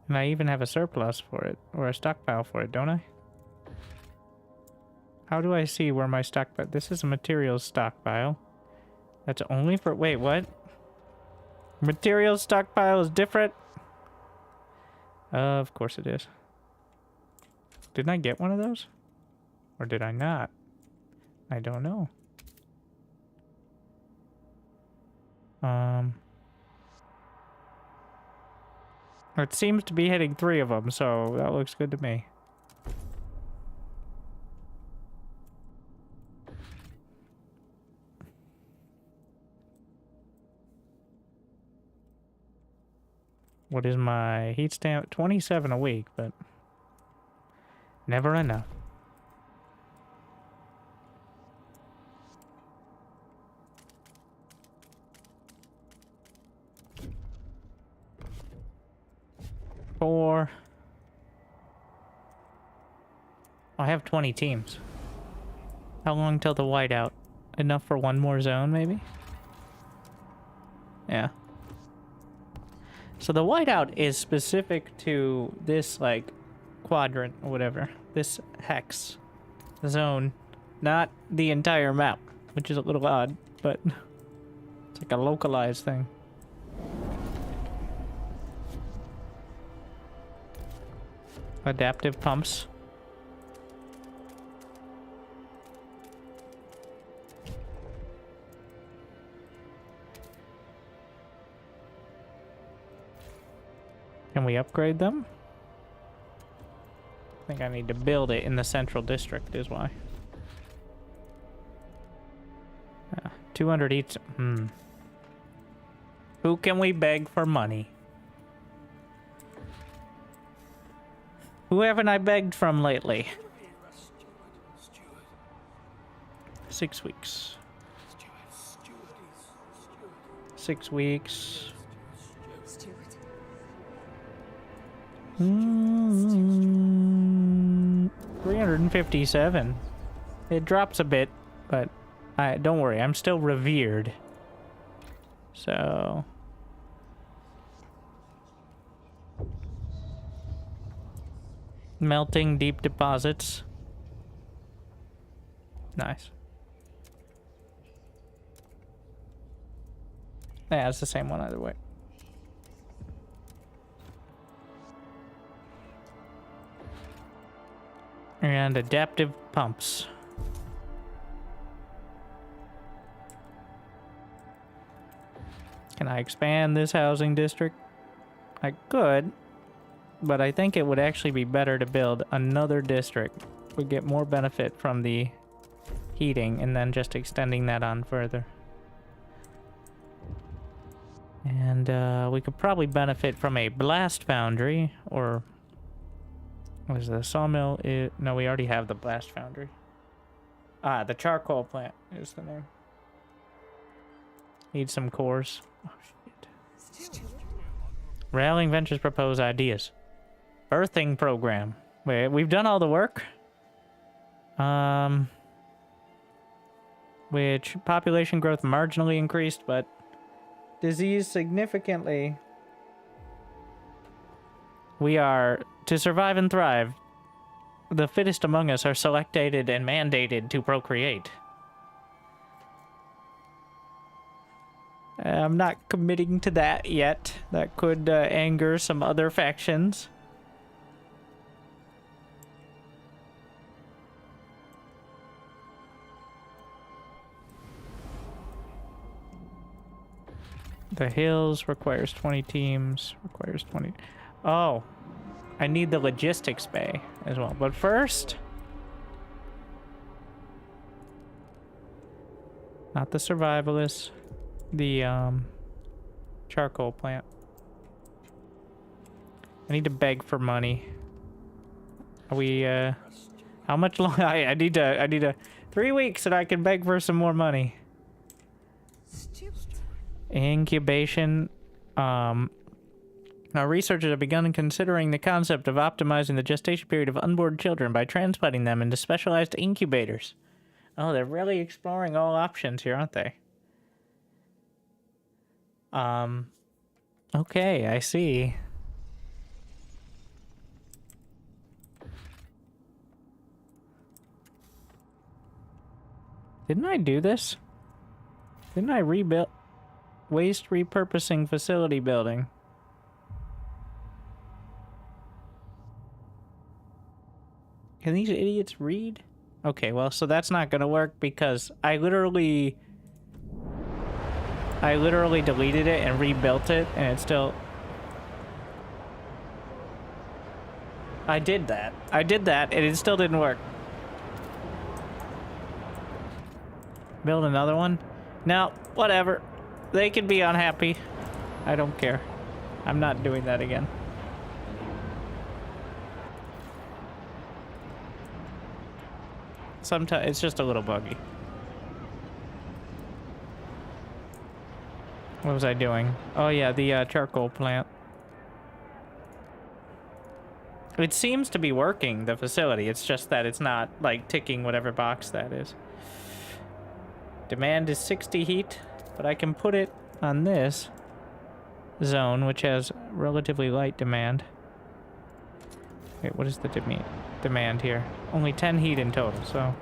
And I even have a surplus for it, or a stockpile for it, don't I? How do I see where my stockpile... This is a materials stockpile. That's only for... Wait, what? Materials stockpile is different? Of course it is. Didn't I get one of those? Or did I not? I don't know. It seems to be hitting 3 of them, so that looks good to me. What is my heat stamp? 27 a week, but never enough. I have 20 teams. How long till the whiteout? Enough for one more zone, maybe? Yeah. So the whiteout is specific to this, like, quadrant or whatever. This hex zone. Not the entire map, which is a little odd, but it's like a localized thing. Adaptive pumps. Can we upgrade them? I think I need to build it in the central district is why. 200 each. Who can we beg for money? Who haven't I begged from lately? 6 weeks. 6 weeks. 357. It drops a bit, but don't worry, I'm still revered. So melting deep deposits. Nice. Yeah, it's the same one either way. And adaptive pumps. Can I expand this housing district? I could, but I think it would actually be better to build another district. We'd get more benefit from the heating and then just extending that on further. And we could probably benefit from a blast foundry, or what is the sawmill? No, we already have the blast foundry. Ah, the charcoal plant is the name. Need some cores. Oh, shit. Rallying Ventures propose ideas. Birthing program. Wait, we've done all the work. Which population growth marginally increased, but disease significantly. We are to survive and thrive. The fittest among us are selected and mandated to procreate. I'm not committing to that yet. That could anger some other factions. The hills requires 20 teams. Requires 20. Oh, I need the logistics bay as well. But first, not the survivalists, the charcoal plant. I need to beg for money. Are we how much longer? I need to 3 weeks and I can beg for some more money. Steward. Incubation. Our researchers have begun considering the concept of optimizing the gestation period of unborn children by transplanting them into specialized incubators. Oh, they're really exploring all options here, aren't they? Okay, I see. Didn't I do this? Didn't I rebuild waste repurposing facility building? Can these idiots read? Okay, well, so that's not gonna work because I literally deleted it and rebuilt it, and it still... I did that, and it still didn't work. Build another one? No, whatever. They can be unhappy. I don't care. I'm not doing that again. Sometimes it's just a little buggy. What was I doing? Oh yeah, the charcoal plant. It seems to be working, the facility. It's just that it's not, like, ticking whatever box that is. Demand is 60 heat, but I can put it on this zone, which has relatively light demand. Wait, what is the demand here? Only 10 heat in total, so...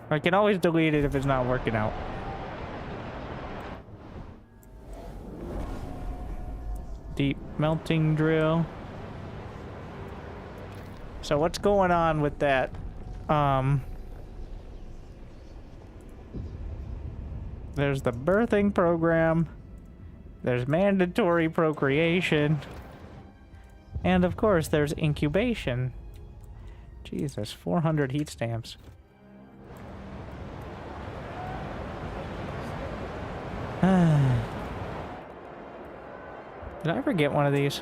I can always delete it if it's not working out. Deep melting drill. So what's going on with that? There's the birthing program. There's mandatory procreation. And of course, there's incubation. Jesus, 400 heat stamps. Did I ever get one of these?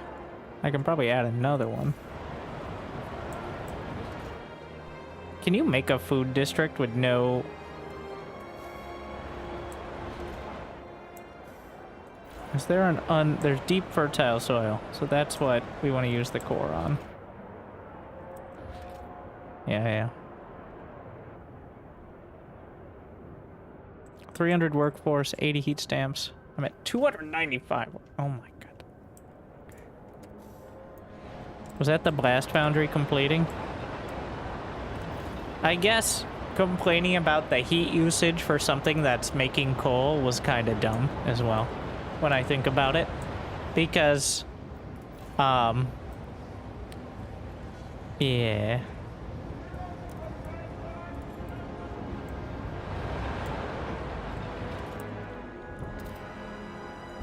I can probably add another one. Can you make a food district with no... Is there an there's deep fertile soil, so that's what we want to use the core on. Yeah. 300 workforce, 80 heat stamps. I'm at 295. Oh my god. Was that the blast foundry completing? I guess complaining about the heat usage for something that's making coal was kind of dumb as well, when I think about it. Because, yeah.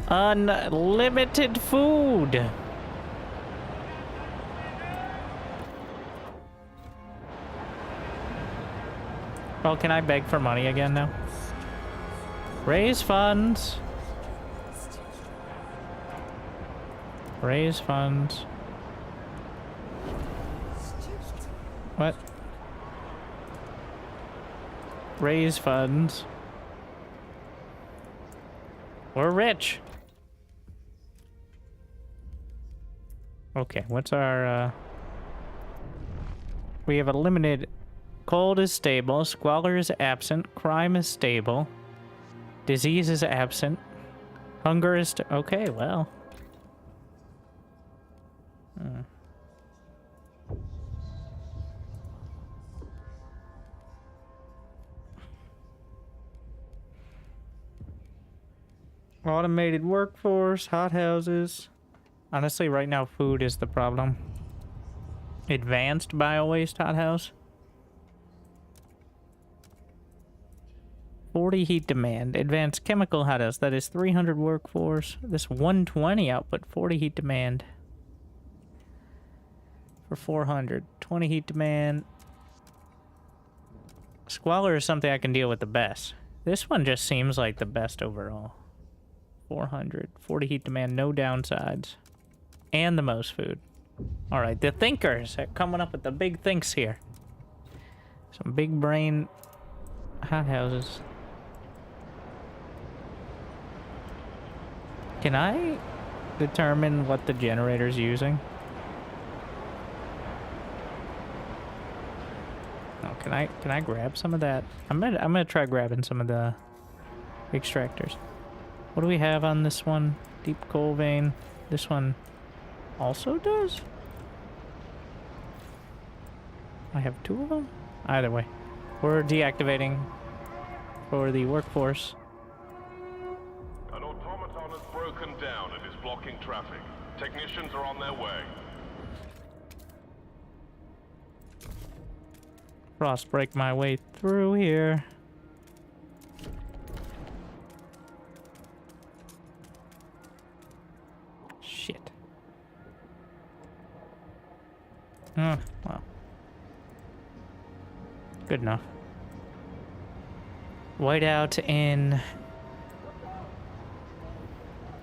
Unlimited food. Well, can I beg for money again now? Raise funds. Raise funds. What? Raise funds. We're rich. Okay, what's our, we have a limited... Cold is stable, squalor is absent, crime is stable, disease is absent, hunger is... Okay, well... Automated workforce, hothouses. Honestly, right now, food is the problem. Advanced bio-waste hothouse. 40 heat demand. Advanced chemical huddles. That is 300 workforce. This 120 output. 40 heat demand. For 400. 20 heat demand. Squalor is something I can deal with the best. This one just seems like the best overall. 400. 40 heat demand. No downsides. And the most food. Alright, the thinkers are coming up with the big thinks here. Some big brain hothouses. Can I determine what the generator's using? Oh, can I grab some of that? I'm gonna try grabbing some of the extractors. What do we have on this one? Deep coal vein. This one also does? I have 2 of them? Either way. We're deactivating for the workforce. An automaton has broken down and is blocking traffic. Technicians are on their way. Frost break my way through here. Shit. Well. Good enough. Whiteout in...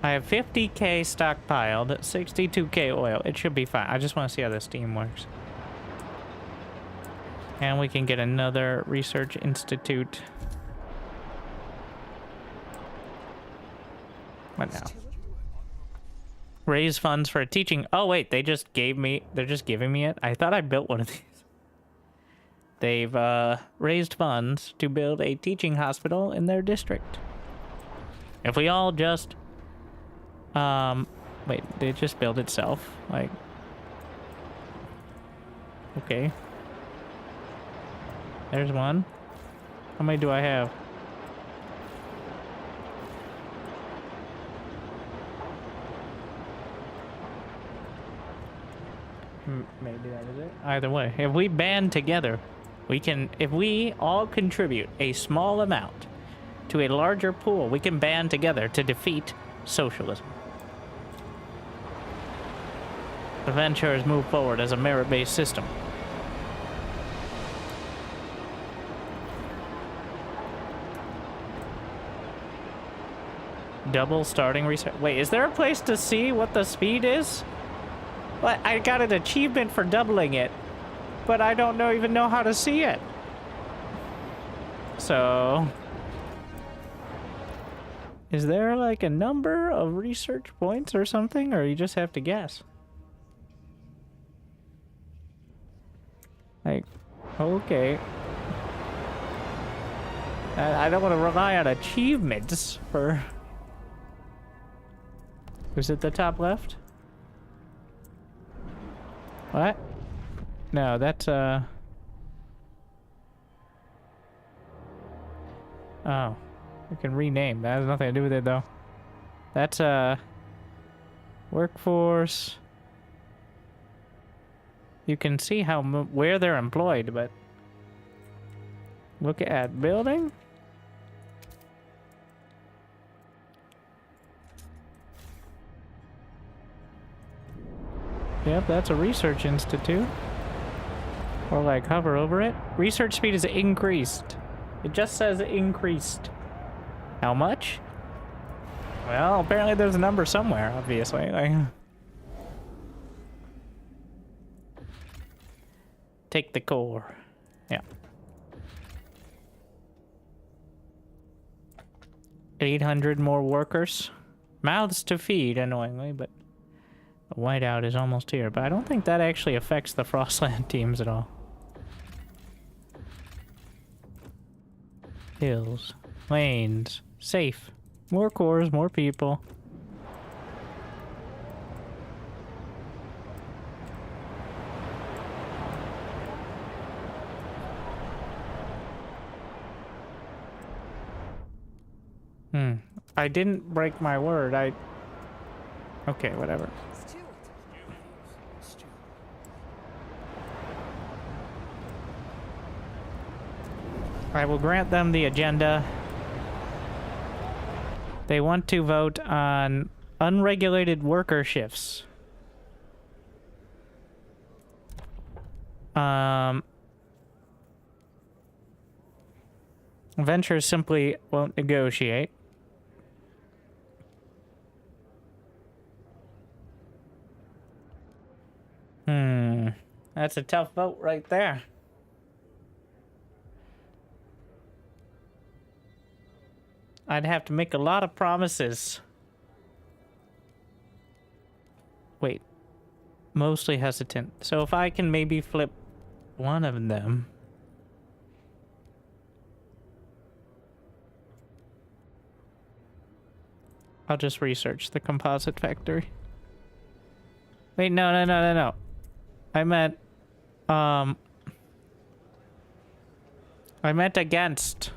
I have 50k stockpiled, 62k oil. It should be fine. I just want to see how the steam works. And we can get another research institute. What now? Raise funds for a teaching... Oh, wait, they just gave me... They're just giving me it? I thought I built one of these. They've raised funds to build a teaching hospital in their district. If we all just... Wait, did it just build itself? Like... Okay. There's one. How many do I have? Maybe that is it. Either way, if we band together, we can, if we all contribute a small amount to a larger pool, we can band together to defeat socialism. The ventures move forward as a merit-based system. Double starting research. Wait, is there a place to see what the speed is? What? I got an achievement for doubling it, but I don't even know how to see it. So, is there like a number of research points or something, or you just have to guess? Like, okay. I don't want to rely on achievements for... Was it the top left? What? No, that's, Oh. We can rename. That has nothing to do with it, though. That's, workforce. You can see how where they're employed, but... Look at building. Yep, that's a research institute. Or like hover over it. Research speed is increased. It just says increased. How much? Well, apparently there's a number somewhere, obviously. Like... Take the core. Yeah. 800 more workers. Mouths to feed, annoyingly, but... The whiteout is almost here, but I don't think that actually affects the Frostland teams at all. Hills, lanes, safe. More cores, more people. I didn't break my word. Okay, whatever. I will grant them the agenda. They want to vote on unregulated worker shifts. Ventures simply won't negotiate. That's a tough vote right there. I'd have to make a lot of promises. Wait. Mostly hesitant. So if I can maybe flip one of them. I'll just research the composite factory. Wait, no. I meant against.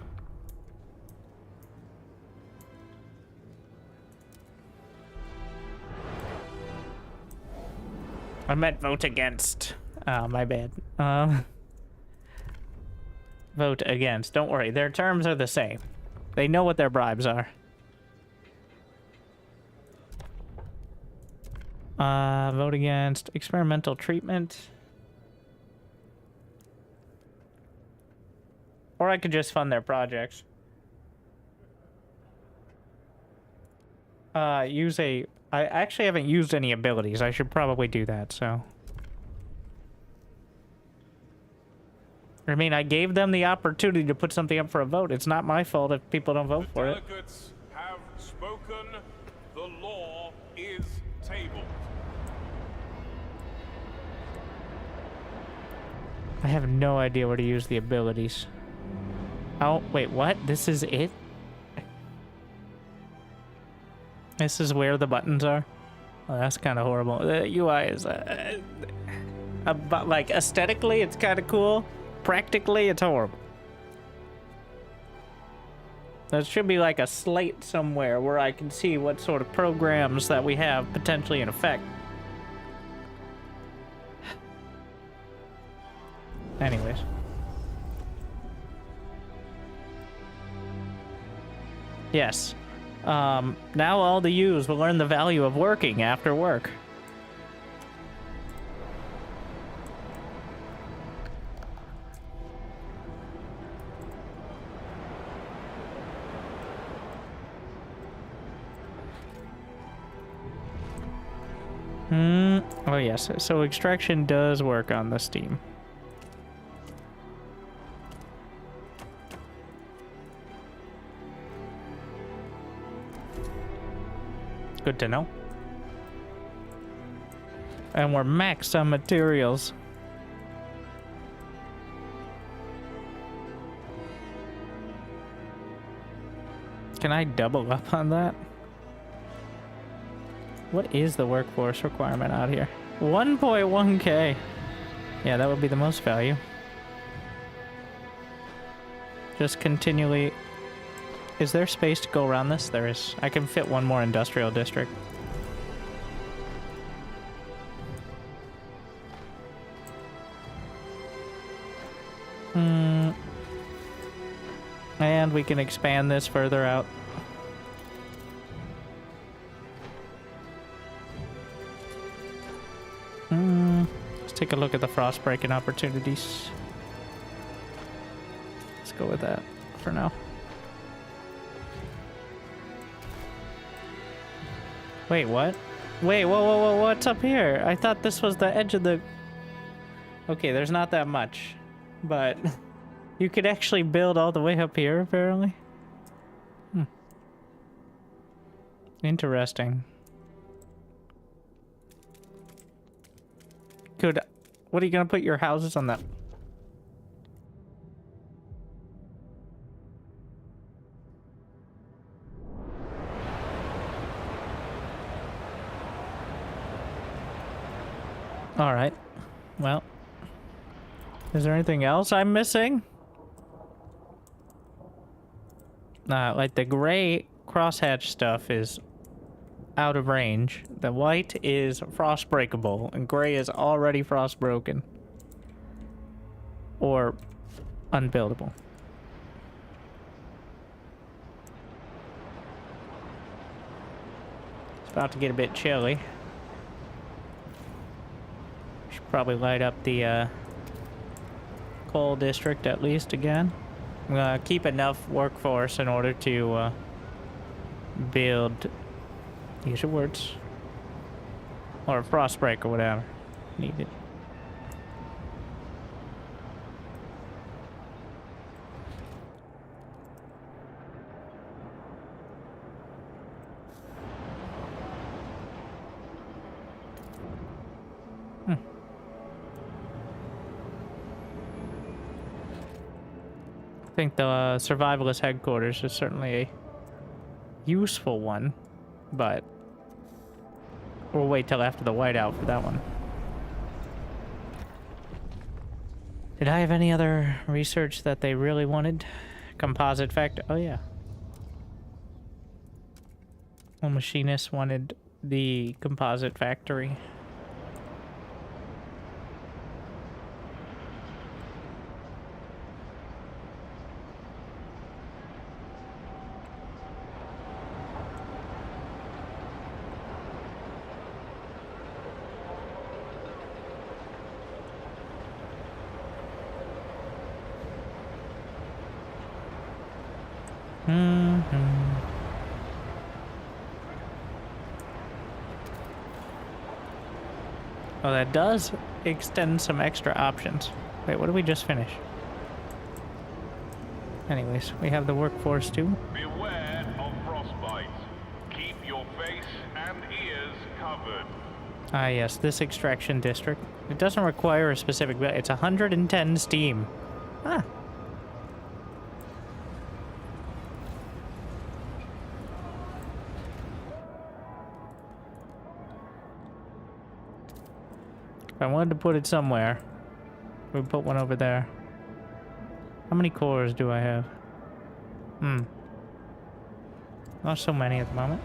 I meant vote against. Oh, my bad. Vote against. Don't worry, their terms are the same. They know what their bribes are. Vote against experimental treatment. Or I could just fund their projects. I actually haven't used any abilities. I should probably do that, so. I mean, I gave them the opportunity to put something up for a vote. It's not my fault if people don't vote for it. The delegates have spoken. The law is tabled. I have no idea where to use the abilities. Oh, wait, what? This is it? This is where the buttons are? Oh, that's kind of horrible. The UI is, but like, aesthetically, it's kind of cool. Practically, it's horrible. There should be like a slate somewhere where I can see what sort of programs that we have potentially in effect. Anyways. Yes. Now all the U's will learn the value of working after work. Oh yes, so extraction does work on the Steam. Good to know. And we're maxed on materials. Can I double up on that? What is the workforce requirement out here? 1.1k. Yeah, that would be the most value. Just continually... Is there space to go around this? There is. I can fit one more industrial district. And we can expand this further out. Let's take a look at the frost breaking opportunities. Let's go with that for now. Wait, what? Wait, whoa, what's up here? I thought this was the edge of the... Okay, there's not that much, but you could actually build all the way up here, apparently. Interesting. What are you gonna put your houses on that? All right. Well, is there anything else I'm missing? Like the gray crosshatch stuff is out of range. The white is frost breakable, and gray is already frost broken or unbuildable. About to get a bit chilly. Should probably light up the coal district at least again. I'm gonna keep enough workforce in order to build, use your words, or a frost break or whatever needed. I think the survivalist headquarters is certainly a useful one, but we'll wait till after the whiteout for that one. Did I have any other research that they really wanted? Composite factor. Oh yeah. Well, machinists wanted the composite factory. Oh, that does extend some extra options. Wait, what did we just finish? Anyways, we have the workforce too. Beware of frostbite. Keep your face and ears covered. Ah, yes, this extraction district. It doesn't require a specific... It's 110 steam. Ah. If I wanted to put it somewhere, we put one over there. How many cores do I have? Not so many at the moment.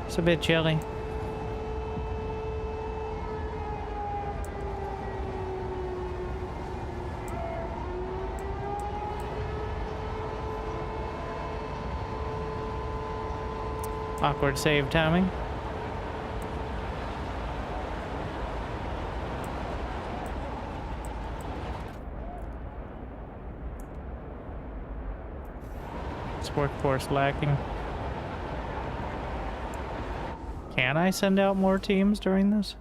It's a bit chilly. Awkward save timing. It's workforce lacking. Can I send out more teams during this?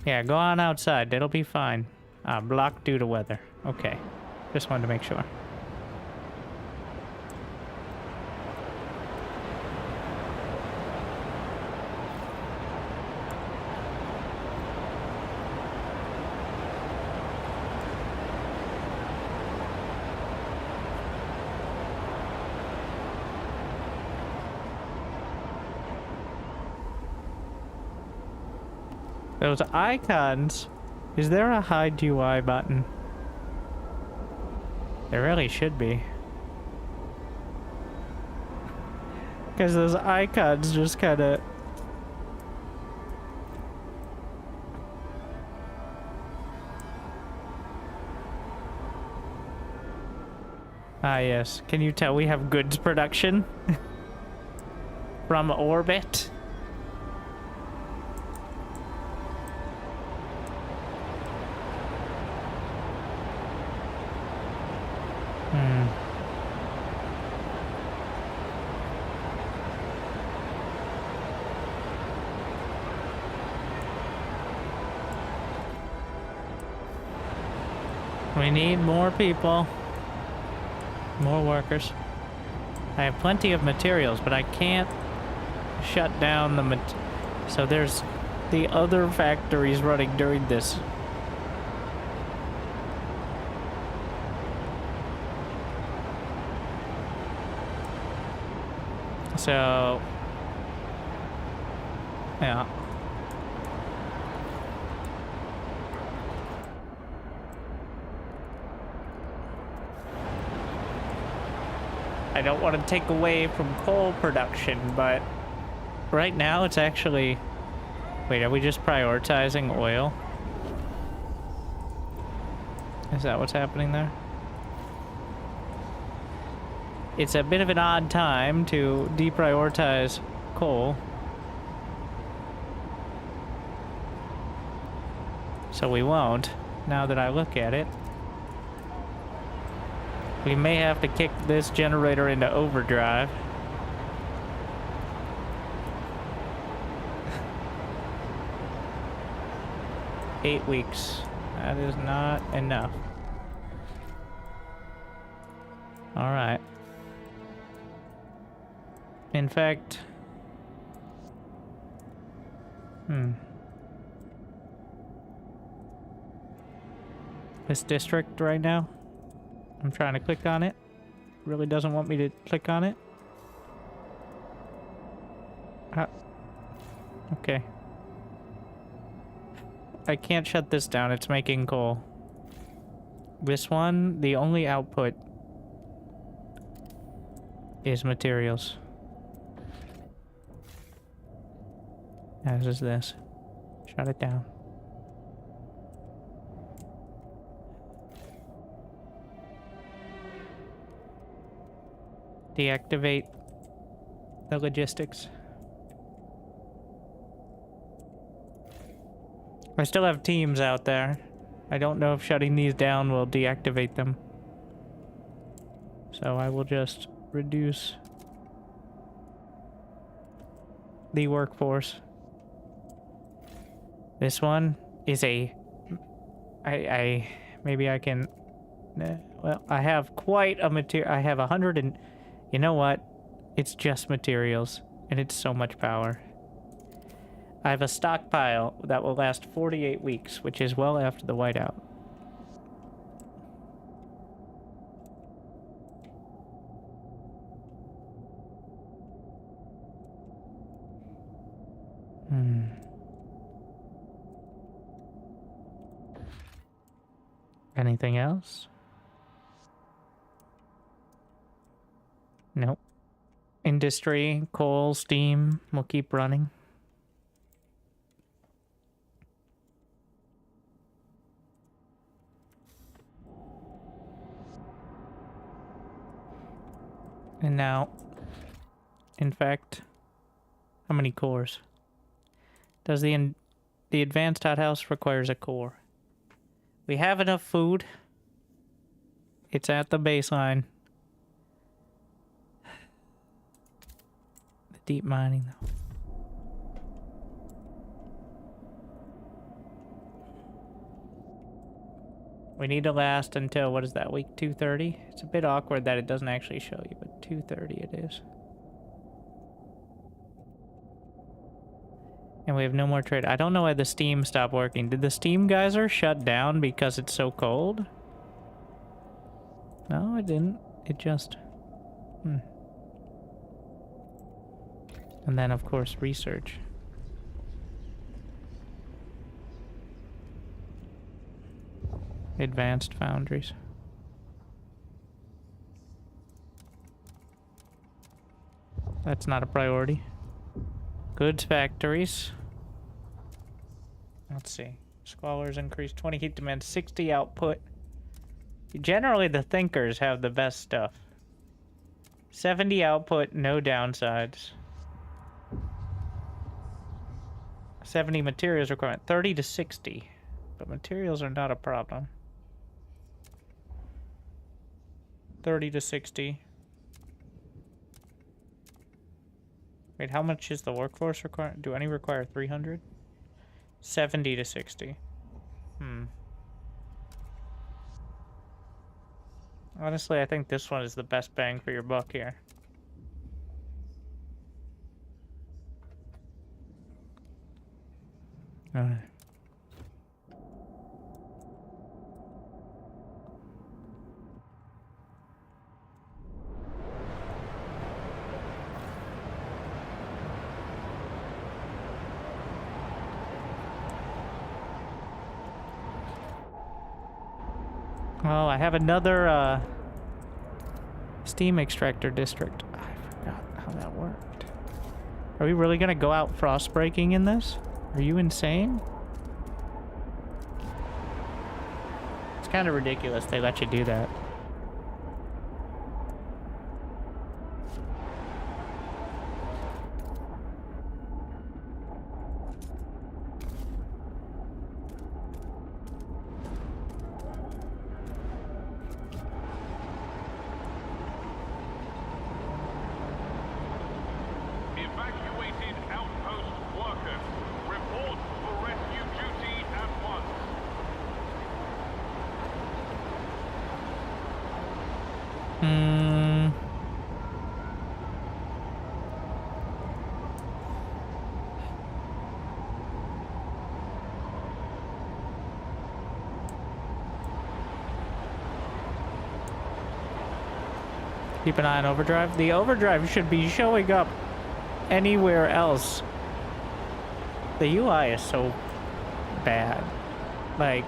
Yeah, go on outside. It'll be fine. Blocked due to weather. Okay. Just wanted to make sure. Those icons, is there a hide UI button? There really should be. Because those icons just kind of... Ah yes, can you tell we have goods production? From orbit? We need more people. More workers. I have plenty of materials, but I can't shut down the so there's the other factories running during this. So, yeah. I don't want to take away from coal production, but right now it's actually... Wait, are we just prioritizing oil? Is that what's happening there? It's a bit of an odd time to deprioritize coal. So we won't, now that I look at it. We may have to kick this generator into overdrive. Eight weeks. That is not enough. Alright. In fact... This district right now, I'm trying to click on it. Really doesn't want me to click on it. Okay. I can't shut this down, it's making coal. This one, the only output is materials. As is this. Shut it down. Deactivate the logistics. I still have teams out there. I don't know if shutting these down will deactivate them. So I will just reduce the workforce. This one is a... maybe I can... well, I have quite a material... I have 100 and... You know what? It's just materials, and it's so much power. I have a stockpile that will last 48 weeks, which is well after the whiteout. Anything else? Nope. Industry, coal, steam will keep running. And now, in fact, how many cores? Does the advanced hothouse requires a core? We have enough food. It's at the baseline. The deep mining, though. We need to last until, what is that, week 230? It's a bit awkward that it doesn't actually show you, but 230 it is. And we have no more trade. I don't know why the steam stopped working. Did the steam geyser shut down because it's so cold? No, it didn't. It just... And then, of course, research. Advanced foundries. That's not a priority. Goods factories. Let's see. Squalors increase 20 heat demand, 60 output. Generally, the thinkers have the best stuff. 70 output, no downsides. 70 materials requirement, 30 to 60. But materials are not a problem. 30 to 60. Wait, how much is the workforce required? Do any require 300? 70 to 60. Honestly, I think this one is the best bang for your buck here. Alright. Oh, I have another Steam extractor district. I forgot how that worked. Are we really gonna go out frost breaking in this? Are you insane? It's kind of ridiculous they let you do that. Evacuated outpost workers. Report for rescue duty at once. Keep an eye on overdrive. The overdrive should be showing up anywhere else. The UI is so bad. Like,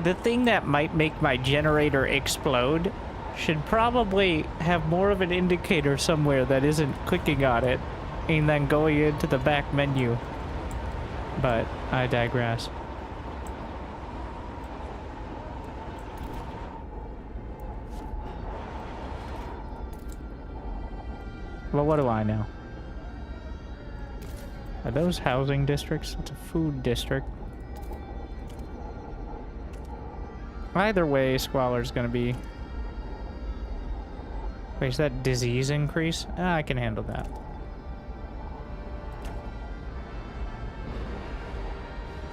the thing that might make my generator explode should probably have more of an indicator somewhere that isn't clicking on it and then going into the back menu. But I digress. Well, what do I know? Are those housing districts? It's a food district. Either way, squalor's gonna be... Wait, is that disease increase? Ah, I can handle that.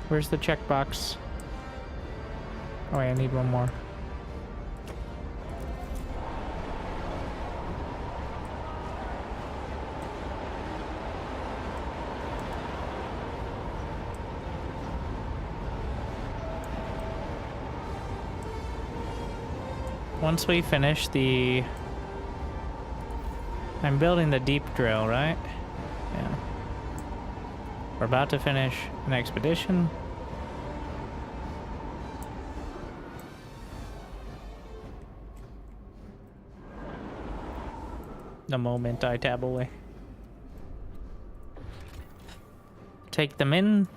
Where's the checkbox? Oh wait, I need one more. Once we finish the... I'm building the deep drill, right? Yeah. We're about to finish an expedition. The moment I tab away. Take them in.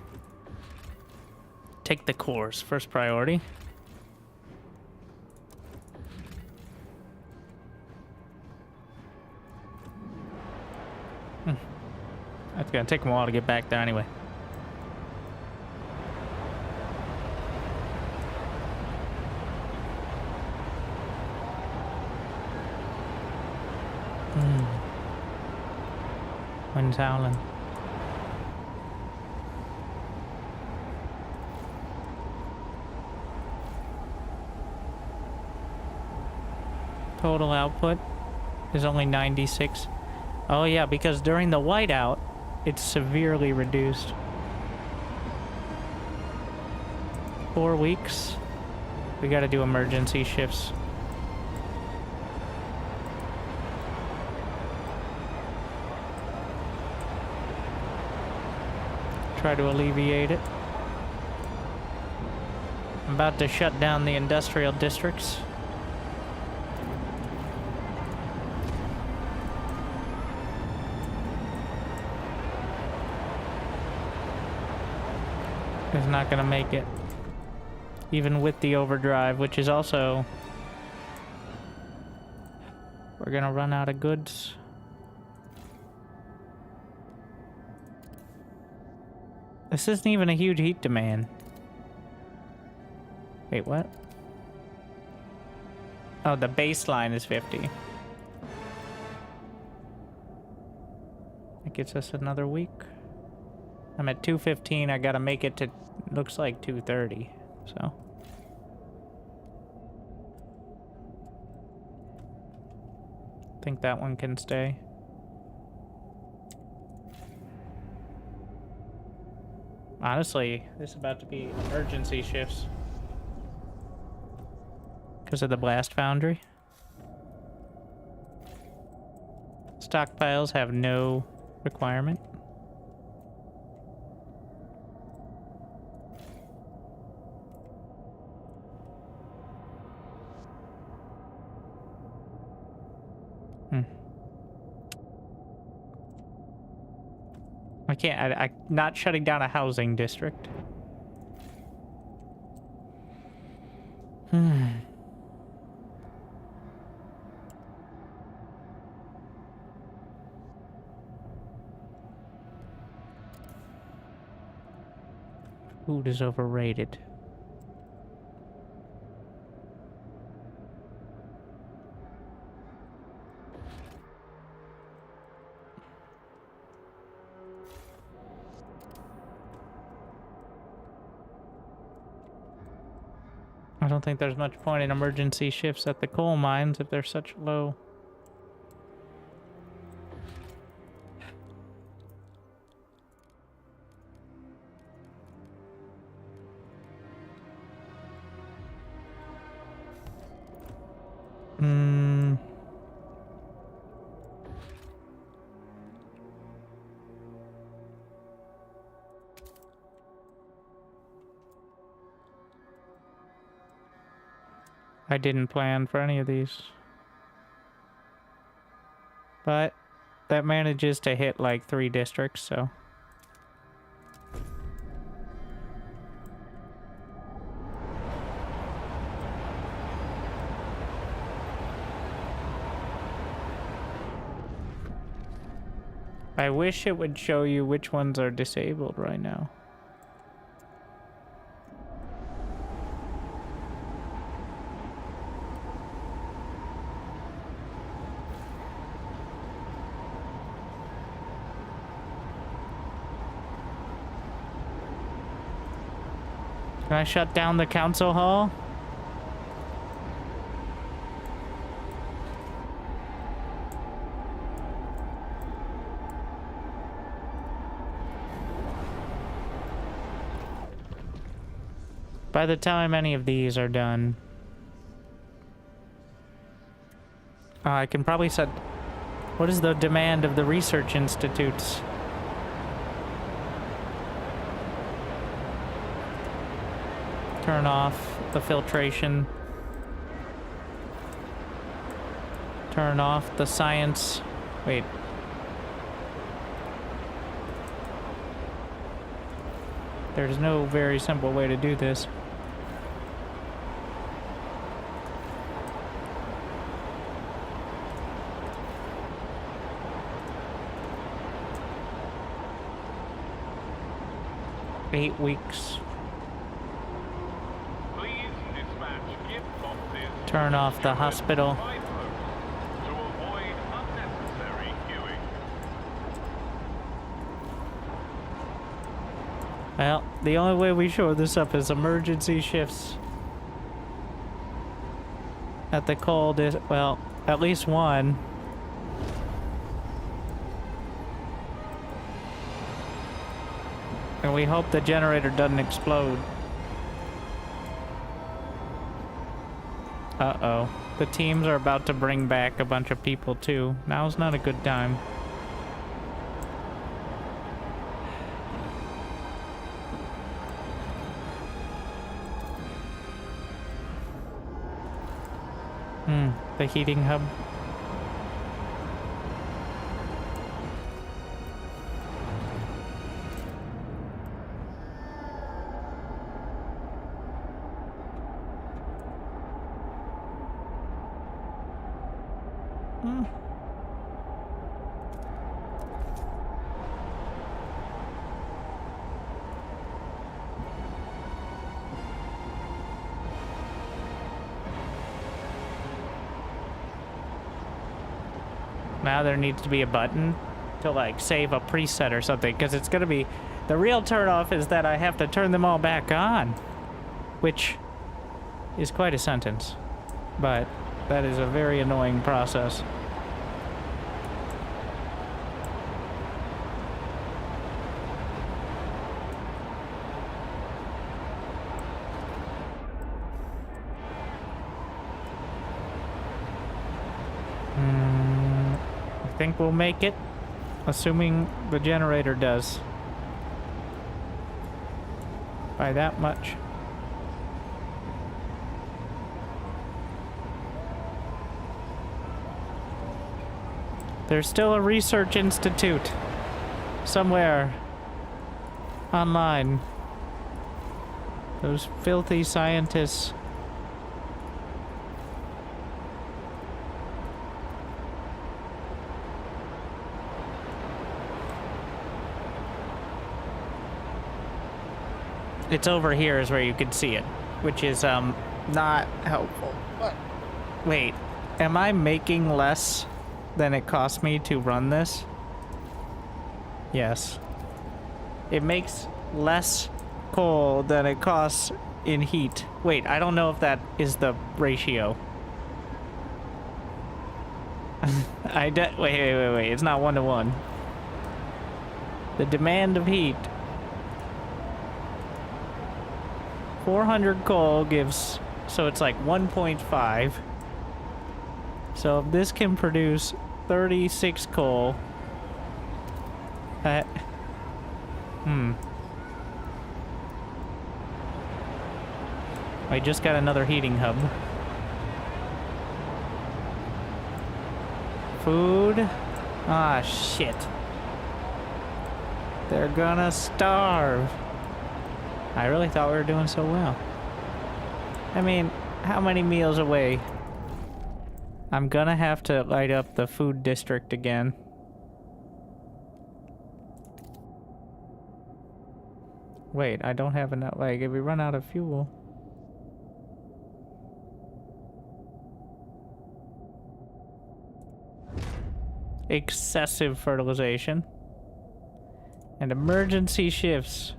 Take the cores, first priority. It's gonna take them a while to get back there anyway. Wind's howling. Total output is only 96. Oh yeah, because during the whiteout, it's severely reduced. 4 weeks. We gotta do emergency shifts. Try to alleviate it. I'm about to shut down the industrial districts. Is not gonna make it, even with the overdrive, which is also, we're gonna run out of goods. This isn't even a huge heat demand. Wait, what? Oh, the baseline is 50. That gets us another week. I'm at 215. I gotta make it to, looks like 230. So. Think that one can stay. Honestly, this is about to be emergency shifts. Because of the blast foundry. Stockpiles have no requirement. I can't. I'm not shutting down a housing district. Food is overrated. I don't think there's much point in emergency shifts at the coal mines if they're such low. I didn't plan for any of these. But that manages to hit like 3 districts, so. I wish it would show you which ones are disabled right now. Can I shut down the council hall? By the time any of these are done, I can probably set... What is the demand of the research institutes? Turn off the filtration. Turn off the science. Wait. There's no very simple way to do this. Eight weeks. Turn off the hospital. Well, the only way we show this up is emergency shifts. At the cold is, well, at least one. And we hope the generator doesn't explode. Uh-oh. The teams are about to bring back a bunch of people, too. Now's not a good time. The heating hub. Now there needs to be a button to like save a preset or something, because it's gonna be, the real turnoff is that I have to turn them all back on, which is quite a sentence, but that is a very annoying process. I think we'll make it, assuming the generator does. By that much. There's still a research institute somewhere online. Those filthy scientists. It's over here is where you can see it, which is not helpful. But wait, am I making less than it cost me to run this? Yes. It makes less coal than it costs in heat. Wait, I don't know if that is the ratio. Wait. It's not 1-to-1. The demand of heat. 400 coal gives, so it's like 1.5. So if this can produce 36 coal, I just got another heating hub. Food. Ah, shit. They're gonna starve. I really thought we were doing so well. I mean, how many meals away? I'm gonna have to light up the food district again. Wait, I don't have enough, like, if we run out of fuel. Excessive fertilization. And emergency shifts.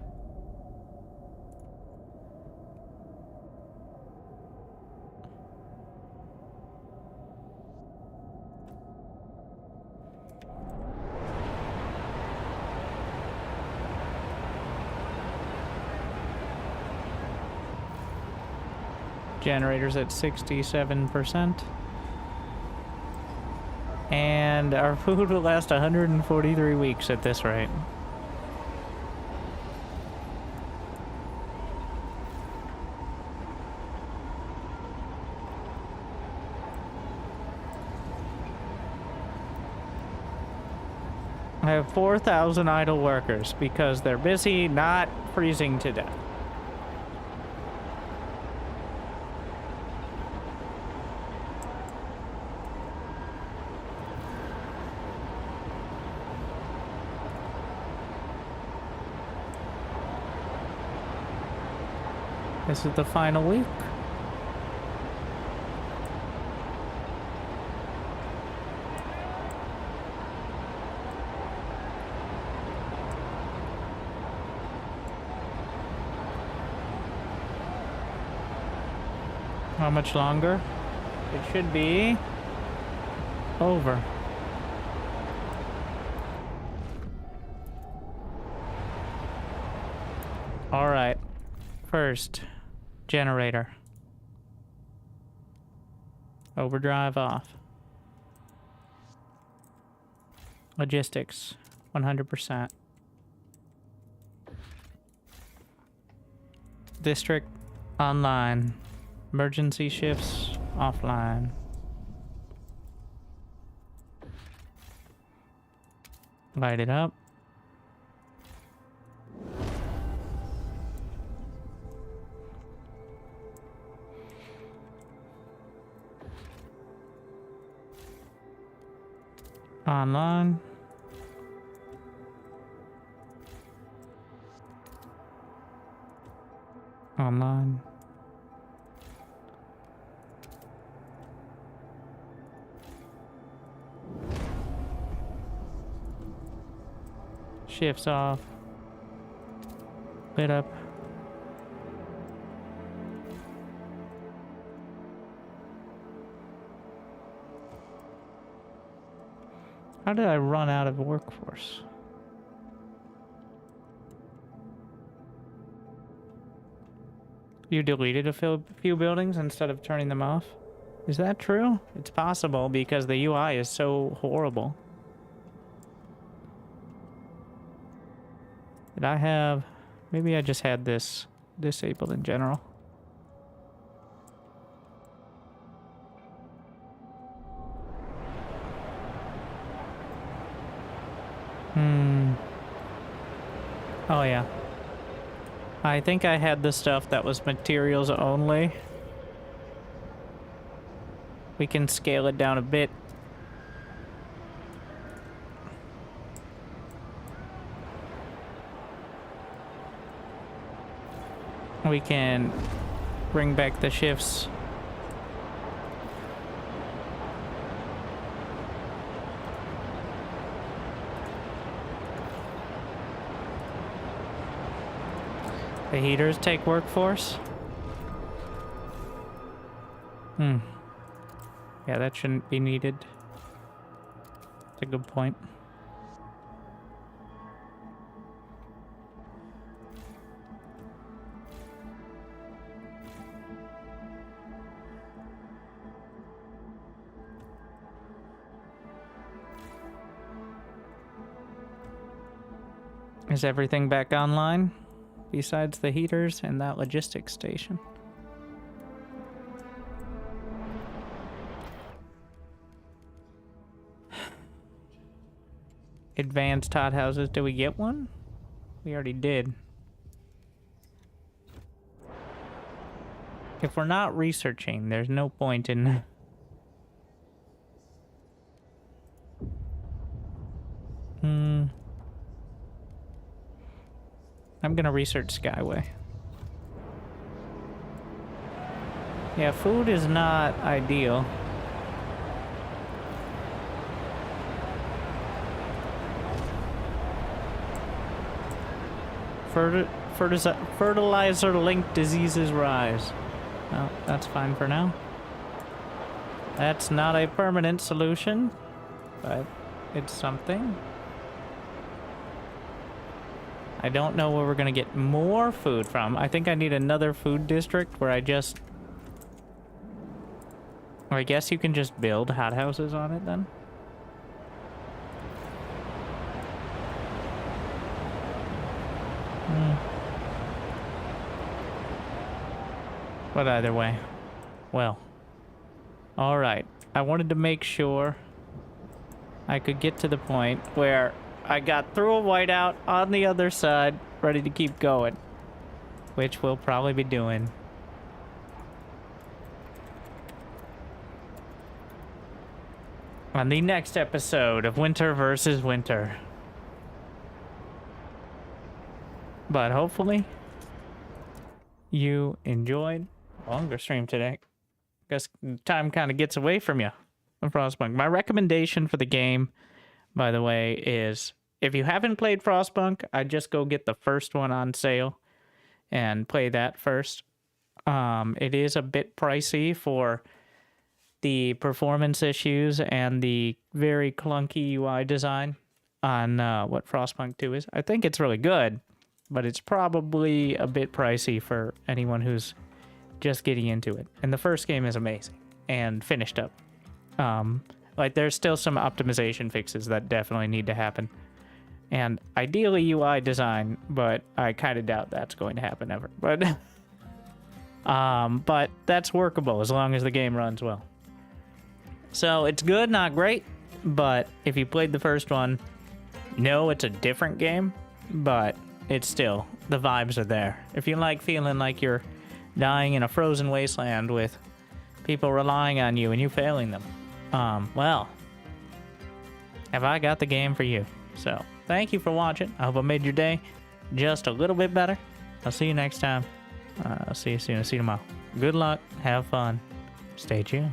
Generators at 67%. And our food will last 143 weeks at this rate. I have 4,000 idle workers because they're busy not freezing to death. This is the final week. How much longer? It should be over. All right. First, generator. Overdrive off. Logistics, 100%. District online. Emergency shifts offline. Light it up. Online. Online. Shifts off. Lit up. How did I run out of workforce? You deleted a few buildings instead of turning them off? Is that true? It's possible because the UI is so horrible. Did I have... Maybe I just had this disabled in general. Oh, yeah. I think I had the stuff that was materials only. We can scale it down a bit. We can bring back the shifts. The heaters take workforce? Yeah, that shouldn't be needed. That's a good point. Is everything back online? Besides the heaters and that logistics station. Advanced hothouses, did we get one? We already did. If we're not researching, there's no point in... I'm gonna research Skyway. Yeah, food is not ideal. Fertilizer-linked diseases rise. Well, that's fine for now. That's not a permanent solution, but it's something. I don't know where we're gonna get more food from. I think I need another food district where I just... Or I guess you can just build hothouses on it then. But either way. Well. Alright. I wanted to make sure I could get to the point where I got through a whiteout on the other side, ready to keep going. Which we'll probably be doing. On the next episode of Winter versus Winter. But hopefully, you enjoyed a longer stream today. Guess time kind of gets away from you on Frostpunk. My recommendation for the game, by the way, is if you haven't played Frostpunk, I'd just go get the first one on sale and play that first. It is a bit pricey for the performance issues and the very clunky UI design on what Frostpunk 2 is. I think it's really good, but it's probably a bit pricey for anyone who's just getting into it. And the first game is amazing and finished up. Like, there's still some optimization fixes that definitely need to happen. And ideally UI design, but I kind of doubt that's going to happen ever. But that's workable as long as the game runs well. So it's good, not great, but if you played the first one, no, it's a different game, but it's still, the vibes are there. If you like feeling like you're dying in a frozen wasteland with people relying on you and you failing them, well, have I got the game for you. So, thank you for watching. I hope I made your day just a little bit better. I'll see you next time. I'll see you soon. I'll see you tomorrow. Good luck. Have fun. Stay tuned.